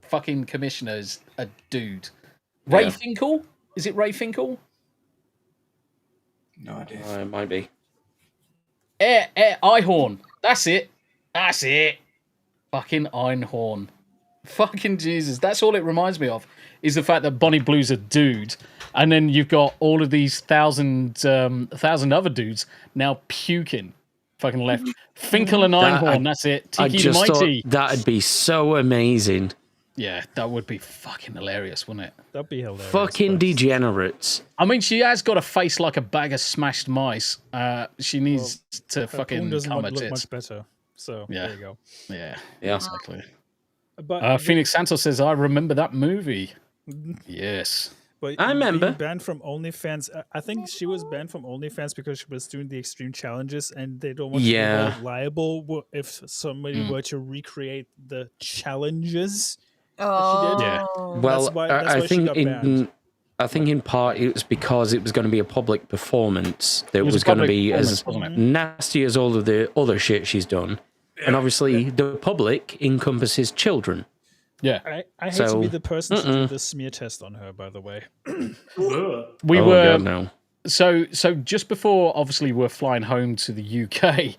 fucking commissioner's a dude? Ray Finkel? Is it Ray Finkel? No idea. It might be. Einhorn. That's it. Fucking Einhorn. Fucking Jesus. That's all it reminds me of, is the fact that Bonnie Blue's a dude. And then you've got all of these thousand other dudes now puking. Fucking left. Finkel and Einhorn, that's it. Tiki the Mighty. That'd be so amazing. Yeah, that would be fucking hilarious, wouldn't it? That'd be hilarious. Fucking degenerates. I mean, she has got a face like a bag of smashed mice. She needs to fucking doesn't calm her look tits. much better. So there you go. Yeah, exactly. But Phoenix Santos says, I remember that movie. Yes. But I remember. Being banned from OnlyFans. I think she was banned from OnlyFans because she was doing the extreme challenges, and they don't want to be held liable if somebody were to recreate the challenges. Oh, that she did. Well, that's why I she got banned. I think in part it was because it was going to be a public performance that was going to be as nasty as all of the other shit she's done. And obviously the public encompasses children. Yeah. I hate to be the person to do the smear test on her, by the way. We were God, no. So just before obviously we're flying home to the UK,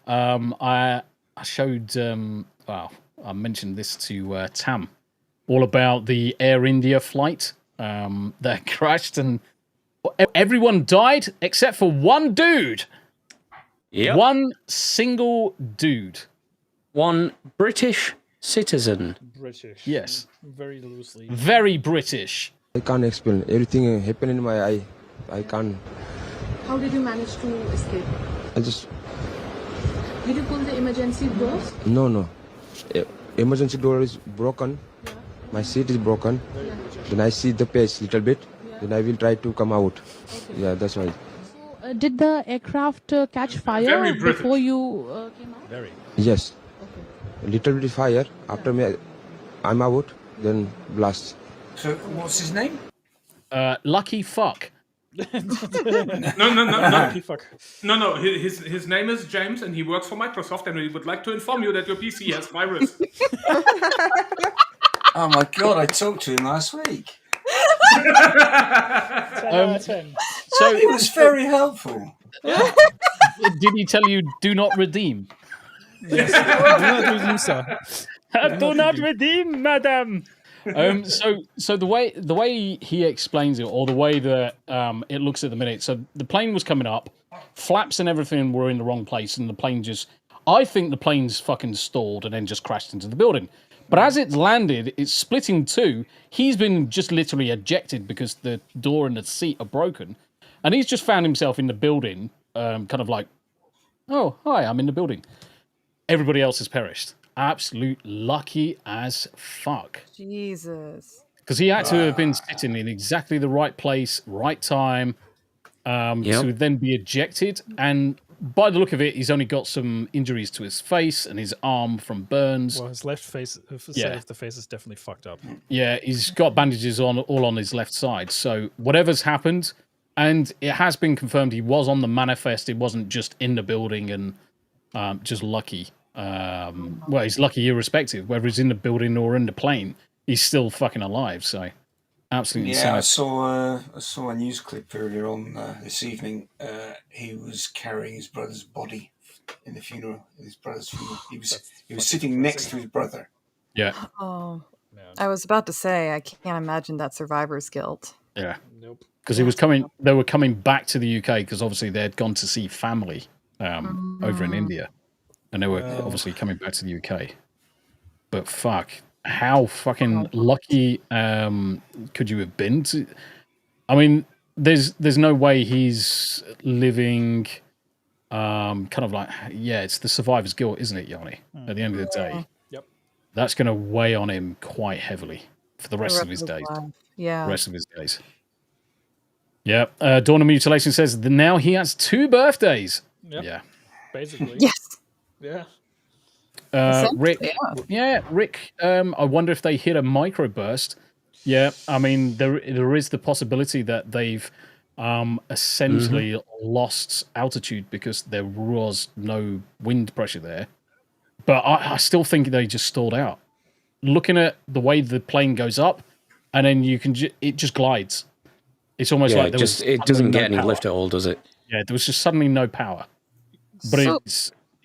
I showed I mentioned this to Tam, all about the Air India flight that crashed and everyone died except for one dude. Yep. One single dude. One British citizen. British. Yes. Very loosely. Very British. I can't explain. Everything happened in my eye. I can't. How did you manage to escape? I just. Did you pull the emergency doors? No. Emergency door is broken. Yeah. My seat is broken. Yeah. Then I see the page little bit. Yeah. Then I will try to come out. Okay. Yeah, that's why. So, did the aircraft catch fire before you came out? Very. Yes. Okay. A little bit fire. After me, I'm out. Then blast. So, what's his name? Lucky Fuck. No. Lucky fuck. No. His name is James, and he works for Microsoft, and we would like to inform you that your PC has virus. Oh my god! I talked to him last week. 10 out of 10. So He was very helpful. did he tell you do not redeem? Yes. Do not redeem, sir. Do not redeem, madam. So the way he explains it, or the way that it looks at the minute. So the plane was coming up, flaps and everything were in the wrong place, and the plane I think the plane's fucking stalled and then just crashed into the building. But as it's landed, it's split in two. He's been just literally ejected because the door and the seat are broken, and he's just found himself in the building, kind of like, oh hi, I'm in the building. Everybody else has perished. Absolute lucky as fuck. Jesus. Because he had to have been sitting in exactly the right place, right time, to then be ejected. And by the look of it, he's only got some injuries to his face and his arm from burns. Well, his left face, side of the face is definitely fucked up. Yeah, he's got bandages all on his left side. So whatever's happened, and it has been confirmed he was on the manifest. It wasn't just in the building and just lucky. Well, he's lucky irrespective, whether he's in the building or in the plane, he's still fucking alive. So, absolutely insane. I saw a news clip earlier on this evening. He was carrying his brother's body in the funeral. His brother's funeral. He was sitting next to his brother. Yeah. Oh, I was about to say I can't imagine that survivor's guilt. Yeah. Nope. Because they were coming back to the UK because obviously they had gone to see family over in India. And they were obviously coming back to the UK. But fuck, how fucking lucky could you have been to? I mean, there's no way he's living kind of like, it's the survivor's guilt, isn't it, Yarni? At the end of the day. Yep. That's going to weigh on him quite heavily for the rest of his days. Yeah. The rest of his days. Yeah. Dawn of Mutilation says that now he has 2 birthdays. Yep. Yeah. Basically. Yes. Yeah. Rick, Rick. I wonder if they hit a microburst. Yeah, I mean there is the possibility that they've essentially lost altitude because there was no wind pressure there. But I still think they just stalled out. Looking at the way the plane goes up, and then it just glides. It's almost like it doesn't get any lift at all, does it? Yeah, there was just suddenly no power. But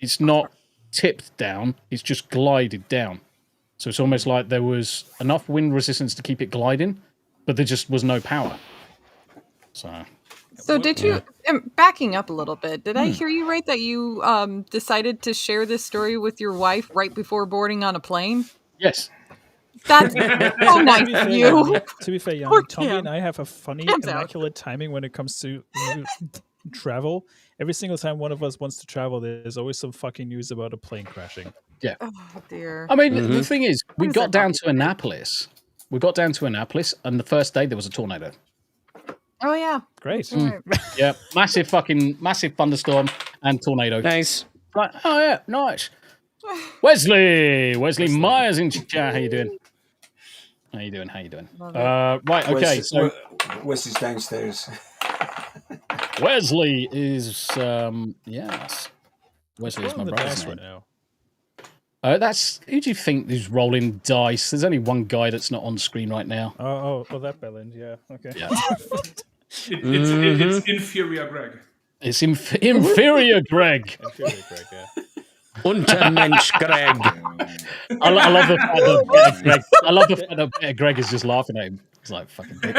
it's not tipped down, it's just glided down. So it's almost like there was enough wind resistance to keep it gliding, but there just was no power. So did you, backing up a little bit, did I hear you right that you decided to share this story with your wife right before boarding on a plane? Yes. That's so nice of you. To be fair, Tommy and I have a funny, immaculate timing when it comes to travel. Every single time one of us wants to travel, there's always some fucking news about a plane crashing. Yeah. Oh dear. I mean, the thing is, we got down to Annapolis. And the first day there was a tornado. Oh yeah. Great. Yeah, massive thunderstorm and tornado. Nice. Like, oh yeah, nice. Wesley Myers in chat. How you doing? Right, okay. So Wesley's downstairs. Wesley is yes. Wesley is my brother's name. Right now. That's who do you think is rolling dice? There's only one guy that's not on screen right now. Oh, that Belland, yeah. Okay. Yeah. It's inferior Greg. It's inferior Greg. Inferior Greg, yeah. Untermensch Greg. I love the fact that Greg. I love the fact that Greg is just laughing at him. He's like fucking big.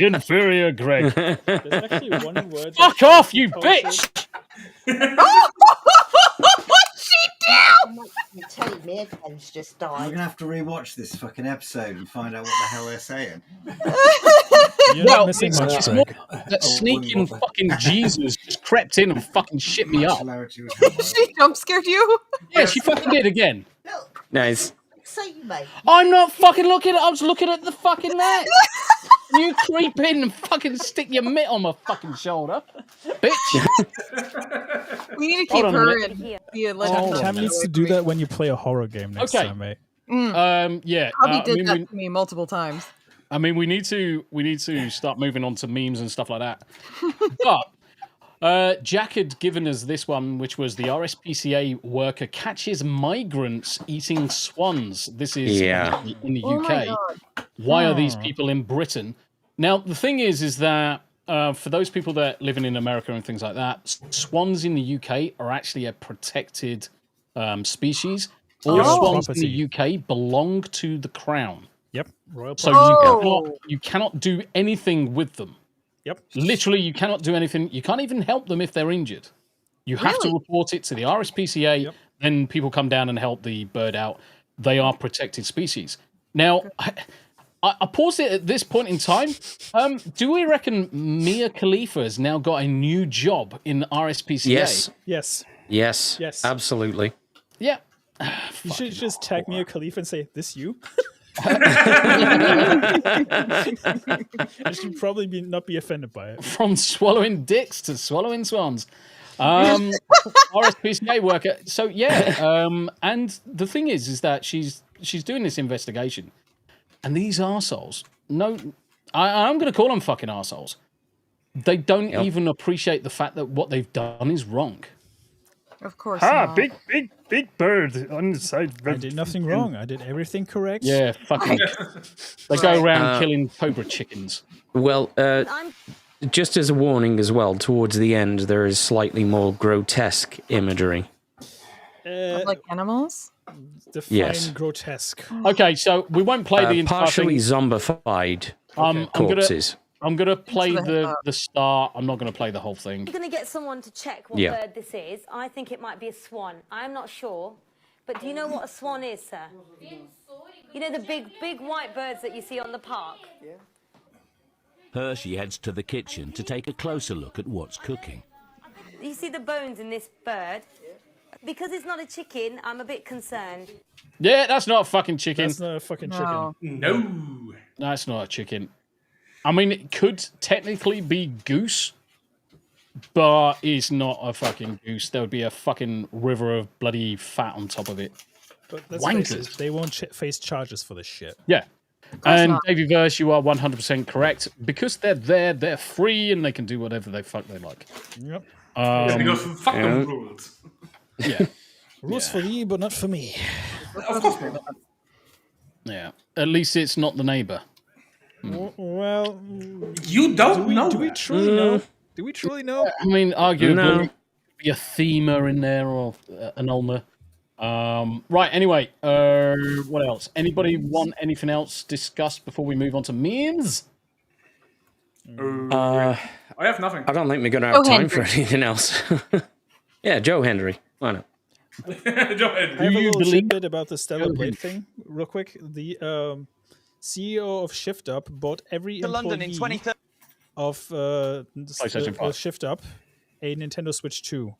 Inferior Greg. There's actually one word. Fuck off, you bitch! What's she do? You tell me, Edwin's just We're died. gonna have to rewatch this fucking episode and find out what the hell they're saying. You're not missing much, it's Greg. more that sneaking fucking Jesus just crept in and fucking shit me up. She jump scared you? Yeah, she fucking did again. Nice. See, mate. I'm not fucking looking. I was looking at the fucking net. You creep in and fucking stick your mitt on my fucking shoulder, bitch. We need to keep her in the alleged. Tam needs to do that when you play a horror game next time, mate. Yeah. Hubby did that to me multiple times. I mean, we need to start moving on to memes and stuff like that. But Jack had given us this one, which was the RSPCA worker catches migrants eating swans. This is in the UK. Why are these people in Britain? Now, the thing is that for those people that living in America and things like that, swans in the UK are actually a protected species. All Royal swans property. in the UK belong to the crown. Yep. Royal So property. you cannot do anything with them. Yep. Literally, you cannot do anything. You can't even help them if they're injured. You have to report it to the RSPCA. Then people come down and help the bird out. They are protected species. Now, I pause it at this point in time. Do we reckon Mia Khalifa has now got a new job in RSPCA? Yes. Yes. Yes. Yes. Absolutely. Yeah. You should just tag Mia Khalifa and say, "This you." I should probably not be offended by it. From swallowing dicks to swallowing swans. RSPCA worker. So yeah, and the thing is that she's doing this investigation, and these arseholes. No, I'm going to call them fucking arseholes. They don't even appreciate the fact that what they've done is wrong. Of course not. Big bird on the side. I did nothing wrong. I did everything correct. Yeah, fucking. They go around killing cobra chickens. Well, just as a warning as well, towards the end there is slightly more grotesque imagery. Like animals? Define grotesque. Okay, so we won't play the entire partially thing. zombified corpses. I'm gonna play the start. I'm not gonna play the whole thing. I'm going to get someone to check what bird this is. I think it might be a swan. I'm not sure. But do you know what a swan is, sir? You know the big white birds that you see on the park? Yeah. Hershey heads to the kitchen to take a closer look at what's cooking. You see the bones in this bird? Because it's not a chicken, I'm a bit concerned. Yeah, that's not a fucking chicken. That's not a fucking chicken. No. That's not a chicken. I mean, it could technically be goose, but it's not a fucking goose. There would be a fucking river of bloody fat on top of it. But let's face it, they won't face charges for this shit. Yeah. And Davey Verse, you are 100% correct. Because they're there, they're free, and they can do whatever they fuck they like. Yep. Because fuck them rules. Yeah. Rules for you, but not for me. Of course not. Yeah. At least it's not the neighbor. Well, you don't know. Do we truly know? Do we truly know? I mean, arguably, be a Thema in there or an Ulmer. Right, anyway, what else? Anybody want anything else discussed before we move on to memes? I have nothing. I don't think we're going to have time for anything else. Yeah, Joe Henry. Why not? Joe Henry. I have a little tidbit about the Stellar Blade thing, real quick. The CEO of Shift Up bought every employee of Shift Up a Nintendo Switch 2.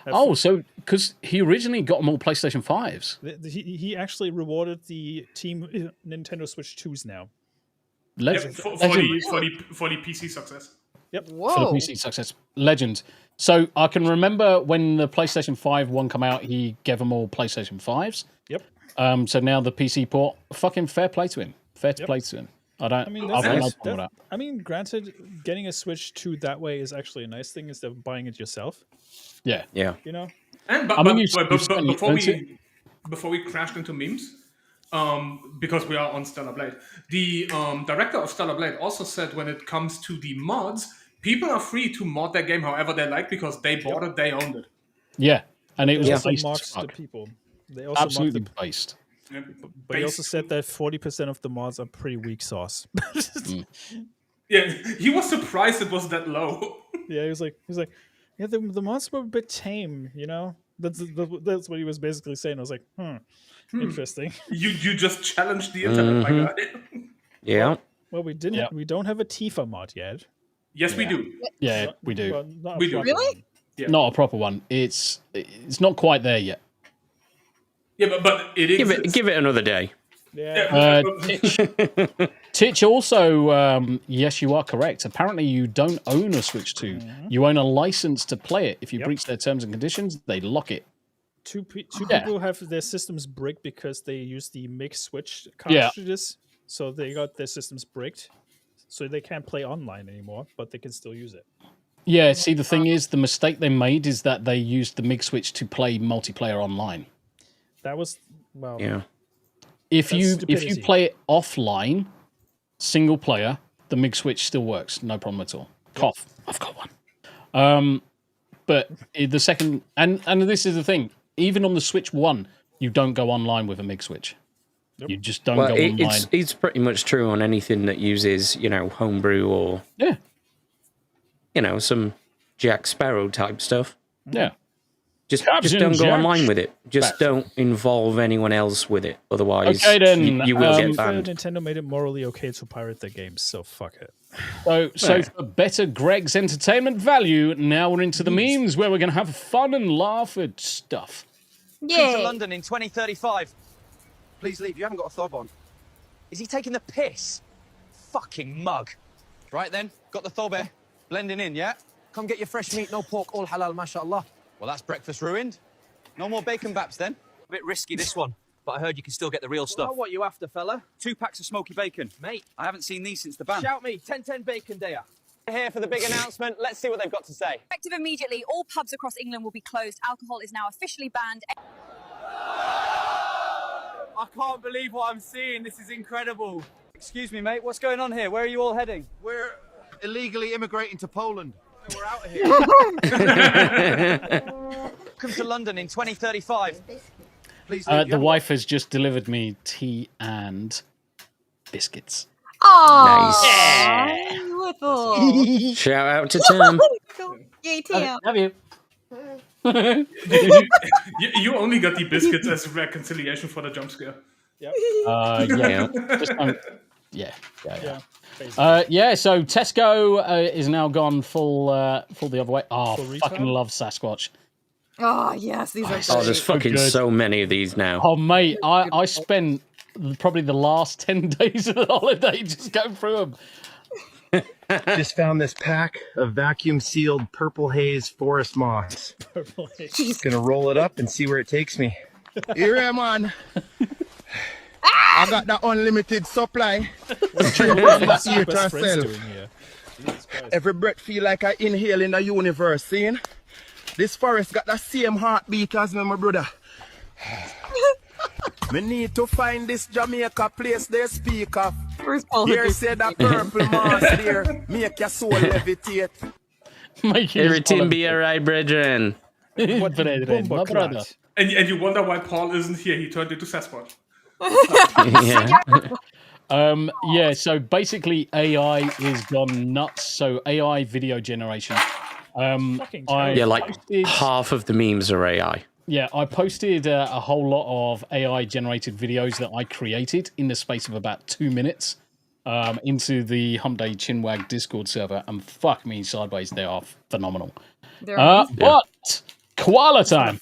Oh, so because he originally got them all PlayStation 5s. He actually rewarded the team Nintendo Switch 2s now. Yep, for the PC success. Yep. Whoa. For the PC success. Legend. So I can remember when the PlayStation 5 one came out, he gave them all PlayStation 5s. Yep. So now the PC port, fucking fair play to him. Fair play to him. I mean, granted, getting a Switch 2 that way is actually a nice thing instead of buying it yourself. Yeah. Yeah. You know? And before we crashed into memes, because we are on Stellar Blade, the director of Stellar Blade also said when it comes to the mods, people are free to mod their game however they like because they bought it, they owned it. Yeah. And it was based mocked the people. They also absolutely based. Yeah, but he also said that 40% of the mods are pretty weak sauce. Yeah, he was surprised it was that low. Yeah, he was like, yeah, the mods were a bit tame, you know. That's what he was basically saying. I was like, interesting. You just challenged the internet, my guy. Yeah. Well, we didn't. We don't have a Tifa mod yet. Yes, we do. Yeah, we do. Well, we do. Really? Yeah. Not a proper one. It's not quite there yet. Yeah, but it exists. Give it another day. Yeah. Titch also, yes, you are correct. Apparently, you don't own a Switch 2. You own a license to play it. If you breach their terms and conditions, they lock it. Two people have their systems bricked because they use the mixed Switch cartridges. So they got their systems bricked. So they can't play online anymore, but they can still use it. Yeah, see, the thing is, the mistake they made is that they used the MIG switch to play multiplayer online. That was, well... Yeah. If you play it offline, single player, the MIG switch still works. No problem at all. Cough. I've got one. But the second... And this is the thing. Even on the Switch 1, you don't go online with a MIG switch. You just don't go online. It's pretty much true on anything that uses, homebrew or some Jack Sparrow type stuff. Yeah. Just don't go online with it. Just don't involve anyone else with it. Otherwise, you will get banned. Nintendo made it morally okay to pirate their games, so fuck it. So for better Greg's entertainment value, now we're into the memes where we're going to have fun and laugh at stuff. Come to London in 2035. Please leave. You haven't got a thob on. Is he taking the piss? Fucking mug. Right then, got the thob here. Blending in, yeah? Come get your fresh meat, no pork, all halal, mashallah. Well, that's breakfast ruined. No more bacon baps then. A bit risky, this one. But I heard you can still get the real stuff. Well, what you after, fella? 2 packs of smoky bacon. Mate, I haven't seen these since the ban. Shout me, 10-10 bacon day. Here for the big announcement. Let's see what they've got to say. Effective immediately, all pubs across England will be closed. Alcohol is now officially banned. I can't believe what I'm seeing. This is incredible. Excuse me, mate. What's going on here? Where are you all heading? We're illegally immigrating to Poland. We're out of here. Come to London in 2035. Please. The wife has just delivered me tea and biscuits. Oh, nice. Shout out to Tim. Yay, Tim. Love you. You only got the biscuits as reconciliation for the jump scare. Yeah. So Tesco is now gone full the other way. Oh, fucking love Sasquatch. Oh yes, these are. Oh, there's fucking so many of these now. Oh mate, I spent probably the last 10 days of the holiday just going through them. Just found this pack of vacuum-sealed purple haze forest moss. Purple haze. Just gonna roll it up and see where it takes me. Here I am on. I got that unlimited supply. Every breath feel like I inhale in the universe, seeing? This forest got the same heartbeat as me, my brother. Me need to find this Jamaica place they speak of. Here said that purple moss there, make your soul levitate. Everything be alright, brethren. My brother. And you wonder why Paul isn't here. He turned into Sasquatch. So basically AI is gone nuts. So AI video generation. Half of the memes are AI. Yeah, I posted a whole lot of AI generated videos that I created in the space of about 2 minutes into the Hump Day Chinwag Discord server, and fuck me sideways, they are phenomenal. But koala time.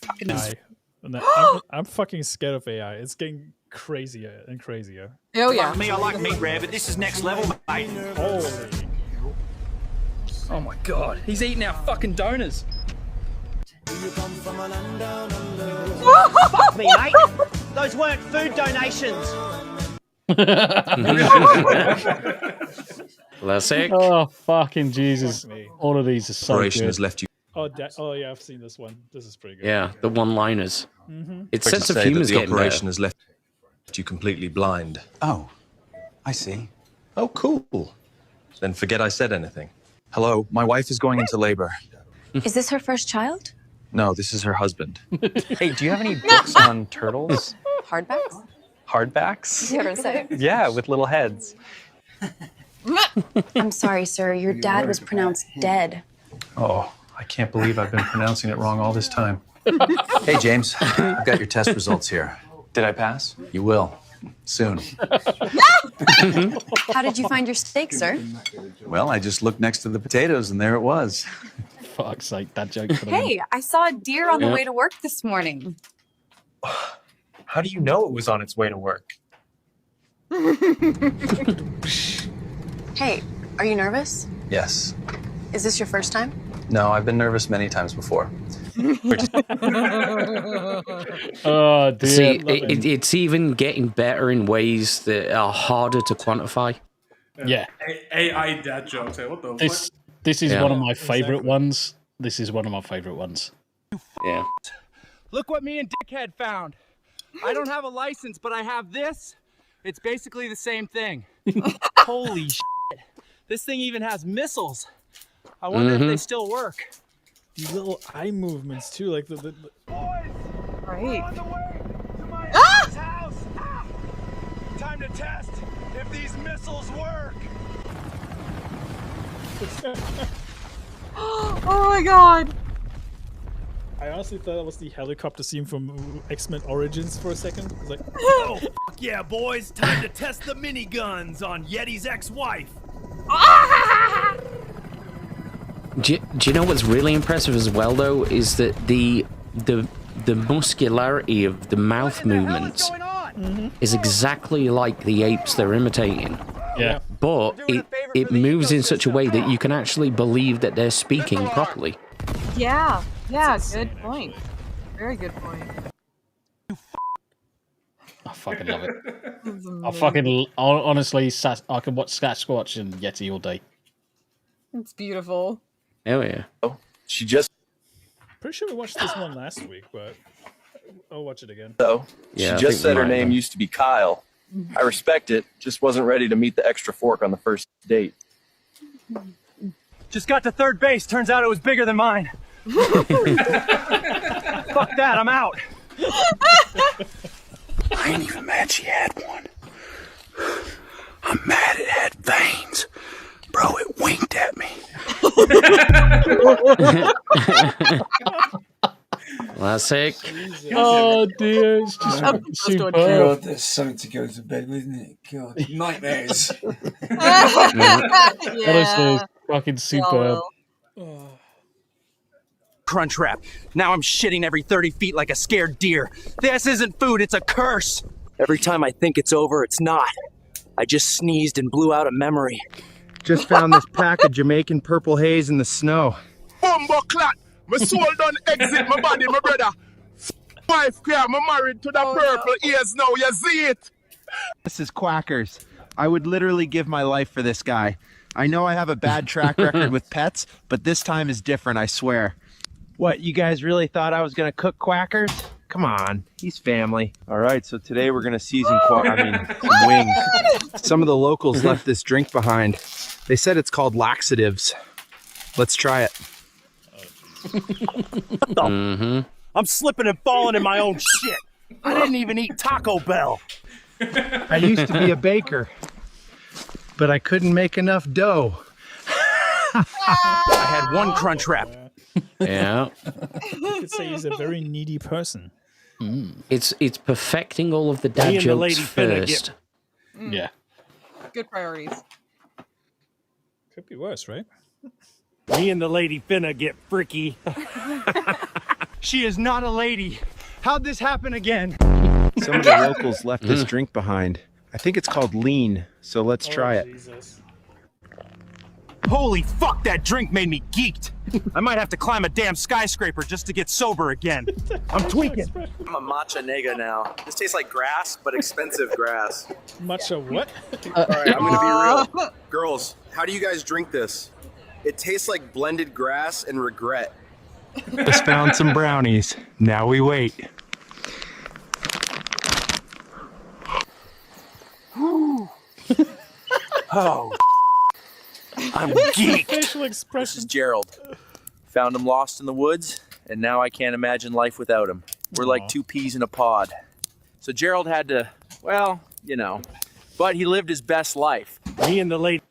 I'm fucking scared of AI. It's getting crazier and crazier. Oh yeah. Me, I like meat rare, but this is next level, mate. Holy. Oh my god, he's eating our fucking donors. Fuck me, mate. Those weren't food donations. Classic. Oh fucking Jesus! All of these are so Operation good. has left you. Oh yeah, I've seen this one. This is pretty good. Yeah, the one-liners. Its Quick to sense of say humor that is the getting operation better. has left you completely blind. Oh, I see. Oh, cool. Then forget I said anything. Hello, my wife is going into labor. Is this her first child? No, this is her husband. Hey, do you have any books on turtles? Hardbacks? Hardbacks? You ever say? Yeah, with little heads. I'm sorry, sir. Your dad was pronounced dead. Oh, I can't believe I've been pronouncing it wrong all this time. Hey, James, I've got your test results here. Did I pass? You will. Soon. How did you find your steak, sir? Well, I just looked next to the potatoes and there it was. Fuck's sake, that joke. Hey, I saw a deer on the way to work this morning. How do you know it was on its way to work? Hey, are you nervous? Yes. Is this your first time? No, I've been nervous many times before. Oh dear. See, it's even getting better in ways that are harder to quantify. Yeah. AI dad jokes. What the fuck? This is one of my favorite ones. This is one of my favorite ones. Yeah. Look what me and Dickhead found. I don't have a license, but I have this. It's basically the same thing. Holy shit. This thing even has missiles. I wonder if they still work. These little eye movements too, like the... Right. time to test if these missiles work. Oh my god! I honestly thought that was the helicopter scene from X-Men Origins for a second. It was like, oh, fuck yeah, boys. Time to test the miniguns on Yeti's ex-wife. Do you know what's really impressive as well, though, is that the muscularity of the mouth movements is exactly like the apes they're imitating. Yeah. But it moves in such a way that you can actually believe that they're speaking properly. Yeah, good point. Very good point. I fucking love it. Honestly, I could watch Sasquatch and Yeti all day. It's beautiful. Oh yeah. Oh, she just. Pretty sure we watched this one last week, but I'll watch it again. So Yeah, she just said her name used to be Kyle. I respect it. Just wasn't ready to meet the extra fork on the first date. Just got to third base. Turns out it was bigger than mine. Fuck that. I'm out. I ain't even mad she had one. I'm mad it had veins. Bro, it winked at me. Classic. Oh dear, it's just super. God, there's something to go to bed with, isn't it? God, nightmares. Honestly, it's fucking superb. Crunch wrap. Now I'm shitting every 30 feet like a scared deer. This isn't food, it's a curse. Every time I think it's over, it's not. I just sneezed and blew out a memory. Just found this pack of Jamaican purple haze in the snow. Bumbo clot! My soul done exit my body, my brother. Wife, I'm married to the purple ears now, you see it? This is Quackers. I would literally give my life for this guy. I know I have a bad track record with pets, but this time is different, I swear. What, you guys really thought I was gonna cook Quackers? Come on, he's family. All right, so today we're gonna season some wings. Some of the locals left this drink behind. They said it's called laxatives. Let's try it. I'm slipping and falling in my own shit. I didn't even eat Taco Bell. I used to be a baker, but I couldn't make enough dough. I had one crunch wrap. Yeah. You could say he's a very needy person. It's perfecting all of the dad jokes first. Yeah. Good priorities. Could be worse, right? Me and the lady finna get freaky. She is not a lady. How'd this happen again? Some of the locals left this drink behind. I think it's called lean, so let's try it. Jesus. Holy fuck, that drink made me geeked. I might have to climb a damn skyscraper just to get sober again. I'm tweaking. I'm a matcha nega now. This tastes like grass, but expensive grass. Matcha what? All right, I'm gonna be real. Girls, how do you guys drink this? It tastes like blended grass and regret. Just found some brownies. Now we wait. Oh, I'm geeked. Facial expression. This is Gerald. Found him lost in the woods, and now I can't imagine life without him. We're like two peas in a pod. So Gerald had to, well, you know, but he lived his best life. Me and the lady.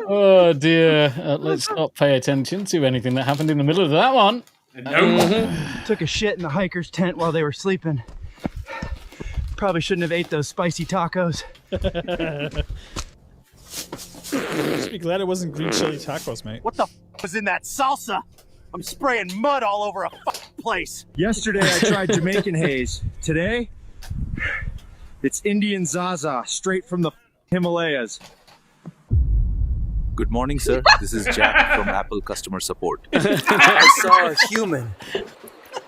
Oh dear. Let's not pay attention to anything that happened in the middle of that one. Took a shit in the hiker's tent while they were sleeping. Probably shouldn't have ate those spicy tacos. Just be glad it wasn't green chili tacos, mate. What the was in that salsa? I'm spraying mud all over a fucking place. Yesterday I tried Jamaican haze. Today, it's Indian Zaza, straight from the Himalayas. Good morning, sir. This is Jack from Apple Customer Support. I saw a human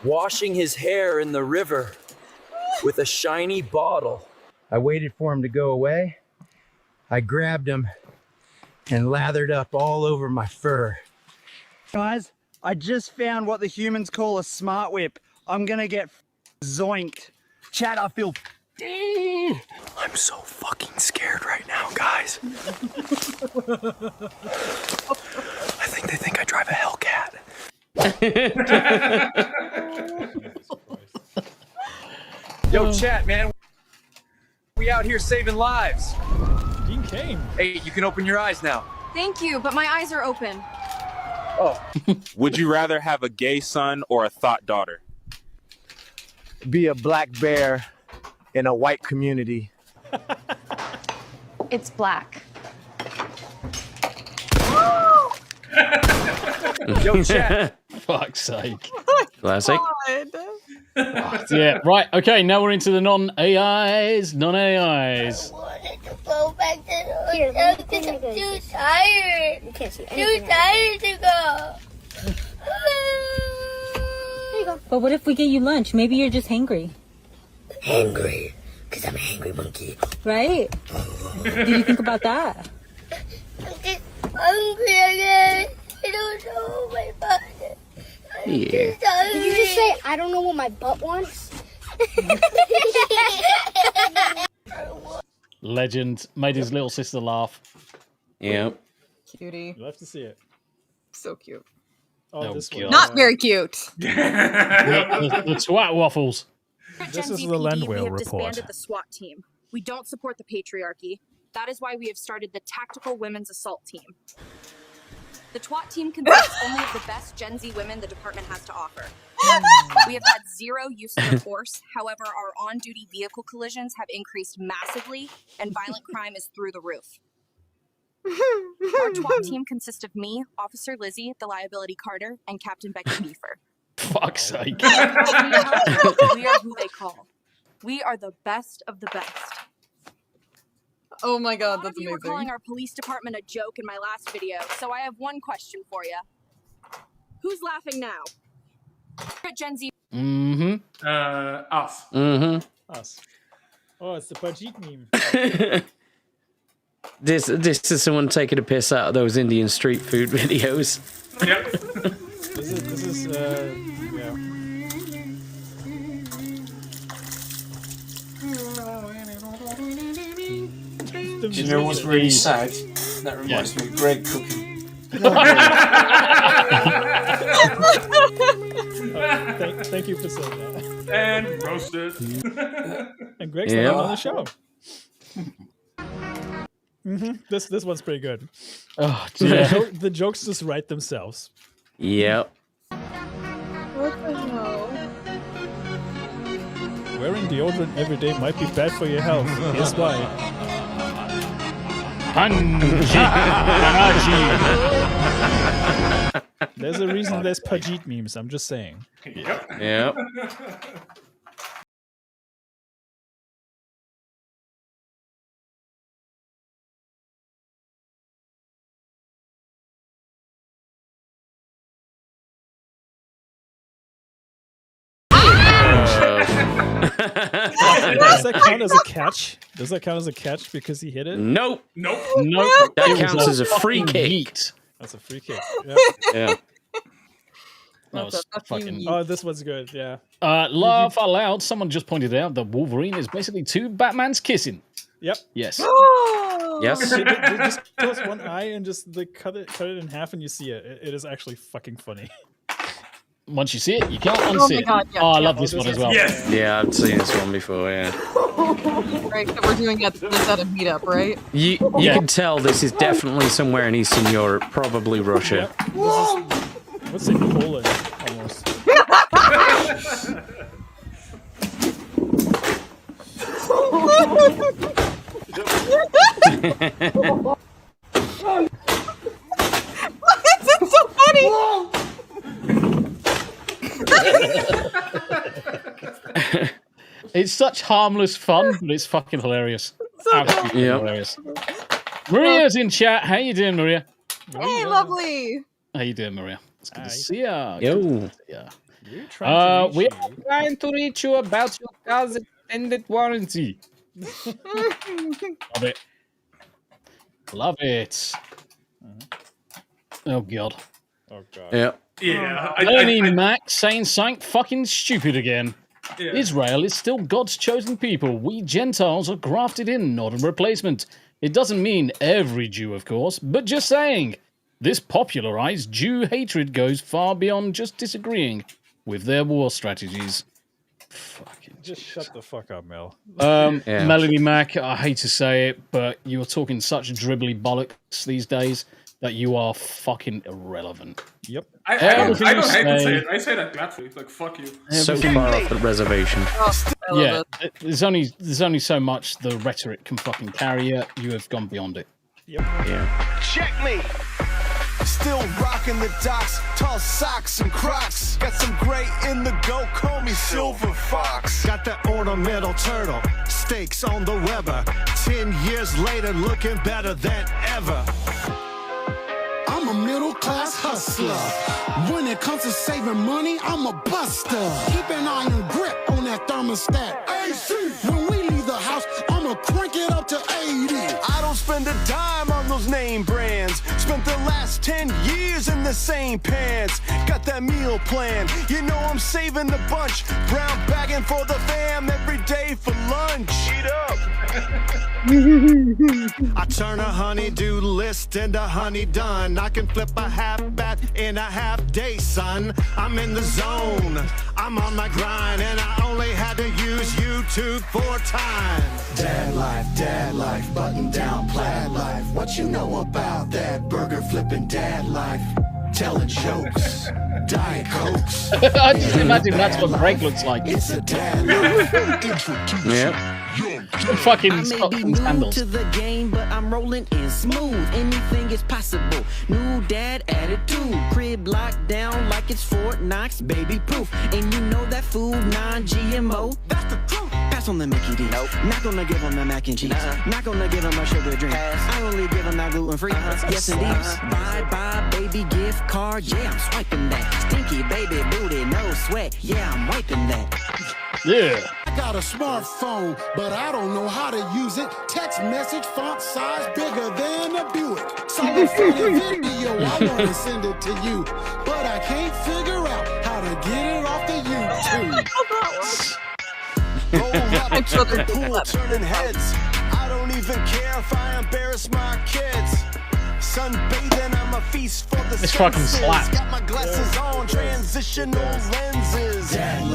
washing his hair in the river with a shiny bottle. I waited for him to go away. I grabbed him and lathered up all over my fur. Guys, I just found what the humans call a smart whip. I'm gonna get zoinked. Chat, I feel I'm so fucking scared right now, guys. I think they think I drive a Hellcat. Yo, chat, man. We out here saving lives. Dean came. Hey, you can open your eyes now. Thank you, but my eyes are open. Oh. Would you rather have a gay son or a thought daughter? Be a black bear in a white community. It's black. Yo, chat. Fuck's sake. Classic. Yeah, right. Okay, now we're into the non-AIs. Non-AIs. Go back to the hotel because I'm too tired. You can't see anything. Too tired to go. There you go. But what if we get you lunch? Maybe you're just hangry. Hungry. Because I'm a hungry monkey. Right? Did you think about that? I'm just hungry again. I don't know my butt. Yeah. Did you just say, I don't know what my butt wants? Legend. Made his little sister laugh. Yep. Cutie. You'll have to see it. So cute. Oh, this God. one. Not very cute. the twat waffles. This is Gen the Z PD, Landwell we have report. disbanded the SWAT team. We don't support the patriarchy. That is why we have started the Tactical Women's Assault Team. The TWAT team consists only of the best Gen Z women the department has to offer. We have had zero use of the force. However, our on-duty vehicle collisions have increased massively, and violent crime is through the roof. Our TWAT team consists of me, Officer Lizzie, the liability Carter, and Captain Becky Beefer. Fuck's sake. We are who they call. We are the best of the best. Oh my god, A lot that's of you were amazing. calling our police department a joke in my last video, so I have one question for you. Who's laughing now? Gen Z. Mm-hmm. Us. Mm-hmm. Us. Oh, it's the Pajit meme. This is someone taking a piss out of those Indian street food videos. Yep. This is yeah. Do you know what's really sad? That reminds me of Greg cooking. Thank you for saying that. And roasted. And Greg's Yeah. not on the show. This one's pretty good. Oh, The jokes just write themselves. Yep. What the hell? Wearing deodorant every day might be bad for your health. Here's why. There's a reason there's Pajit memes, I'm just saying. Yep. Yep. Does that count as a catch? Does that count as a catch because he hit it? Nope. Nope. Nope. That counts as a free kick. Yeet. That's a free kick. Yep. Yeah. That was fucking... Oh, this one's good, yeah. Laugh out loud. Someone just pointed out that Wolverine is basically two Batmans kissing. Yep. Yes. Yes. Just close one eye and just cut it in half and you see it. It is actually fucking funny. Once you see it, you can't Oh unsee my it. God, yeah. Oh, I love this one as well. Yes. Yeah, I've seen this one before, yeah. Right, so we're doing this at a meetup, right? You can tell this is definitely somewhere in Eastern Europe, probably Russia. What's in Poland, almost? Why is it so funny? It's such harmless fun, but it's fucking hilarious. Absolutely hilarious. Maria's in chat. How you doing, Maria? Hey, lovely. How you doing, Maria? It's good to see ya. Yo. Yeah. We are trying to reach you about your car's extended warranty. Love it. Love it. Oh god. Oh god. Yeah. Yeah. Ernie Mac saying something fucking stupid again. Yeah. Israel is still God's chosen people. We Gentiles are grafted in, not a replacement. It doesn't mean every Jew, of course, but just saying. This popularized Jew hatred goes far beyond just disagreeing with their war strategies. Just shut the fuck up, Mel. Melanie Mack, I hate to say it, but you're talking such dribbly bollocks these days that you are fucking irrelevant. Yep. I don't hate to say it. I say that gladly. Like, fuck you. So far off the reservation. Yeah, there's only so much the rhetoric can fucking carry you. You have gone beyond it. Yep. Yeah. Check me. Still rocking the docks, tall socks and Crocs. Got some gray in the go, call me Silver Fox. Got that ornamental turtle, steaks on the Weber. 10 years later, looking better than ever. I'm a middle-class hustler. When it comes to saving money, I'm a buster. Keep an iron grip on that thermostat. AC. When we leave the house, I'ma crank it up to 80. I don't spend a dime on those name brands. Spent the last 10 years in the same pants. Got that meal plan, you know I'm saving the bunch. Brown bagging for the fam every day for lunch. Eat up. I turn a honey-do list into honey done. I can flip a half bat in a half day, son. I'm in the zone, I'm on my grind, and I only had to use YouTube 4 times. Dad life, button down, plaid life. What you know about that burger flipping dad life? Telling jokes, Diet Cokes. I just imagine that's what Greg looks like. It's a dad life. Yeah. Fucking Scotland handles. To the game, but I'm rolling in smooth. Anything is possible. New dad attitude. Crib locked down like it's Fort Knox, baby proof. And you know that food non-GMO. That's the truth. Pass on the Mickey D. Nope. Not gonna give him the mac and cheese. Not gonna give him a sugar drink. I only give him that gluten-free. Yes, indeed. Bye, baby gift card. Yeah, I'm swiping that. Stinky baby booty, no sweat. Yeah, I'm wiping that. Yeah. I got a smartphone, but I don't know how to use it. Text message font size bigger than a Buick. Saw a funny video, I want to send it to you, but I can't figure out how to get it off the YouTube. I'm children Pool turning heads. I don't even care if I embarrass my kids. Sunbathing, I'm a feast for the This fucking slaps. Got my glasses on, transitional lenses. Dad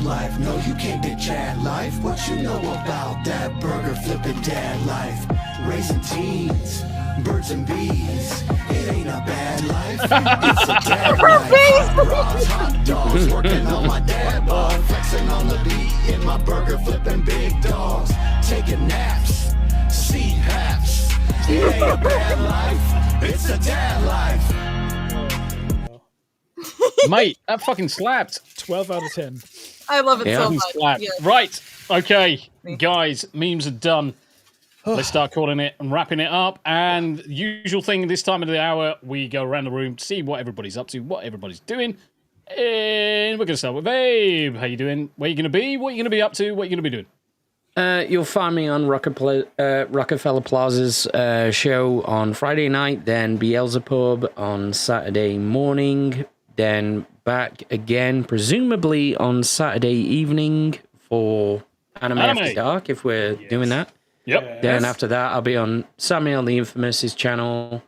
life, no you can't be Chad life. What you know about that burger flipping dad life? Raising teens, birds and bees. It ain't a bad life. It's a dad life. Hot rods, hot dogs, working on my dad bod, flexing on the beat in my burger flipping big dogs, taking naps, CPAPs. It ain't a bad life, it's a dad life. Mate, that fucking slapped. 12 out of 10. I love it so much. Slapped. Yeah. Right, okay, guys, memes are done. Let's start calling it and wrapping it up. And usual thing this time of the hour, we go around the room, see what everybody's up to, what everybody's doing. And we're going to start with Abe. How you doing? Where you going to be? What are you going to be up to? What are you going to be doing? You'll find me on Rockefeller Plaza's show on Friday night, then Beelzebub on Saturday morning, then back again, presumably on Saturday evening for Anime After Dark, if we're doing that. Yep. Then after that, I'll be on Samuel the Infamous's channel.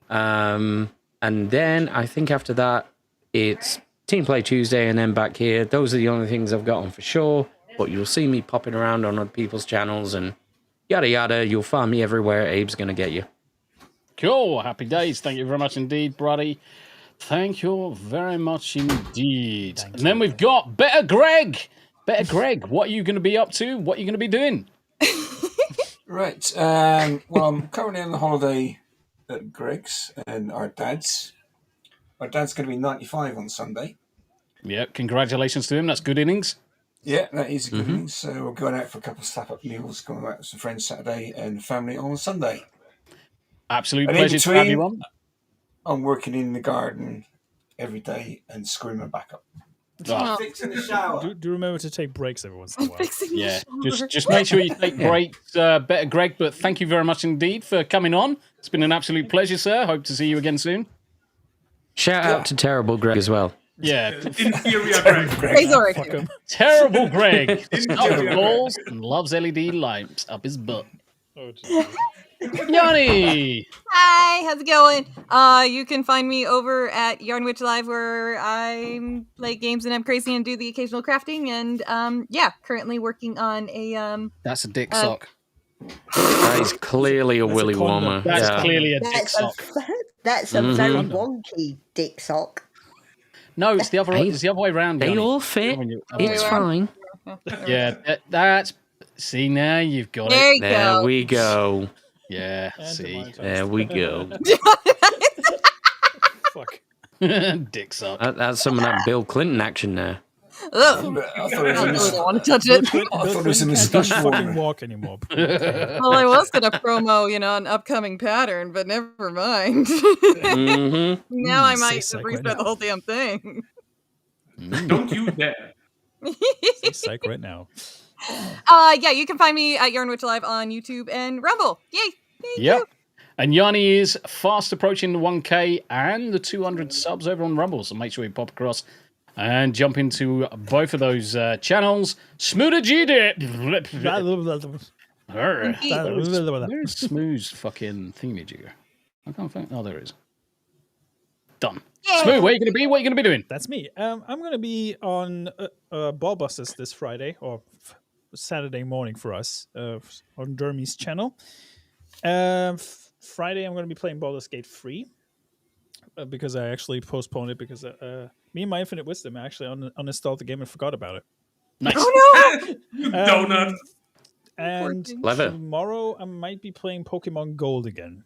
And then I think after that, it's Team Play Tuesday and then back here. Those are the only things I've got on for sure. But you'll see me popping around on other people's channels and yada yada. You'll find me everywhere. Abe's going to get you. Cool. Happy days. Thank you very much indeed, Brady. Thank you very much indeed. And then we've got Better Greg. Better Greg, what are you going to be up to? What are you going to be doing? Right. Well, I'm currently on the holiday at Greg's and our dad's. Our dad's going to be 95 on Sunday. Yeah, congratulations to him. That's good innings. Yeah, that is a good innings. So we're going out for a couple of slap-up meals, going out with some friends Saturday and family on Sunday. Absolute and pleasure to have you on. I'm working in the garden every day and screwing my back up. Oh. Fixing the shower. Do remember to take breaks every once in a while. Yeah, just make sure you take breaks, Better Greg. But thank you very much indeed for coming on. It's been an absolute pleasure, sir. Hope to see you again soon. Shout out to Terrible Greg as well. Yeah. Inferior Greg. Hey, sorry. Terrible Greg. Stop balls and loves LED lamps up his butt. Oh, Yarni! Hi, how's it going? You can find me over at Yarnwitch Live, where I play games and I'm crazy and do the occasional crafting. And currently working on a That's a dick sock. That is clearly a willy warmer. That's clearly a dick sock. That's a very wonky dick sock. No, it's the other. It's the other way around. They Yarni. all fit. It's fine. Yeah, that's. See, now you've got There it. you There go. we go. Yeah, see. There we go. Fuck. Dick sock. That's some of that Bill Clinton action there. Ugh. I don't want to touch it. I thought it was a Can't moustache fucking warmer. walk anymore. Well, I was gonna promo, an upcoming pattern, but never mind. Mm-hmm. Now I might Say just psych right reset now. the whole damn thing. Don't you dare. Say psych right now. You can find me at Yarnwitch Live on YouTube and Rumble. Yay! Thank Yep. you. And Yarni is fast approaching the 1K and the 200 subs over on Rumble, so make sure you pop across and jump into both of those channels. Smu the DJ. Where's Smu's fucking thingamajigger? I can't find. Oh, there it is. Done. Smu, where are you going to be? What are you going to be doing? That's me. I'm going to be on Ballbusters this Friday, or Saturday morning for us, on Jeremy's channel. Friday, I'm going to be playing Baldur's Gate 3, because I actually postponed it because me and my Infinite Wisdom actually uninstalled the game and forgot about it. Nice. Oh no! Donut. And Clever. tomorrow, I might be playing Pokemon Gold again.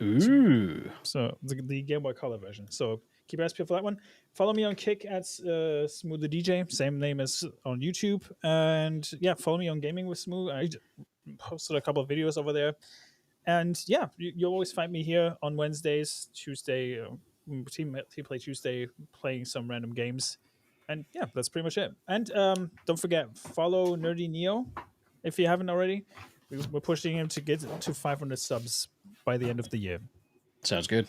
Ooh. So the Game Boy Color version. So keep your eyes peeled for that one. Follow me on Kick at Smu the DJ, same name as on YouTube. And yeah, follow me on Gaming with Smu. I posted a couple of videos over there. And yeah, you'll always find me here on Wednesdays, Tuesday, Team Play Tuesday, playing some random games. And yeah, that's pretty much it. And don't forget, follow Nerdy Neo if you haven't already. We're pushing him to get to 500 subs by the end of the year. Sounds good.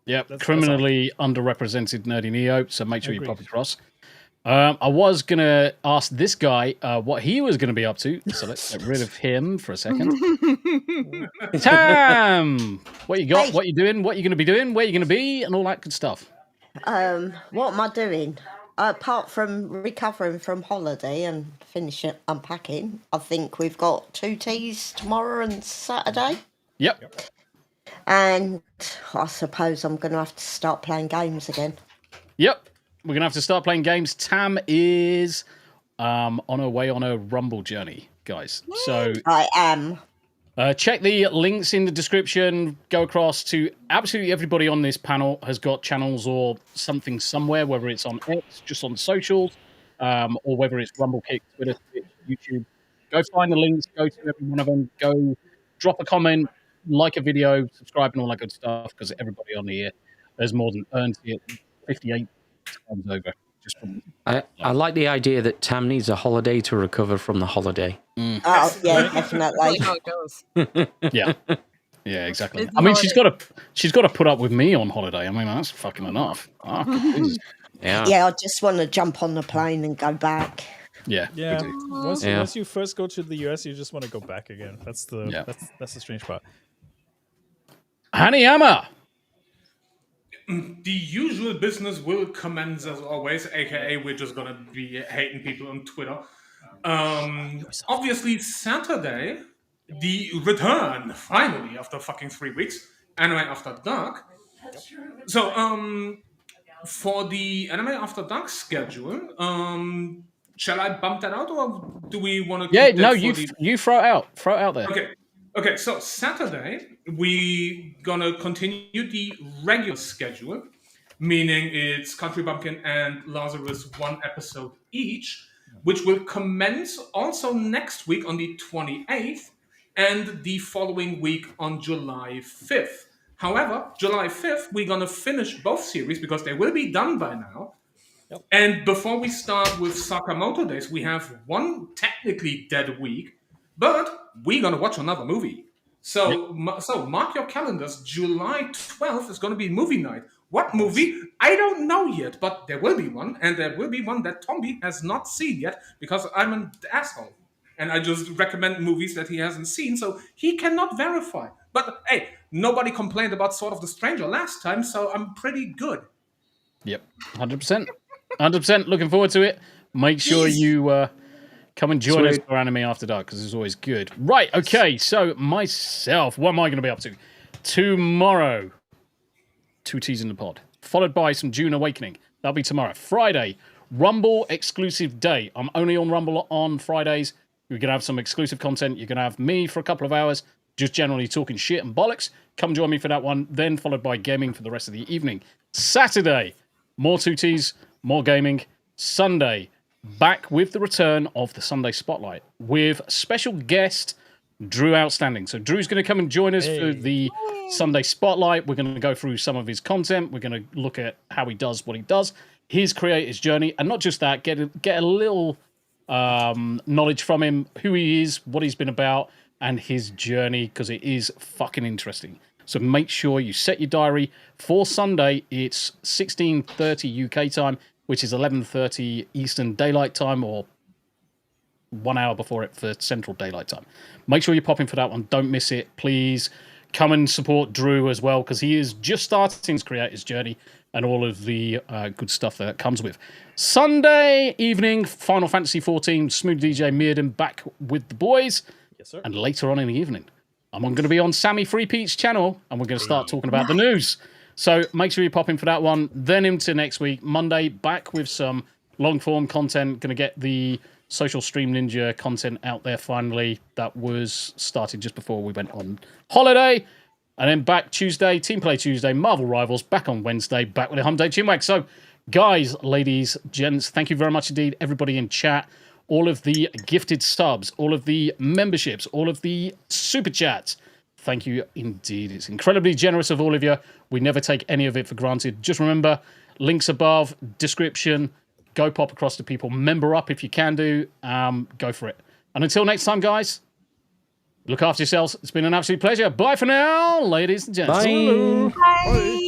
Yep, That's criminally underrepresented Nerdy Neo, so make sure you pop across. I was going to ask this guy what he was going to be up to, so let's get rid of him for a second. Tam! What you got? Hey. What you doing? What you going to be doing? Where you going to be? And all that good stuff. What am I doing? Apart from recovering from holiday and finishing unpacking, I think we've got 2 teas tomorrow and Saturday. Yep. And I suppose I'm going to have to start playing games again. Yep. We're going to have to start playing games. Tam is on her way on a Rumble journey, guys. So I am. check the links in the description. Go across to absolutely everybody on this panel has got channels or something somewhere, whether it's on X, just on socials, or whether it's Rumble, Kick, Twitter, Twitch, YouTube. Go find the links. Go to every one of them. Go drop a comment, like a video, subscribe, and all that good stuff. Because everybody on here has more than earned it 58 times over. Just from, I like the idea that Tam needs a holiday to recover from the holiday. Oh, yeah, definitely. How it goes. yeah, yeah, exactly. It's I mean, holiday. she's got to put up with me on holiday. I mean, that's fucking enough. Oh, Jesus. Yeah. Yeah, I just want to jump on the plane and go back. Yeah. Yeah. Exactly. Once you first go to the US, you just want to go back again. That's the that's the strange part. Hanayama. The usual business will commence as always, aka we're just gonna be hating people on Twitter. Obviously, Saturday, the return, finally, after fucking 3 weeks, Anime After Dark. So, for the Anime After Dark schedule, shall I bump that out, or do we want to? Yeah, no, you throw it out. Throw it out there. Okay, so Saturday, we gonna continue the regular schedule, meaning it's Country Bumpkin and Lazarus 1 episode each, which will commence also next week on the 28th and the following week on July 5th. However, July 5th, we're gonna finish both series because they will be done by now. And before we start with Sakamoto Days, we have one technically dead week, but we're going to watch another movie. So mark your calendars. July 12th is going to be movie night. What movie? I don't know yet, but there will be one. And there will be one that Tombi has not seen yet because I'm an asshole. And I just recommend movies that he hasn't seen, so he cannot verify. But hey, nobody complained about Sword of the Stranger last time, so I'm pretty good. Yep, 100%. 100%. Looking forward to it. Make sure you come and join us for Anime After Dark, because it's always good. Right, okay, so myself, what am I going to be up to? Tomorrow, 2 T's in the pod, followed by some June Awakening. That'll be tomorrow. Friday, Rumble exclusive day. I'm only on Rumble on Fridays. You're going to have some exclusive content. You're going to have me for a couple of hours, just generally talking shit and bollocks. Come join me for that one, then followed by gaming for the rest of the evening. Saturday, more 2 T's, more gaming. Sunday, back with the return of the Sunday Spotlight with special guest Drew Outstanding. So Drew's going to come and join us for the Sunday Spotlight. We're going to go through some of his content. We're going to look at how he does what he does, his creator's journey, and not just that, get a little knowledge from him, who he is, what he's been about, and his journey, because it is fucking interesting. So make sure you set your diary for Sunday. It's 16:30 UK time, which is 11:30 Eastern Daylight Time, or 1 hour before it for Central Daylight Time. Make sure you pop in for that one. Don't miss it. Please come and support Drew as well, because he is just starting his creator's journey and all of the good stuff that comes with. Sunday evening, Final Fantasy XIV, Smu the DJ, Mearden back with the boys. Yes, sir. And later on in the evening, I'm going to be on Sammy Free Pete's channel, and we're going to start talking about the news. So make sure you pop in for that one. Then into next week, Monday, back with some long-form content. Going to get the Social Stream Ninja content out there finally. That was started just before we went on holiday. And then back Tuesday, Team Play Tuesday, Marvel Rivals, back on Wednesday, back with a Hump Day Chinwag. So, guys, ladies, gents, thank you very much indeed, everybody in chat, all of the gifted subs, all of the memberships, all of the super chats. Thank you indeed. It's incredibly generous of all of you. We never take any of it for granted. Just remember, links above, description, go pop across to people. Member up if you can do. Go for it. And until next time, guys, look after yourselves. It's been an absolute pleasure. Bye for now, ladies and gents. Bye. Bye.